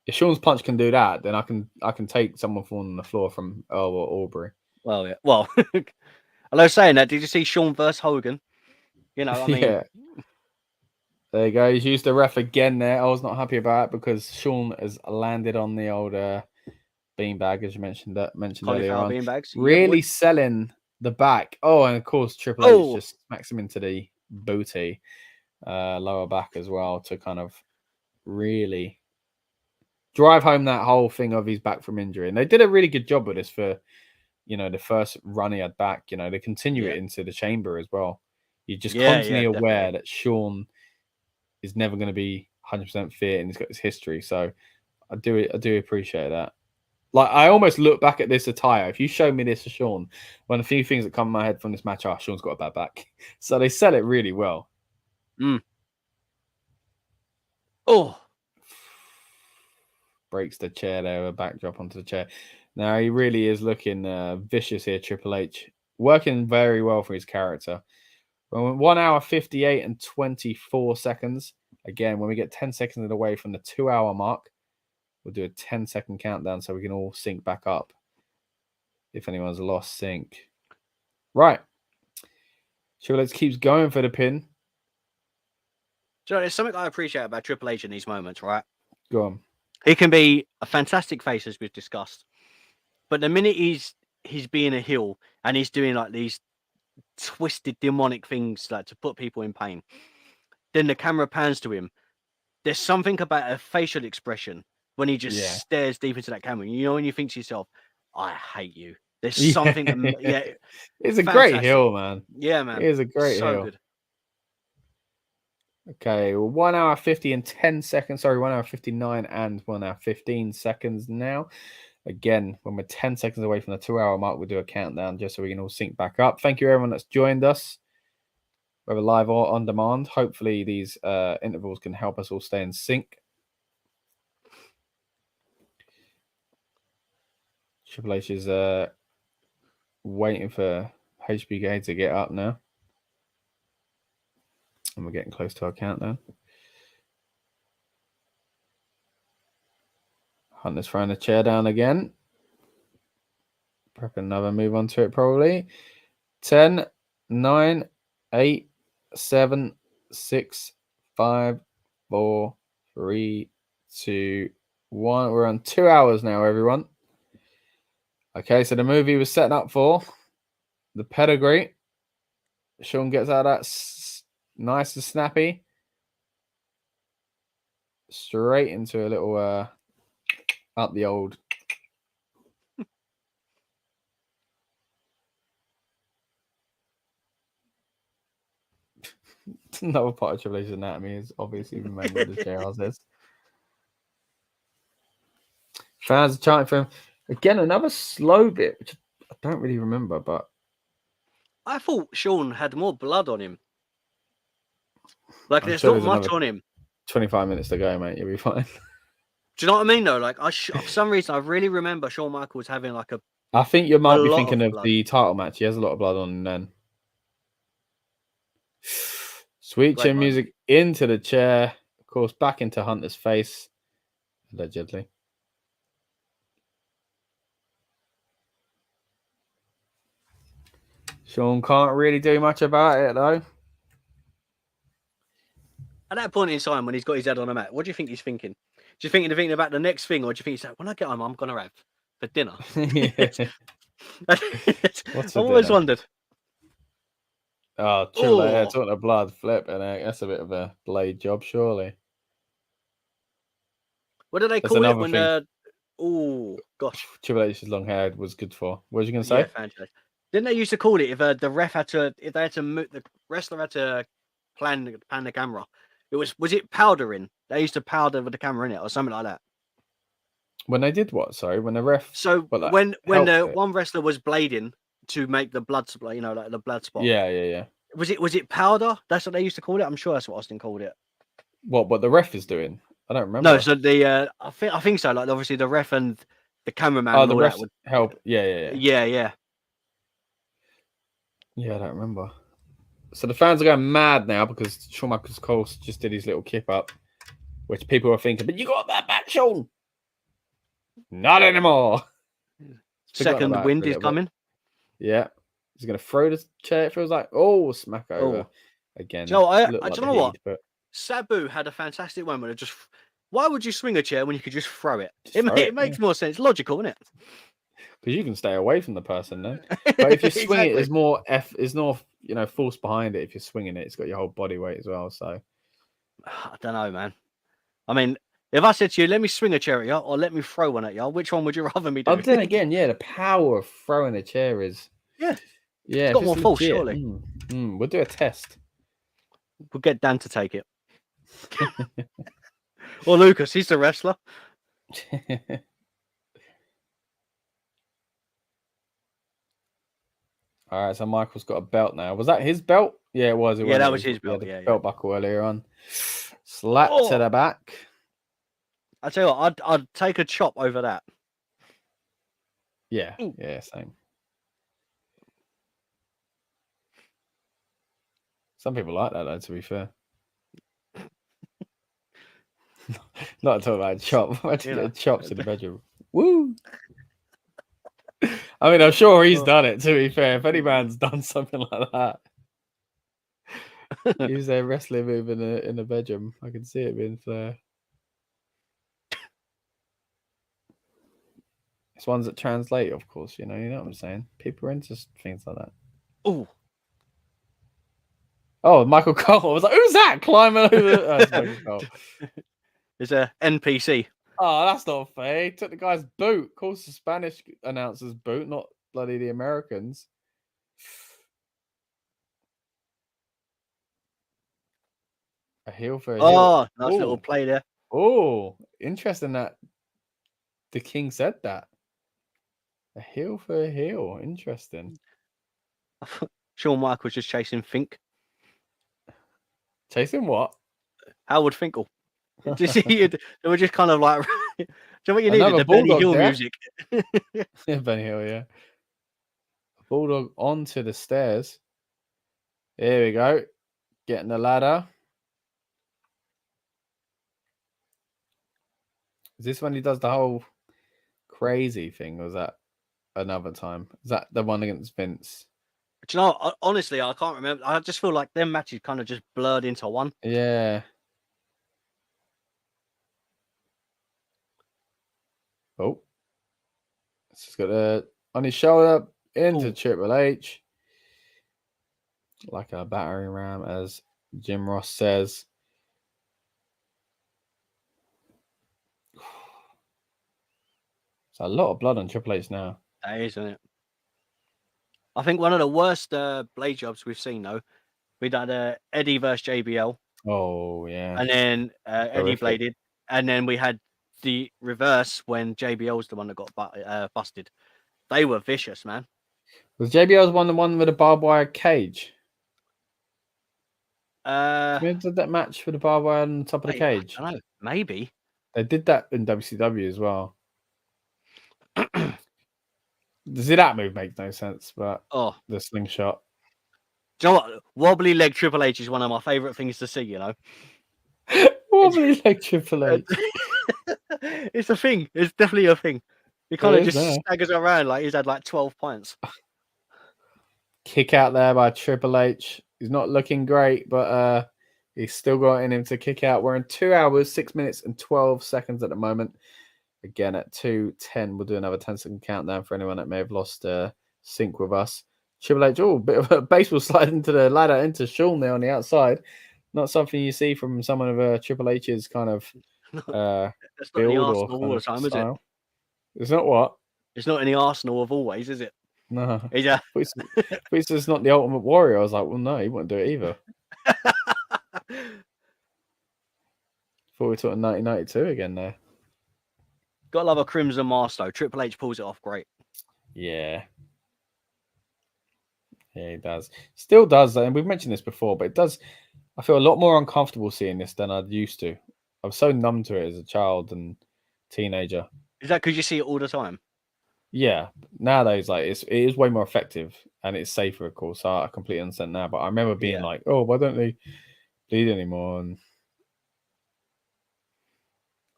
If Shawn's punch can do that, then I can take someone falling on the floor from Earl or Aubrey. Well, yeah. Well, although saying that, did you see Shawn versus Hogan? You know, I mean, Yeah. There you go. He's used the ref again there. I was not happy about it because Shawn has landed on the old beanbag, as you mentioned earlier cauliflower on. beanbags. Really selling the back. Oh, and of course, Triple H just smacks him into the booty, lower back as well, to kind of really drive home that whole thing of he's back from injury. And they did a really good job with this for, the first run he had back. They continue it into the chamber as well. You're just constantly aware that Shawn is never going to be 100% fit, and he's got his history. So I do appreciate that. Like, I almost look back at this attire. If you show me this for Shawn, one of the few things that come in my head from this match are Shawn's got a bad back. So they sell it really well. Oh, breaks the chair there, a backdrop onto the chair. Now he really is looking vicious here, Triple H. Working very well for his character. 1 hour 58 and 24 seconds. Again, when we get 10 seconds away from the 2 hour mark, we'll do a 10-second countdown so we can all sync back up if anyone's lost sync. Right. Triple H keeps going for the pin. So there's something I appreciate about Triple H in these moments, right? Go on. He can be a fantastic face, as we've discussed. But the minute he's being a heel and he's doing like these twisted demonic things like to put people in pain, then the camera pans to him. There's something about a facial expression when he just stares deep into that camera. When you think to yourself, I hate you. There's something it's a great heel, man. Yeah, man. It is a great heel. Good. Okay, well, 1 hour 50 and 10 seconds. Sorry, 1 hour 59 and 1 hour 15 seconds now. Again, when we're 10 seconds away from the 2 hour mark, we'll do a countdown just so we can all sync back up. Thank you, everyone that's joined us, whether live or on demand. Hopefully, these intervals can help us all stay in sync. Triple H is waiting for HBK to get up now. And we're getting close to our countdown. Hunter's throwing the chair down again. Prepping another move onto it, probably. 10, 9, 8, 7, 6, 5, 4, 3, 2, 1. We're on 2 hours now, everyone. Okay, so the movie was setting up for the pedigree. Shawn gets out of that nice and snappy. Straight into a little up the old. Another part of Triple H's anatomy is obviously remembered the chair says. Fans are chanting for him. Again, another slow bit, which I don't really remember, but I thought Shawn had more blood on him. Like, there's not much on him. 25 minutes to go, mate. You'll be fine. Do you know what I mean, though? Like, for some reason, I really remember Shawn Michaels having like a. I think you might be thinking of the title match. He has a lot of blood on him then. Sweet chin music into the chair. Of course, back into Hunter's face. Allegedly. Shawn can't really do much about it, though. At that point in time, when he's got his head on a mat, what do you think he's thinking? Do you think he's thinking about the next thing, or do you think he's like, when I get home, I'm going to have for dinner? I've always wondered. Oh, Triple H took the blood, flipping it. That's a bit of a blade job, surely. What do they call it when the... Oh, gosh. Triple H's long hair was good for. What was you going to say? Yeah, fantastic. Didn't they used to call it if the ref had to, if they had to move, the wrestler had to pan the camera? Was it powdering? They used to powder with the camera in it or something like that. When they did what? Sorry, when the ref. So when the one wrestler was blading to make the blood supply, like the blood spot. Yeah. Was it powder? That's what they used to call it. I'm sure that's what Austin called it. What the ref is doing? I don't remember. No, so the I think so. Like obviously the ref and the cameraman. Oh, and the all ref that would help. Yeah. Yeah, I don't remember. So the fans are going mad now because Shawn Michaels just did his little kip up, which people are thinking, but you got that back, Shawn. Not anymore. Second wind is coming. Yeah. He's going to throw the chair. It feels like, smack over. Again. Do you know what? Looked like do you know what? but... Sabu had a fantastic moment of just, why would you swing a chair when you could just throw it? It makes more sense. Logical, isn't it? Because you can stay away from the person then. But if you swing it, there's more force behind it. If you're swinging it, it's got your whole body weight as well. So I don't know, man. I mean, if I said to you, let me swing a chair at you or let me throw one at you, which one would you rather me do? But then again, the power of throwing a chair is it's got more force, surely. We'll do a test. We'll get Dan to take it. Or Lucas, he's the wrestler. All right, so Michael's got a belt now. Was that his belt? Yeah, it was. That was his belt. Belt buckle earlier on. Slap to the back. I tell you what, I'd take a chop over that. Yeah, same. Some people like that, though, to be fair. Not talking about a chop. I just get chops in the bedroom. Woo! I mean, I'm sure he's done it, to be fair. If any man's done something like that, use their wrestling move in the bedroom. I can see it being Flair. It's ones that translate, of course, you know what I'm saying? People are into things like that. Oh, Michael Cole. I was like, who's that climbing over? That's Michael Cole. It's a NPC. Oh, that's not fair. He took the guy's boot. Of course, the Spanish announcer's boot, not bloody the Americans. A heel for a heel. Nice little play there. Oh, interesting that the King said that. A heel for a heel. Interesting. Shawn Michaels just chasing Fink. Chasing what? Howard Finkel. Did you see it? They were just kind of like, do you know what you needed? The Benny Hill music. Benny Hill, yeah. Bulldog onto the stairs. Here we go. Getting the ladder. Is this when he does the whole crazy thing, or was that another time? Is that the one against Vince? Do you know, honestly, I can't remember. I just feel like them matches kind of just blurred into one. Yeah. Oh. He's got on his shoulder into Triple H. Like a battering ram, as Jim Ross says. It's a lot of blood on Triple H now. That is, isn't it? I think one of the worst blade jobs we've seen, though, we had Eddie versus JBL. Oh, yeah. And then Eddie bladed. And then we had the reverse when JBL's the one that got busted. They were vicious, man. Was JBL's the one with a barbed wire cage? Did that match for the barbed wire on top of the cage? I don't know. Maybe. They did that in WCW as well. See, that move makes no sense, but the slingshot. Do you know what? Wobbly leg Triple H is one of my favourite things to see, you know. Wobbly leg Triple H. It's a thing. It's definitely a thing. He kind of just staggers around like he's had like 12 pints. Kick out there by Triple H. He's not looking great, but he's still got in him to kick out. We're in 2 hours, 6 minutes, and 12 seconds at the moment. Again, at 2:10, we'll do another 10-second countdown for anyone that may have lost sync with us. Triple H, bit of a baseball slide into the ladder into Shawn there on the outside. Not something you see from someone of Triple H's kind of That's not build the or all the time, style. Is it? It's not what? It's not any Arsenal of always, is it? No. Yeah. It's not the Ultimate Warrior. I was like, well, no, he wouldn't do it either. Thought we were talking 1992 again there. Gotta love a Crimson Mask, though. Triple H pulls it off great. Yeah. Yeah, he does. Still does, and we've mentioned this before, but it does. I feel a lot more uncomfortable seeing this than I used to. I was so numb to it as a child and teenager. Is that because you see it all the time? Yeah. Nowadays, like it is way more effective and it's safer, of course. So I completely understand now. But I remember being like, "Oh, why don't they bleed anymore?" And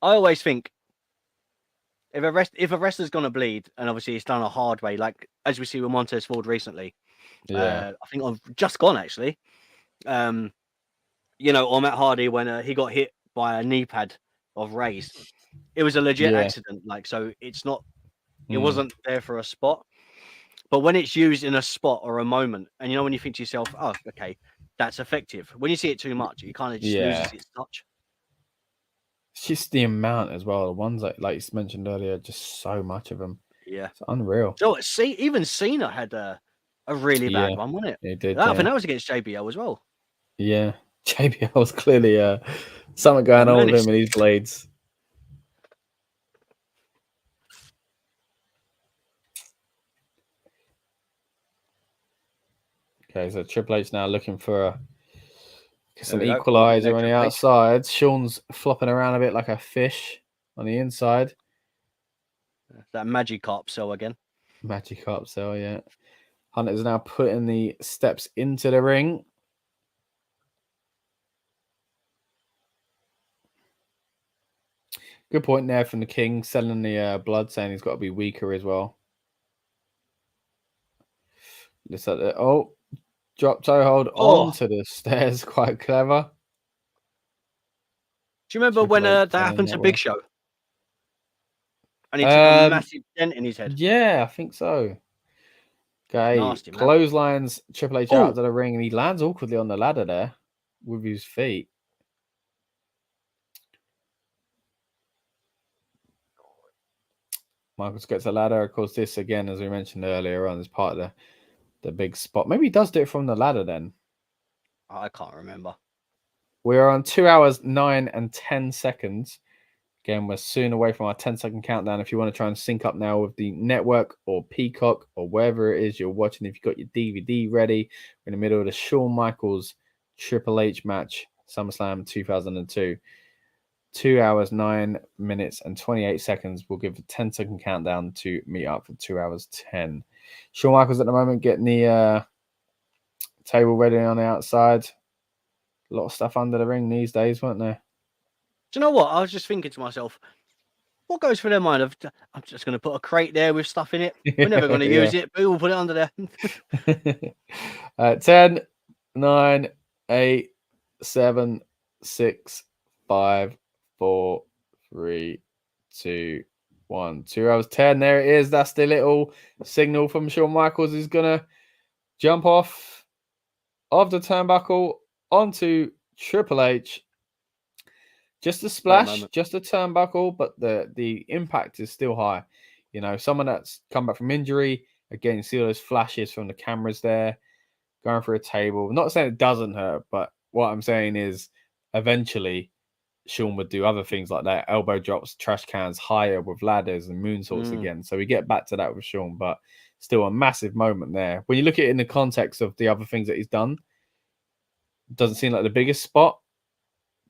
I always think if a wrestler's gonna bleed, and obviously it's done a hard way, like as we see with Montez Ford recently. Yeah. I think I've just gone actually. You know, or Matt Hardy when he got hit by a knee pad of Ray's. It was a legit accident, like, so it's not, it wasn't there for a spot. But when it's used in a spot or a moment, and you know, when you think to yourself, oh, okay, that's effective. When you see it too much, it kind of just loses its touch. It's just the amount as well. The ones like you mentioned earlier, just so much of them. Yeah, it's unreal. So see, even Cena had a really bad one, wasn't it? He did. I think that was against JBL as well. Yeah, JBL was clearly something going on with him and his blades. Okay, so Triple H now looking for an equalizer on the outside. Shawn's flopping around a bit like a fish on the inside. That Magikarp cell again. Magikarp cell, yeah. Hunter's now putting the steps into the ring. Good point there from the King, selling the blood, saying he's got to be weaker as well. Looks like drop toe hold onto the stairs. Quite clever. Do you remember when that happened to Big Show? And he took a massive dent in his head. Yeah, I think so. Okay, nasty, clotheslines Triple H out to the ring, and he lands awkwardly on the ladder there with his feet. Michaels gets a ladder. Of course, this again, as we mentioned earlier on, is part of the big spot. Maybe he does do it from the ladder then. I can't remember. We're on 2 hours, 9 and 10 seconds. Again, we're soon away from our 10-second countdown. If you want to try and sync up now with the network or Peacock or wherever it is you're watching, if you've got your DVD ready, we're in the middle of the Shawn Michaels Triple H match, SummerSlam 2002. 2 hours, 9 minutes and 28 seconds. We'll give a 10-second countdown to meet up for 2 hours, 10. Shawn Michaels at the moment getting the table ready on the outside. A lot of stuff under the ring these days, weren't there? Do you know what? I was just thinking to myself, what goes through their mind of, I'm just going to put a crate there with stuff in it. We're never going to use it, but we'll put it under there. 10, 9, 8, 7, 6, 5, 4, 3, 2, 1. 2 hours, 10. There it is. That's the little signal from Shawn Michaels. He's going to jump off of the turnbuckle onto Triple H. Just a splash, just a turnbuckle, but the impact is still high. You know, someone that's come back from injury, again, you see all those flashes from the cameras there, going for a table. I'm not saying it doesn't hurt, but what I'm saying is eventually Shawn would do other things like that, elbow drops, trash cans higher with ladders and moonsaults again. So we get back to that with Shawn, but still a massive moment there. When you look at it in the context of the other things that he's done, it doesn't seem like the biggest spot.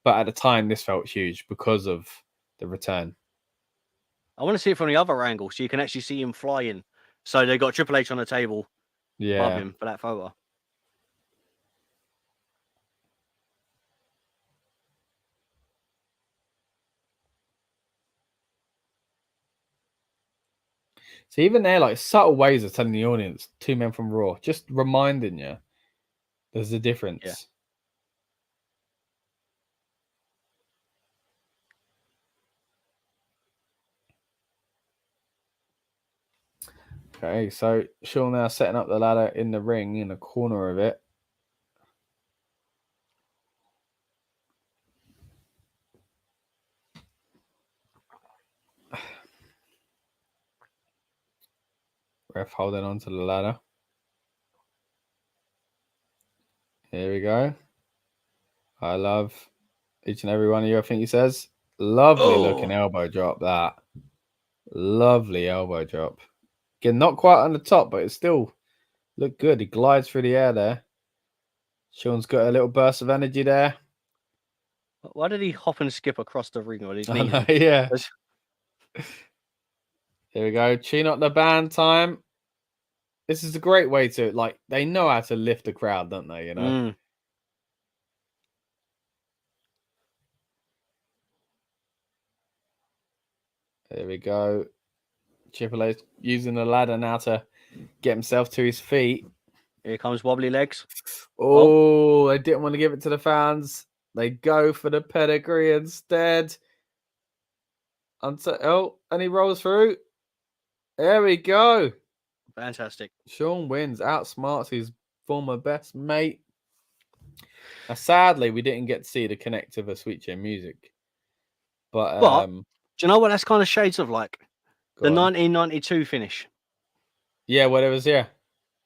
But at the time, this felt huge because of the return. I want to see it from the other angle so you can actually see him flying. So they got Triple H on the table above him for that photo. So even there, like subtle ways of telling the audience, 2 men from Raw, just reminding you there's a difference. Yeah. Okay, so Shawn now setting up the ladder in the ring in the corner of it. Ref holding on to the ladder. Here we go. I love each and every one of you, I think he says. Lovely looking elbow drop, that. Lovely elbow drop. Again, not quite on the top, but it still looked good. He glides through the air there. Shawn's got a little burst of energy there. Why did he hop and skip across the ring on his knees? Yeah. Here we go. Tune up the band time. This is a great way to, like, they know how to lift a crowd, don't they? You know? There we go. Triple H using the ladder now to get himself to his feet. Here comes wobbly legs. Oh, they didn't want to give it to the fans. They go for the pedigree instead. And he rolls through. There we go. Fantastic. Shawn wins, outsmarts his former best mate. Sadly, we didn't get to see the connect of a Sweet Chin Music. But do you know what that's kind of shades of like? The 1992 finish. Yeah, whatever. Yeah.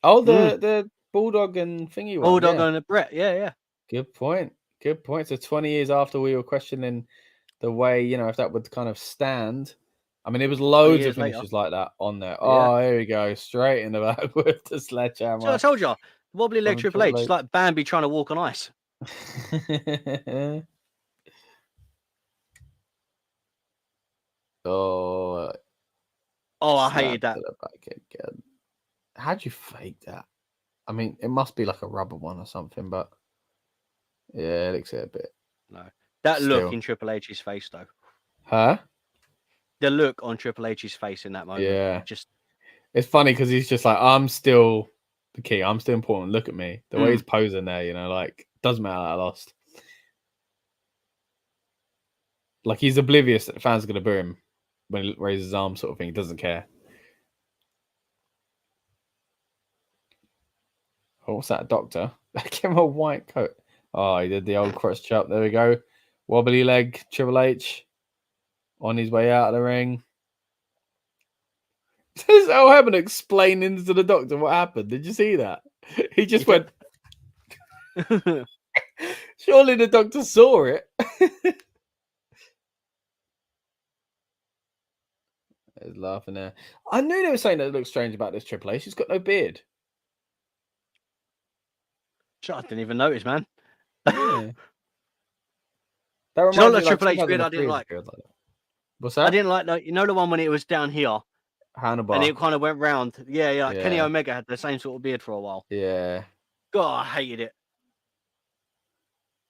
Oh, the Bulldog and thingy one. Bulldog and the Brett. Yeah. Good point. Good point. So 20 years after we were questioning the way, if that would kind of stand. I mean, it was loads of finishes like that on there. Oh, here we go. Straight in the back with the sledgehammer. So I told you, wobbly leg Triple H. It's like Bambi trying to walk on ice. I hated that. Again. How'd you fake that? I mean, it must be like a rubber one or something, but yeah, it looks a bit. No, that look in Triple H's face, though. Huh? The look on Triple H's face in that moment. Yeah. It's funny because he's just like, I'm still the king. I'm still important. Look at me. The way he's posing there, like, doesn't matter that I lost. Like, he's oblivious that the fans are going to boo him when he raises his arm, sort of thing. He doesn't care. Oh, what's that, doctor? Give him a white coat. Oh, he did the old cross chop. There we go. Wobbly leg, Triple H on his way out of the ring. This is how Heyman explaining to the doctor what happened. Did you see that? He just went. Surely the doctor saw it. He's laughing there. I knew they were saying that it looks strange about this Triple H. He's got no beard. I didn't even notice, man. Yeah. That reminds me of Triple H beard I didn't like. What's that? I didn't like the one when it was down here. Handlebar. And it kind of went round. Yeah. Kenny Omega had the same sort of beard for a while. Yeah. God, I hated it.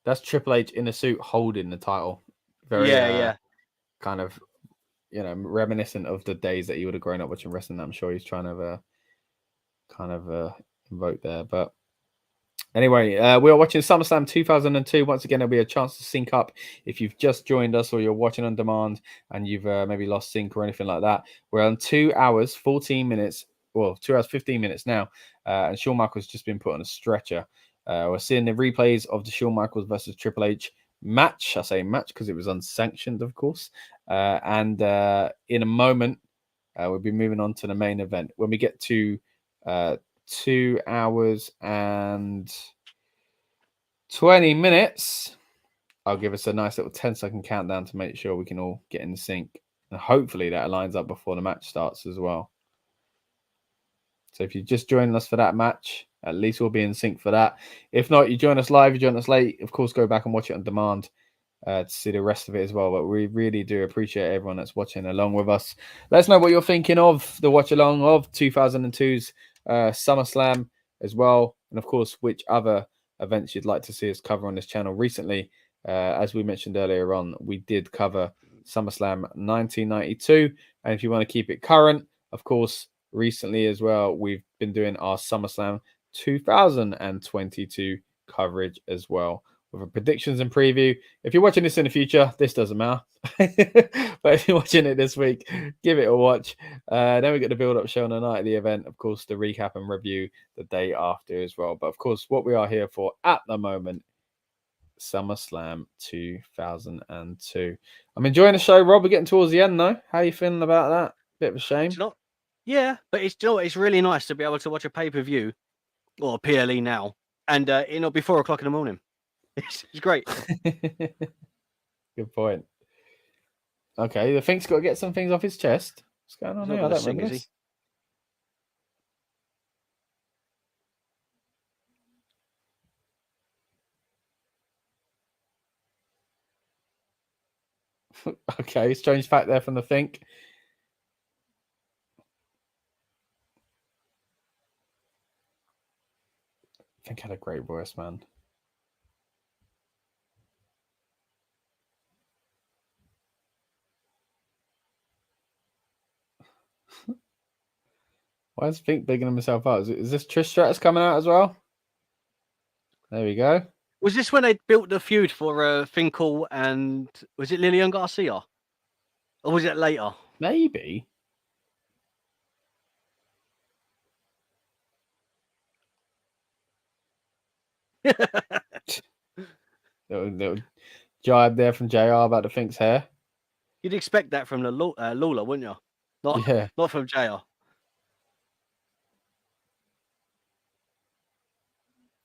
That's Triple H in a suit holding the title. Very kind of, reminiscent of the days that he would have grown up watching wrestling. I'm sure he's trying to invoke there. But anyway, we are watching SummerSlam 2002. Once again, there'll be a chance to sync up if you've just joined us or you're watching on demand and you've maybe lost sync or anything like that. We're on 2 hours, 14 minutes. Well, 2 hours, 15 minutes now. And Shawn Michaels just been put on a stretcher. We're seeing the replays of the Shawn Michaels versus Triple H match. I say match because it was unsanctioned, of course. And in a moment, we'll be moving on to the main event. When we get to 2 hours and 20 minutes, I'll give us a nice little 10-second countdown to make sure we can all get in sync. And hopefully that lines up before the match starts as well. So if you're just joining us for that match, at least we'll be in sync for that. If not, you join us live, you join us late, of course, go back and watch it on demand to see the rest of it as well. But we really do appreciate everyone that's watching along with us. Let us know what you're thinking of the watch along of 2002's SummerSlam as well. And of course, which other events you'd like to see us cover on this channel. Recently, as we mentioned earlier on, we did cover SummerSlam 1992. And if you want to keep it current, of course, recently as well, we've been doing our SummerSlam 2022 coverage as well with a predictions and preview. If you're watching this in the future, this doesn't matter. But if you're watching it this week, give it a watch. Then we get the build-up show on the night of the event. Of course, the recap and review the day after as well. But of course, what we are here for at the moment, SummerSlam 2002. I'm enjoying the show, Rob. We're getting towards the end, though. How are you feeling about that? Bit of a shame. Yeah, but it's really nice to be able to watch a pay-per-view or a PLE now, and it'll be 4 o'clock in the morning. It's great. Good point. Okay, the Fink's got to get some things off his chest. What's going on here? I don't remember this. Okay, strange fact there from the Fink. Fink had a great voice, man. Why is Fink bigging himself up? Is this Trish Stratus coming out as well? There we go. Was this when they built the feud for Finkel and was it Lillian Garcia? Or was it later? Maybe. little jibe there from JR about the Fink's hair. You'd expect that from the Lawler, wouldn't you? Not from JR.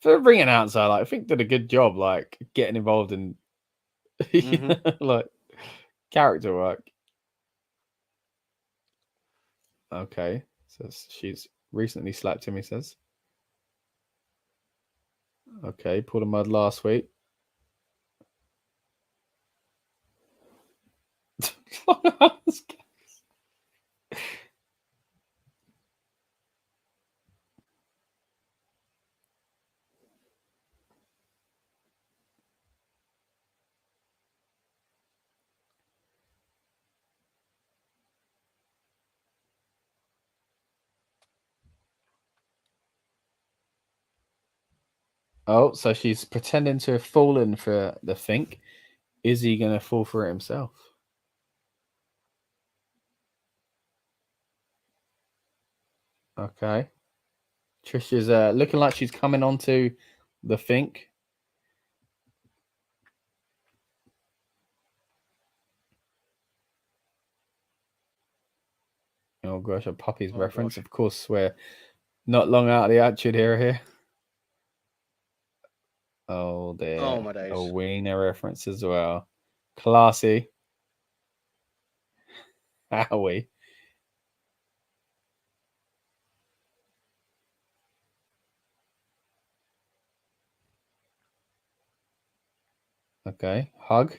For a ring announcer, like Fink did a good job, like getting involved in like character work. Okay, so she's recently slapped him. He says, "Okay, pulled a mud last week." Oh, so she's pretending to have fallen for the Fink. Is he going to fall for it himself? Okay. Trish is looking like she's coming onto the Fink. Oh gosh, a puppy's reference. Gosh. Of course, we're not long out of the attitude era here. Oh dear. Oh my days. A wiener reference as well. Classy. Howie. Okay, hug.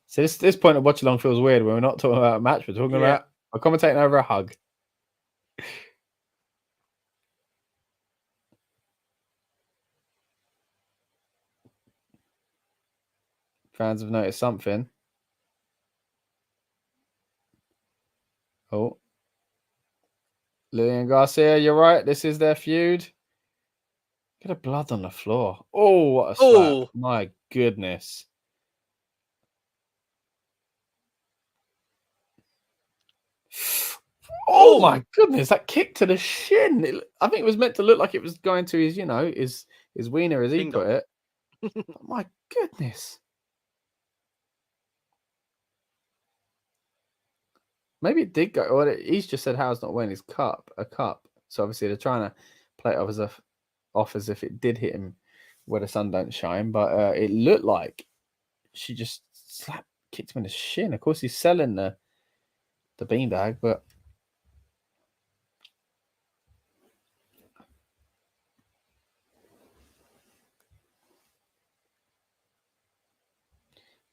So this point of watch along feels weird when we're not talking about a match. We're talking about a commentating over a hug. Fans have noticed something. Oh. Lillian Garcia, you're right. This is their feud. Get a blood on the floor. Oh, what a slap. Oh. My goodness. Oh my goodness, that kick to the shin. I think it was meant to look like it was going to his, his wiener, as he put it. Oh my goodness. Maybe it did go. Well, he's just said Howard's not wearing his a cup. So obviously they're trying to play it off as if it did hit him where the sun don't shine. But it looked like she just kicked him in the shin. Of course, he's selling the beanbag, but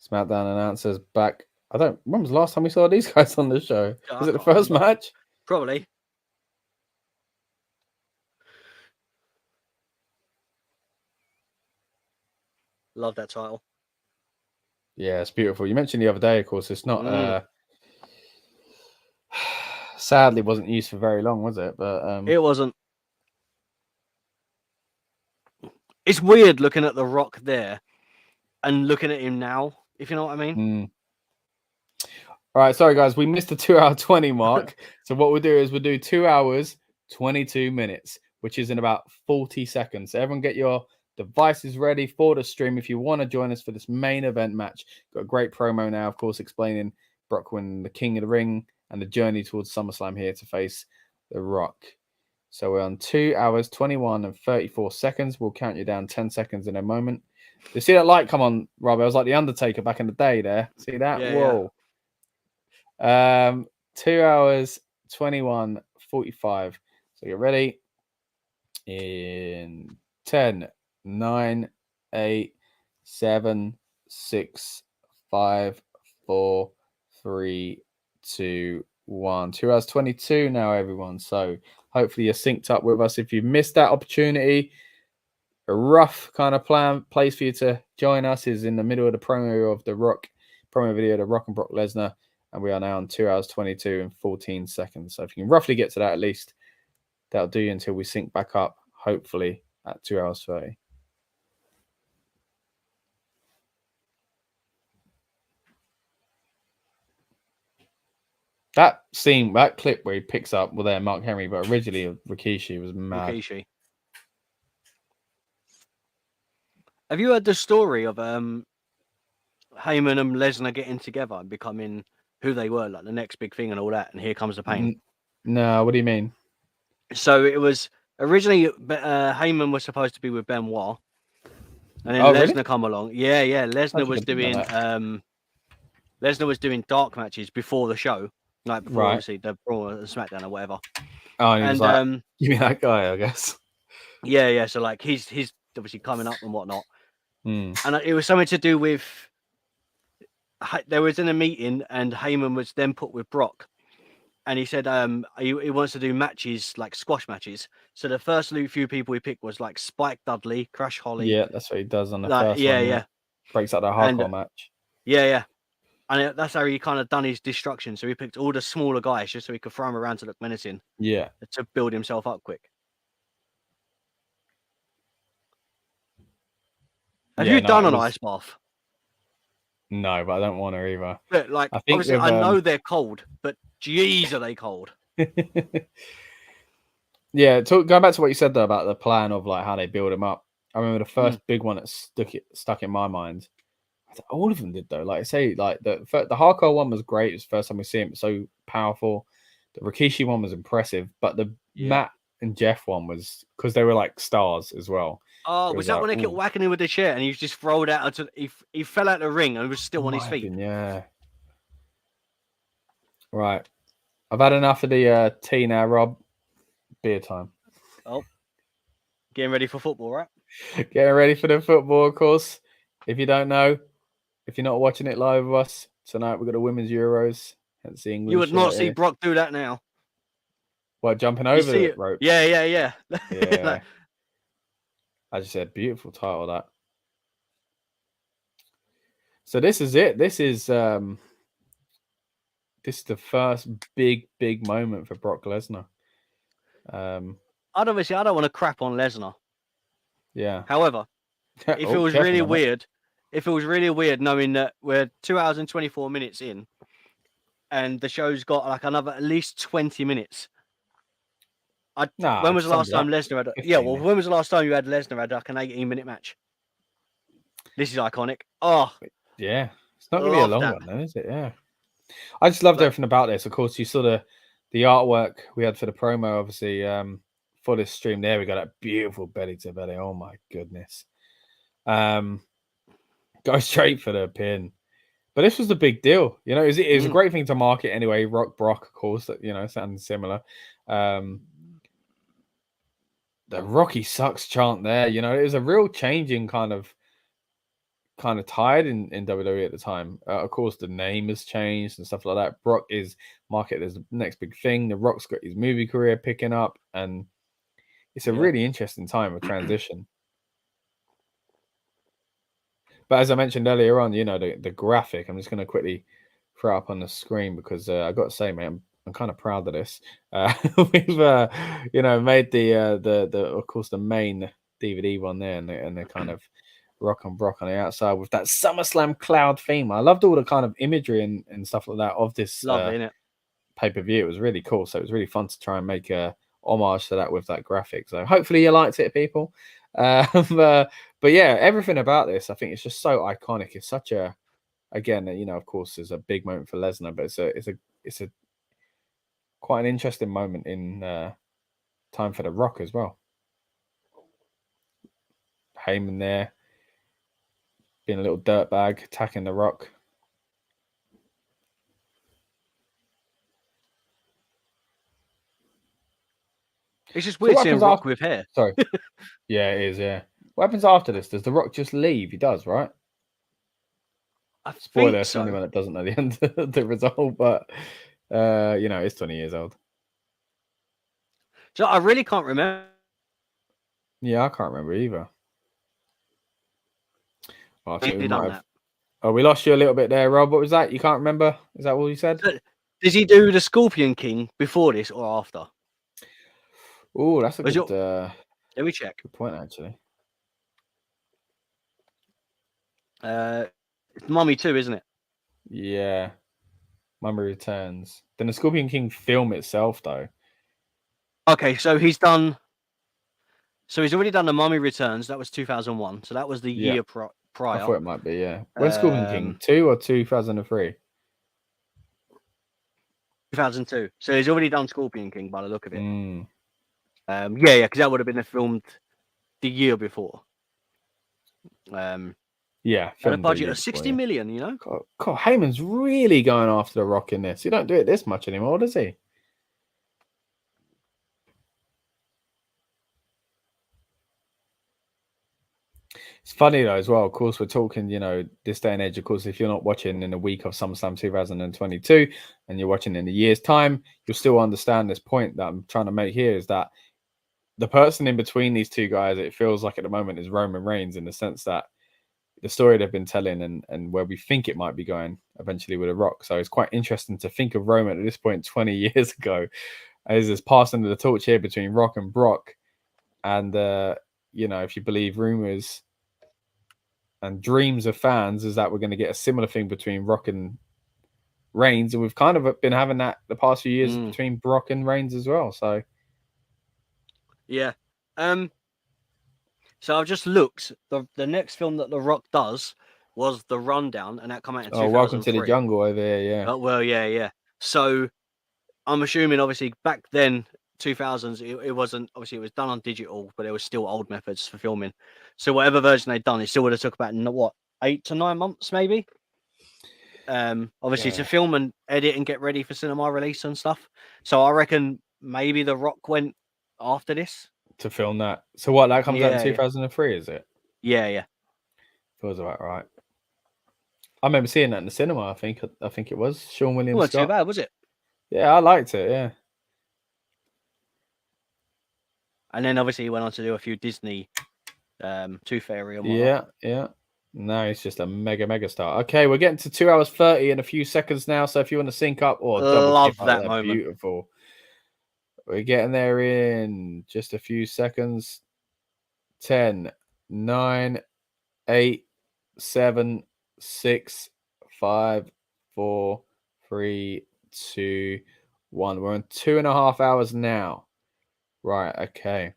SmackDown announcers back. When was the last time we saw these guys on the show? Was it the first match? Probably. Love that title. Yeah, it's beautiful. You mentioned the other day, of course, it's not sadly wasn't used for very long, was it? But it wasn't. It's weird looking at The Rock there and looking at him now, if you know what I mean. All right, sorry guys, we missed the 2-hour 20 mark. So what we'll do is we'll do 2 hours 22 minutes, which is in about 40 seconds. So everyone get your devices ready for the stream if you want to join us for this main event match. Got a great promo now, of course, explaining Brock winning the King of the Ring and the journey towards SummerSlam here to face The Rock. So we're on 2 hours 21 and 34 seconds. We'll count you down 10 seconds in a moment. You see that light come on, Rob? I was like the Undertaker back in the day there. See that? Yeah, whoa. Yeah. 2 hours 21 45. So get ready in 10 9 8 7 6 5 4 3 2 1. 2 hours 22 now, everyone. So hopefully you're synced up with us. If you've missed that opportunity, a rough kind of place for you to join us is in the middle of the promo of The Rock, promo video of The Rock and Brock Lesnar. and we are now on 2 hours 22 and 14 seconds. So if you can roughly get to that, at least that'll do you until we sync back up, hopefully at 2 hours 30. That scene, that clip where he picks up there, Mark Henry, but originally Rikishi was mad. Rikishi. Have you heard the story of Heyman and Lesnar getting together and becoming who they were, like the next big thing and all that? And here comes the pain. No, what do you mean? So it was originally Heyman was supposed to be with Benoit, and then Lesnar come along. Yeah. Lesnar was doing dark matches before the show, like before obviously the Raw and SmackDown or whatever. Oh, and he was like, you mean that guy, I guess. Yeah. So like he's obviously coming up and whatnot. And it was something to do with they was in a meeting and Heyman was then put with Brock, and he said he wants to do matches like squash matches. So the first few people he picked was like Spike Dudley, Crash Holly. Yeah, that's what he does on the first one. Yeah, breaks out that hardcore match. Yeah. And that's how he kind of done his destruction. So he picked all the smaller guys just so he could throw them around to look menacing. Yeah, to build himself up quick. Have you done an ice bath? No, but I don't want to either. But like, obviously, I know they're cold, but jeez, are they cold? Yeah, going back to what you said though about the plan of like how they build them up. I remember the first big one that stuck in my mind. I think all of them did though. Like I say, like the hardcore one was great. It was the first time we see him, so powerful. The Rikishi one was impressive, but the Matt and Jeff one was because they were like stars as well. Oh, was that when they kept whacking him with the chair and he just rolled out he fell out of the ring and was still on his feet? Yeah. Right. I've had enough of the tea now, Rob. Beer time. Oh. Getting ready for football, right? Getting ready for the football, of course. If you don't know, if you're not watching it live with us, tonight we've got the Women's Euros. Hence the English. You would not see Brock do that now. What, jumping over the rope? Yeah. Yeah. I just said, beautiful title, that. So this is it. This is the first big moment for Brock Lesnar. I don't want to crap on Lesnar. Yeah. However, if it was really weird knowing that we're 2 hours and 24 minutes in and the show's got like another at least 20 minutes. When was the last time Lesnar had? When was the last time you had Lesnar had like an 18-minute match? This is iconic. Oh, yeah, it's not going to be a long one, then, is it? Yeah, I just loved everything about this. Of course, you saw the artwork we had for the promo, obviously, for this stream. There we got that beautiful belly to belly. Oh my goodness, go straight for the pin. But this was the big deal, you know. It was a great thing to market anyway. Rock Brock, of course, that sounds similar. The Rocky sucks chant there, it was a real changing kind of tide in WWE at the time. Of course, the name has changed and stuff like that. Brock is marketed as the next big thing. The Rock's got his movie career picking up, and it's a really interesting time of transition. But as I mentioned earlier on, the graphic, I'm just going to quickly throw up on the screen because I got to say, man, I'm kind of proud of this. We've, made the of course the main DVD one there, and the kind of Rock and Brock on the outside with that SummerSlam cloud theme. I loved all the kind of imagery and stuff like that of this pay-per-view. It was really cool. So it was really fun to try and make a homage to that with that graphic. So hopefully you liked it, people. But yeah, everything about this, I think it's just so iconic. It's such a, again, of course, it's a big moment for Lesnar, but it's a quite an interesting moment in time for The Rock as well. Heyman there, being a little dirtbag, attacking The Rock. It's just weird seeing Rock with hair. Sorry. Yeah, it is, yeah. What happens after this? Does The Rock just leave? He does, right? Spoiler for anyone that doesn't know the end of the result, but it's 20 years old. So I really can't remember. Yeah, I can't remember either. Well, I Oh, we lost you a little bit there, Rob. What was that? You can't remember? Is that what you said? Did he do the Scorpion King before this or after? Oh, that's a good. Let me check. Good point, actually. It's Mummy 2, isn't it? Yeah. Mummy Returns. Then the Scorpion King film itself, though. Okay, so he's done. So he's already done the Mummy Returns. That was 2001. So that was the year prior. I thought it might be, yeah. When's Scorpion King? 2 or 2003? 2002. So he's already done Scorpion King by the look of it. Mm. Yeah, because that would have been filmed the year before. Yeah, at a budget of 60 million, you know. God, Heyman's really going after the Rock in this. He don't do it this much anymore, does he? It's funny though as well. Of course, we're talking, this day and age. Of course, if you're not watching in the week of SummerSlam 2022 and you're watching in a year's time, you'll still understand this point that I'm trying to make here is that the person in between these two guys, it feels like at the moment, is Roman Reigns in the sense that the story they've been telling and where we think it might be going eventually with The Rock. So it's quite interesting to think of Roman at this point 20 years ago as this passing of the torch here between Rock and Brock. And, if you believe rumors and dreams of fans, is that we're going to get a similar thing between Rock and Reigns. And we've kind of been having that the past few years between Brock and Reigns as well. So, yeah. So I've just looked. The next film that The Rock does was The Rundown, and that came out in 2003. Welcome to the Jungle over here, yeah. Oh, well, yeah. So I'm assuming, obviously, back then, 2000s, it wasn't, obviously, it was done on digital, but there was still old methods for filming. So whatever version they'd done, it still would have took about, 8 to 9 months, maybe? Obviously, to film and edit and get ready for cinema release and stuff. So I reckon maybe The Rock went after this. To film that. So what, that comes out in 2003, is it? Yeah. Feels about right. I remember seeing that in the cinema, I think it was. Sean William Scott. Scott. Not too bad, was it? Yeah, I liked it, yeah. And then obviously he went on to do a few Disney Tooth Fairy and whatnot. Yeah. No, he's just a mega star. Okay, we're getting to 2 hours 30 in a few seconds now. So if you want to sync up or love that moment. Beautiful. We're getting there in just a few seconds. 10, 9, 8, 7, 6, 5, 4, 3, 2, 1. We're on 2.5 hours now. Right, okay.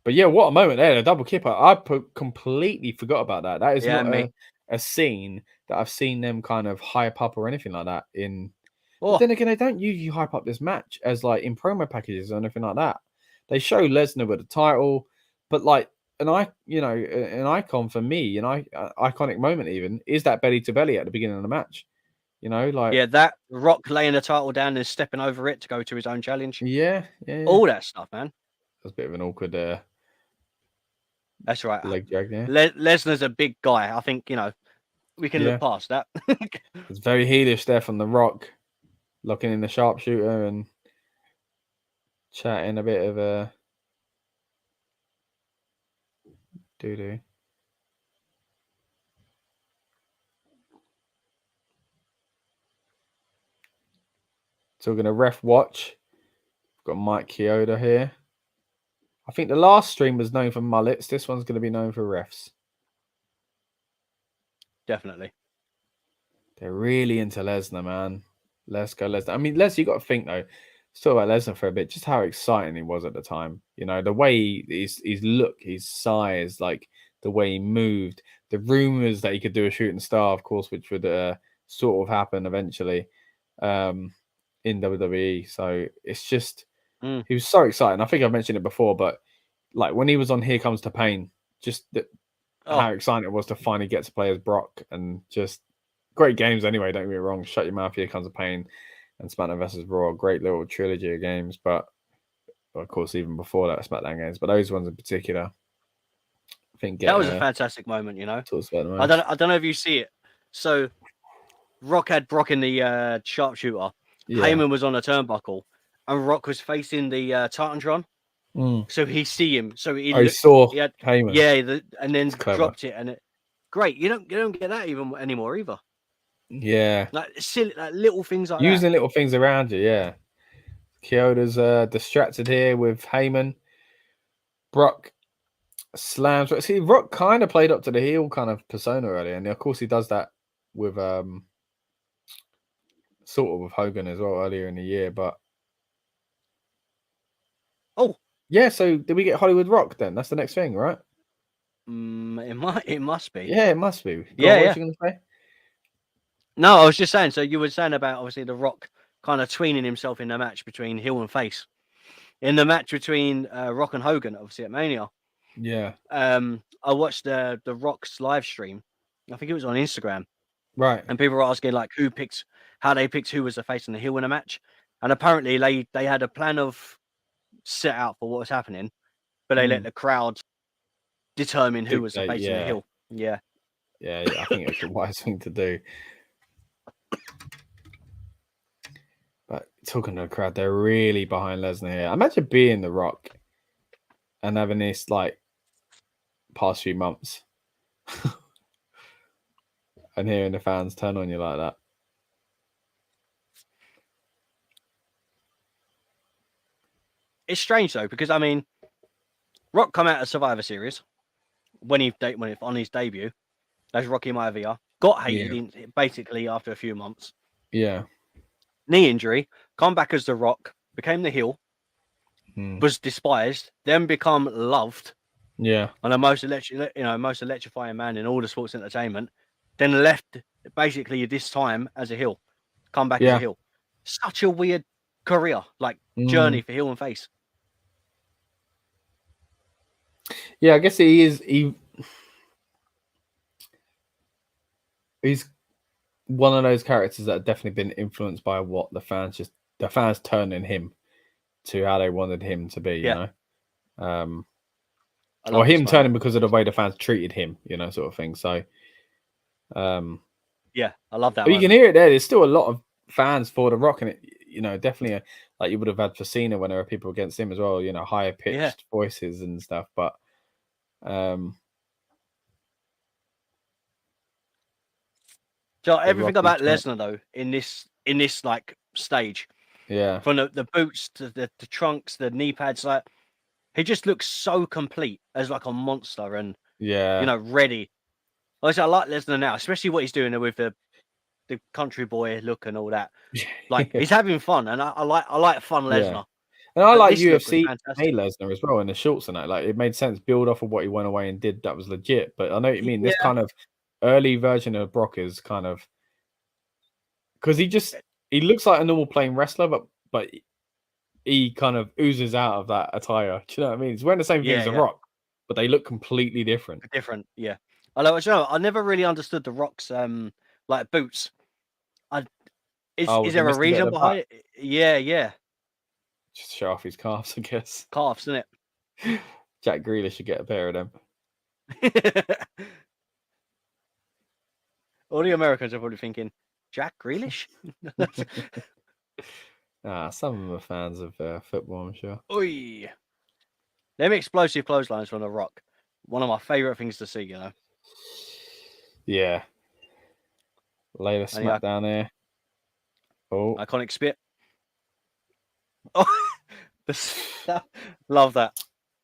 But yeah, what a moment there, a double kipper. I completely forgot about that. That is not a scene that I've seen them kind of hype up or anything like that in. But then again, they don't usually hype up this match as like in promo packages or anything like that. They show Lesnar with the title, but like an icon for me, iconic moment even is that belly to belly at the beginning of the match. That Rock laying the title down and stepping over it to go to his own challenge. Yeah. All that stuff, man. That's a bit of an awkward. That's right. Leg drag, yeah. Lesnar's a big guy. I think we can look past that. It's very heelish there from The Rock, looking in the sharpshooter and chatting a bit of a doo-doo. So we're going to ref watch. We've got Mike Chioda here. I think the last stream was known for mullets. This one's going to be known for refs. Definitely. They're really into Lesnar, man. Let's go, Lesnar. I mean, Les, you got to think, though, let's talk about Lesnar for a bit, just how exciting he was at the time. The way his look, his size, like the way he moved, the rumors that he could do a shooting star, of course, which would sort of happen eventually in WWE. So it's just, he was so exciting. I think I've mentioned it before, but like when he was on Here Comes the Pain, just how exciting it was to finally get to play as Brock, and just great games anyway, don't get me wrong. Shut Your Mouth, Here Comes the Pain, and SmackDown vs. Raw, great little trilogy of games. But of course, even before that, SmackDown games, but those ones in particular, I think that was a fantastic moment. I don't know if you see it. So Rock had Brock in the sharpshooter. Yeah. Heyman was on a turnbuckle, and Rock was facing the Titantron. So he see him. So he saw Heyman. Yeah, and then dropped it, and great. You don't get that even anymore either. Yeah. Like silly, like little things like Using that. little things around you, yeah. Kyoto's distracted here with Heyman. Brock slams. See, Rock kind of played up to the heel kind of persona earlier, and of course he does that with sort of with Hogan as well earlier in the year. But yeah, so did we get Hollywood Rock then? That's the next thing, right? It must be. Yeah, it must be. Yeah, what yeah. was you gonna say? No, I was just saying. So you were saying about obviously the Rock kind of tweening himself in the match between heel and face. In the match between Rock and Hogan, obviously at Mania. Yeah. I watched the Rock's live stream. I think it was on Instagram. Right. And people were asking like how they picked who was the face and the heel in a match. And apparently they had a plan of set out for what was happening, but they let the crowd determine who was the face and the heel. Yeah. Yeah, I think it's a wise thing to do. But talking to the crowd, they're really behind Lesnar here. Imagine being The Rock and having this like past few months and hearing the fans turn on you like that. It's strange though, because I mean, Rock come out of Survivor Series when on his debut as Rocky Maivia, got hated basically after a few months. Yeah. Knee injury, come back as The Rock, became the heel, was despised, then become loved. Yeah. And the most electrifying man in all the sports entertainment, then left basically this time as a heel, come back as a heel. Such a weird career, like journey for heel and face. Yeah, I guess he's one of those characters that have definitely been influenced by what the fans turning him to how they wanted him to be, you know. Or him turning because of the way the fans treated him, you know, sort of thing. So yeah, I love that. But you can hear it there. There's still a lot of fans for The Rock, and it, you know, definitely like you would have had for Cena when there were people against him as well, you know, higher pitched voices and stuff. But so everything about Lesnar though in this like stage, from the boots to the trunks, the knee pads, like he just looks so complete as like a monster and you know, ready. Obviously, I like Lesnar now, especially what he's doing with the country boy look and all that. Like he's having fun, and I like fun Lesnar. And I like UFC Lesnar as well in the shorts and that. Like it made sense, build off of what he went away and did. That was legit. But I know what you mean. This kind of early version of Brock is kind of because he looks like a normal plain wrestler, but he kind of oozes out of that attire. Do you know what I mean? He's wearing the same thing as The Rock, but they look completely different. Yeah. I never really understood The Rock's like boots. Is there a reason behind it? Yeah. Just show off his calves, I guess. Calves, isn't it? Jack Grealish should get a pair of them. All the Americans are probably thinking, Jack Grealish? Some of them are fans of football, I'm sure. Oi. Them explosive clotheslines from The Rock. One of my favourite things to see, you know. Yeah. Later smack down there. Oh. Iconic spit. Oh, love that.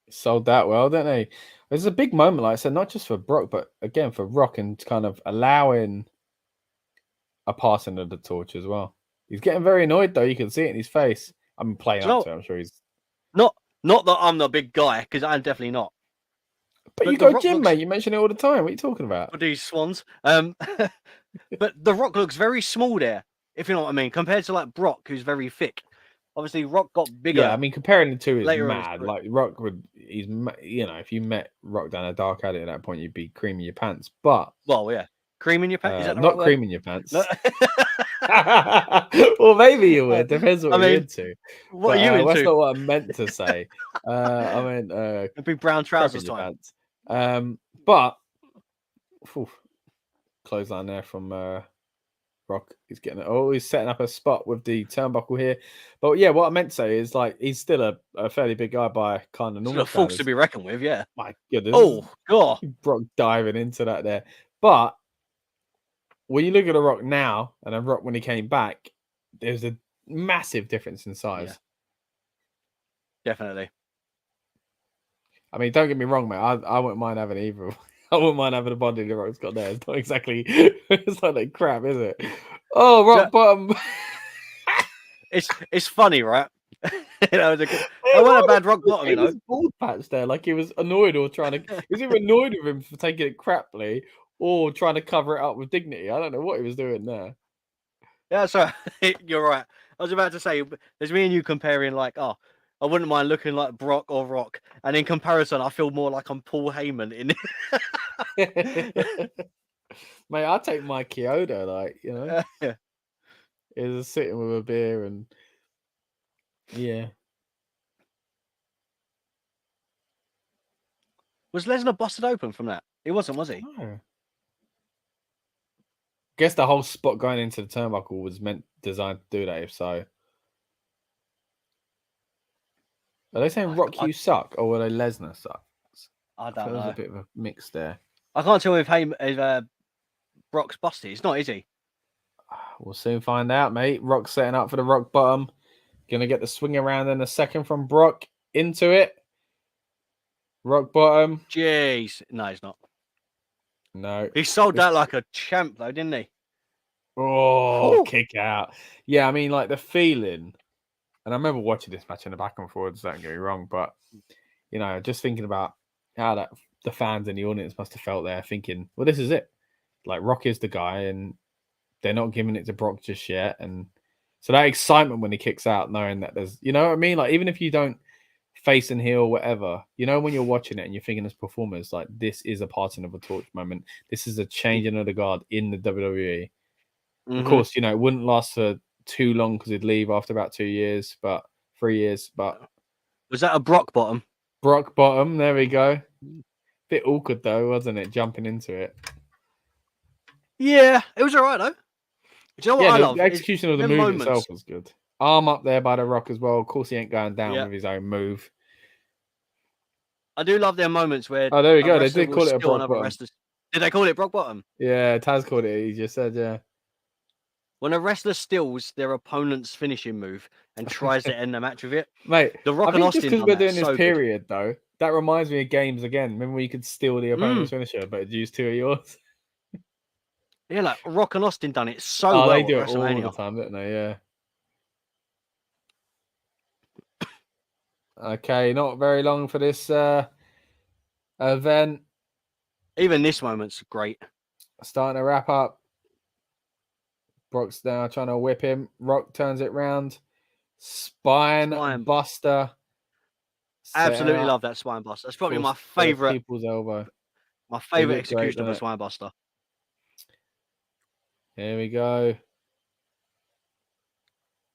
Sold that well, don't they? It's a big moment, like I said, not just for Brock, but again for Rock and kind of allowing a passing of the torch as well. He's getting very annoyed though. You can see it in his face. I'm playing up to it. I'm sure he's not that I'm the big guy, because I'm definitely not. But you go gym, mate. You mention it all the time. What are you talking about? With these swans. But The Rock looks very small there, if you know what I mean, compared to like Brock, who's very thick. Obviously, Rock got bigger. Yeah, I mean, comparing the two is mad. Like Rock you know, if you met Rock down a dark alley at that point, you'd be creaming your pants. But creaming your pants. Is that the not right creaming word? Your pants? No. Well, maybe you would. Depends what you're into. What are you into? That's not what I meant to say. I meant big brown trousers time. But clothesline there from Rock. He's he's setting up a spot with the turnbuckle here. But yeah, what I meant to say is like he's still a fairly big guy by kind of normal. Still a force to be reckoned with, yeah. My goodness. Oh god, Brock diving into that there. But when you look at The Rock now and The Rock when he came back, there's a massive difference in size. Yeah. Definitely. I mean, don't get me wrong, mate. I wouldn't mind having either. I wouldn't mind having a body The Rock's got there. It's not exactly. It's not like crap, is it? Oh, rock bottom. It's funny, right? I want a bad rock bottom, He was bald patch there, like he was annoyed or trying to. He was either annoyed with him for taking it craply or trying to cover it up with dignity. I don't know what he was doing there. Yeah, sorry. You're right. I was about to say, there's me and you comparing, like, I wouldn't mind looking like Brock or Rock, and in comparison, I feel more like I'm Paul Heyman in it. Mate, I'll take my Kyoto, like, you know. Yeah. Is sitting with a beer and yeah. Was Lesnar busted open from that? He wasn't, was he? No. Guess the whole spot going into the turnbuckle was designed to do that. If so, are they saying Rock you suck or were they Lesnar sucks? I don't know. There's a bit of a mix there. I can't tell if Brock's busted. He's not, is he? We'll soon find out, mate. Rock setting up for the rock bottom. Gonna get the swing around in a second from Brock into it. Rock bottom. Jeez. No, he's not. No. He sold that like a champ, though, didn't he? Oh, kick out. Yeah, I mean, like the feeling. And I remember watching this match in the back and forwards, don't get me wrong. But, you know, just thinking about how the fans and the audience must have felt there, thinking, well, this is it. Like, Rock is the guy, and they're not giving it to Brock just yet. And so that excitement when he kicks out, knowing that there's, you know what I mean? Like, even if you don't face and heel, whatever, you know, when you're watching it and you're thinking as performers, like, this is a passing of a torch moment. This is a changing of the guard in the WWE. Mm-hmm. Of course, you know, it wouldn't last for too long because he'd leave after about 3 years. But was that a Brock bottom? Brock bottom, there we go. Bit awkward though, wasn't it? Jumping into it. Yeah, it was alright though. Do you know what I love? The execution of the move itself was good. Arm up there by the Rock as well. Of course, he ain't going down with his own move. I do love their moments where. Oh, there we go. They did call it a Brock bottom. Did they call it Brock bottom? Yeah, Taz called it. He just said, yeah. When a wrestler steals their opponent's finishing move and tries to end the match with it, mate. The Rock I think and Austin just because we're doing this so period, though, that reminds me of games again. Remember when you could steal the opponent's finisher, but use 2 of yours? Yeah, like Rock and Austin done it so well. They do it all the time, don't they? Yeah. Okay, not very long for this event. Even this moment's great. Starting to wrap up. Brock's now trying to whip him. Rock turns it round. Spine buster. Absolutely love that spine buster. That's probably my favorite. People's elbow. My favorite execution of a spine buster. Here we go.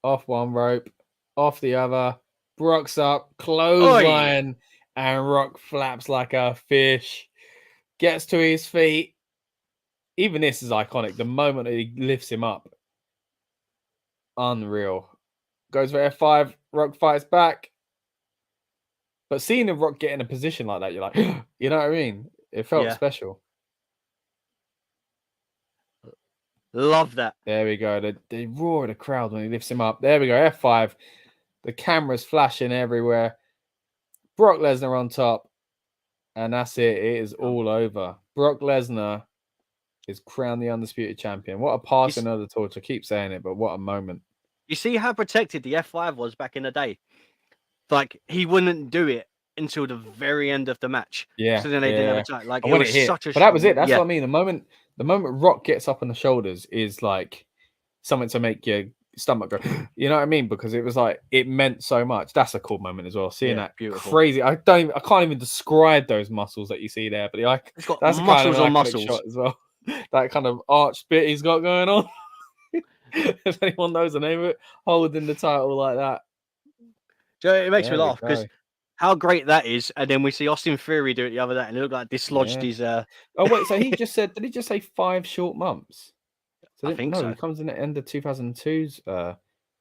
Off one rope, off the other. Brock's up, clothesline, and Rock flaps like a fish. Gets to his feet. Even this is iconic. The moment that he lifts him up. Unreal. Goes for F5. Rock fights back. But seeing the Rock get in a position like that, you're like, you know what I mean? It felt special. Love that. There we go. The roar of the crowd when he lifts him up. There we go. F5. The camera's flashing everywhere. Brock Lesnar on top. And that's it. It is all over. Brock Lesnar is crowned the Undisputed Champion. What a passing of the torch. I keep saying it, but what a moment. You see how protected the F5 was back in the day? Like, he wouldn't do it until the very end of the match. Yeah. So then they didn't have a time. Like, it was such a... But that was it. That's what I mean. The moment Rock gets up on the shoulders is like something to make your stomach go, you know what I mean? Because it was like, it meant so much. That's a cool moment as well. Seeing that beautiful. Crazy. I can't even describe those muscles that you see there, but that's muscles kind of on muscles shot as well. That kind of arched bit he's got going on. If anyone knows the name of it, holding the title like that. It makes me laugh because how great that is. And then we see Austin Theory do it the other day and it looked like dislodged his. Oh, wait. So he just said, did he just say 5 short months? I think so. He comes in at the end of 2002's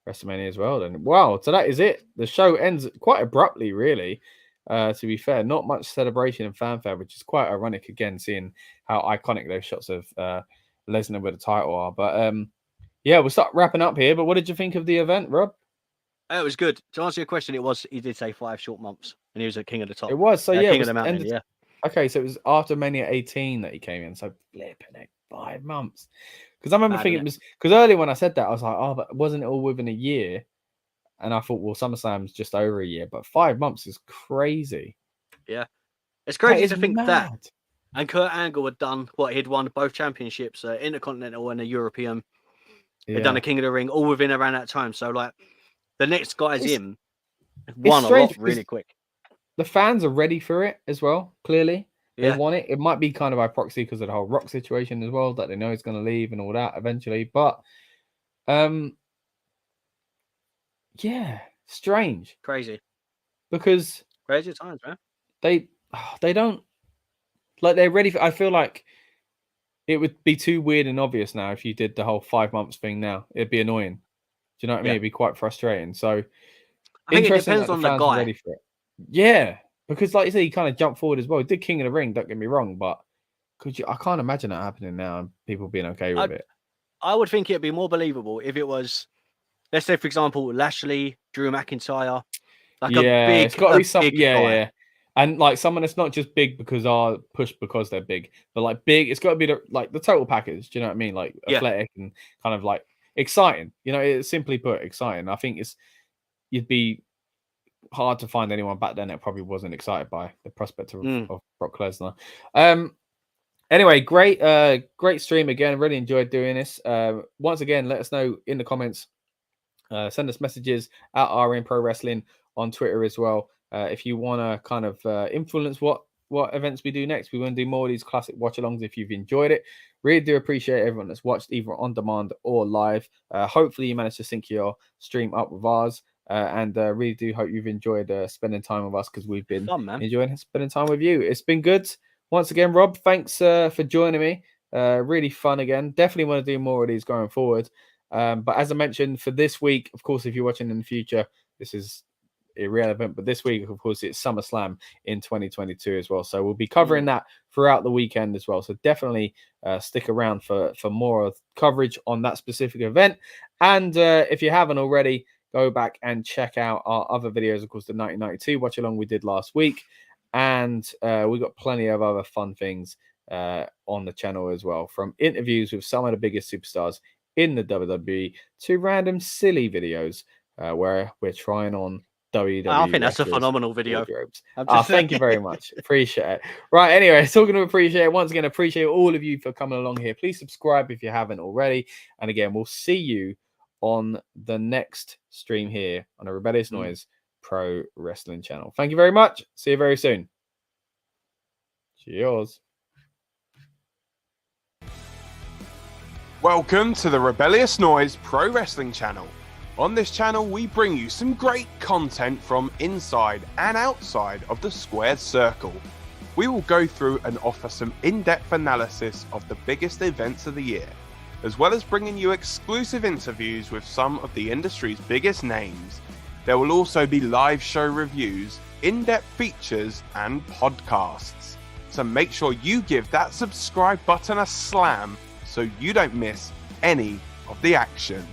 WrestleMania as well. Then wow. So that is it. The show ends quite abruptly, really. To be fair, not much celebration and fanfare, which is quite ironic again, seeing how iconic those shots of Lesnar with the title are. But yeah, we'll start wrapping up here. But what did you think of the event, Rob? It was good. To answer your question, he did say 5 short months, and he was a king of the top. It was. So yeah, king of the mountain. Yeah. Okay, so it was after Mania 18 that he came in. So flipping it, 5 months. Because I remember thinking it was because earlier when I said that, I was like, oh, but wasn't it all within a year? And I thought, well, SummerSlam's just over a year, but 5 months is crazy. Yeah, it's crazy to think mad. that. And Kurt Angle had done what he'd won both championships, Intercontinental and the European. He'd done a King of the Ring all within around that time. So like, the next guy's won a lot really quick. The fans are ready for it as well. Clearly, they want it. It might be kind of by proxy because of the whole Rock situation as well, that they know he's going to leave and all that eventually. But yeah, strange, crazy, because crazy times, man. They don't like they're ready for. I feel like it would be too weird and obvious now if you did the whole 5 months thing. Now it'd be annoying. Do you know what I mean? It'd be quite frustrating. So I think it depends on the guy. Ready for it. Yeah, because like you said, he kind of jumped forward as well. He did King of the Ring. Don't get me wrong, but I can't imagine that happening now and people being okay with it. I would think it'd be more believable if it was, let's say, for example, Lashley, Drew McIntyre. Like it's got to be some. Yeah. And like someone that's not just big because are pushed because they're big, but like big. It's got to be the total package. Do you know what I mean? Like athletic and kind of like exciting. You know, it's simply put, exciting. I think you'd be hard to find anyone back then that probably wasn't excited by the prospect of Brock Lesnar. Anyway, great stream again. Really enjoyed doing this. Once again, let us know in the comments. Send us messages at RN Pro Wrestling on Twitter as well. If you want to kind of influence what events we do next, we want to do more of these classic watch-alongs if you've enjoyed it. Really do appreciate everyone that's watched either on demand or live. Hopefully you managed to sync your stream up with ours. And really do hope you've enjoyed spending time with us, because we've been enjoying spending time with you. It's been good. Once again, Rob, thanks for joining me. Really fun again. Definitely want to do more of these going forward. But as I mentioned, for this week, of course, if you're watching in the future, this is irrelevant. But this week, of course, it's SummerSlam in 2022 as well. So we'll be covering that throughout the weekend as well. So definitely stick around for more coverage on that specific event. And if you haven't already, go back and check out our other videos. Of course, the 1992 watch along we did last week. And we got plenty of other fun things on the channel as well, from interviews with some of the biggest superstars in the WWE to random silly videos where we're trying on WWE. I think that's a phenomenal video. Thank you very much. Appreciate it. Right, anyway, talking to appreciate, once again, appreciate all of you for coming along here. Please subscribe if you haven't already. And again, we'll see you on the next stream here on the Rebellious Noise Pro Wrestling channel. Thank you very much. See you very soon. Cheers. Welcome to the Rebellious Noise Pro Wrestling channel. On this channel, we bring you some great content from inside and outside of the squared circle. We will go through and offer some in-depth analysis of the biggest events of the year, as well as bringing you exclusive interviews with some of the industry's biggest names. There will also be live show reviews, in-depth features, and podcasts. So make sure you give that subscribe button a slam so you don't miss any of the action.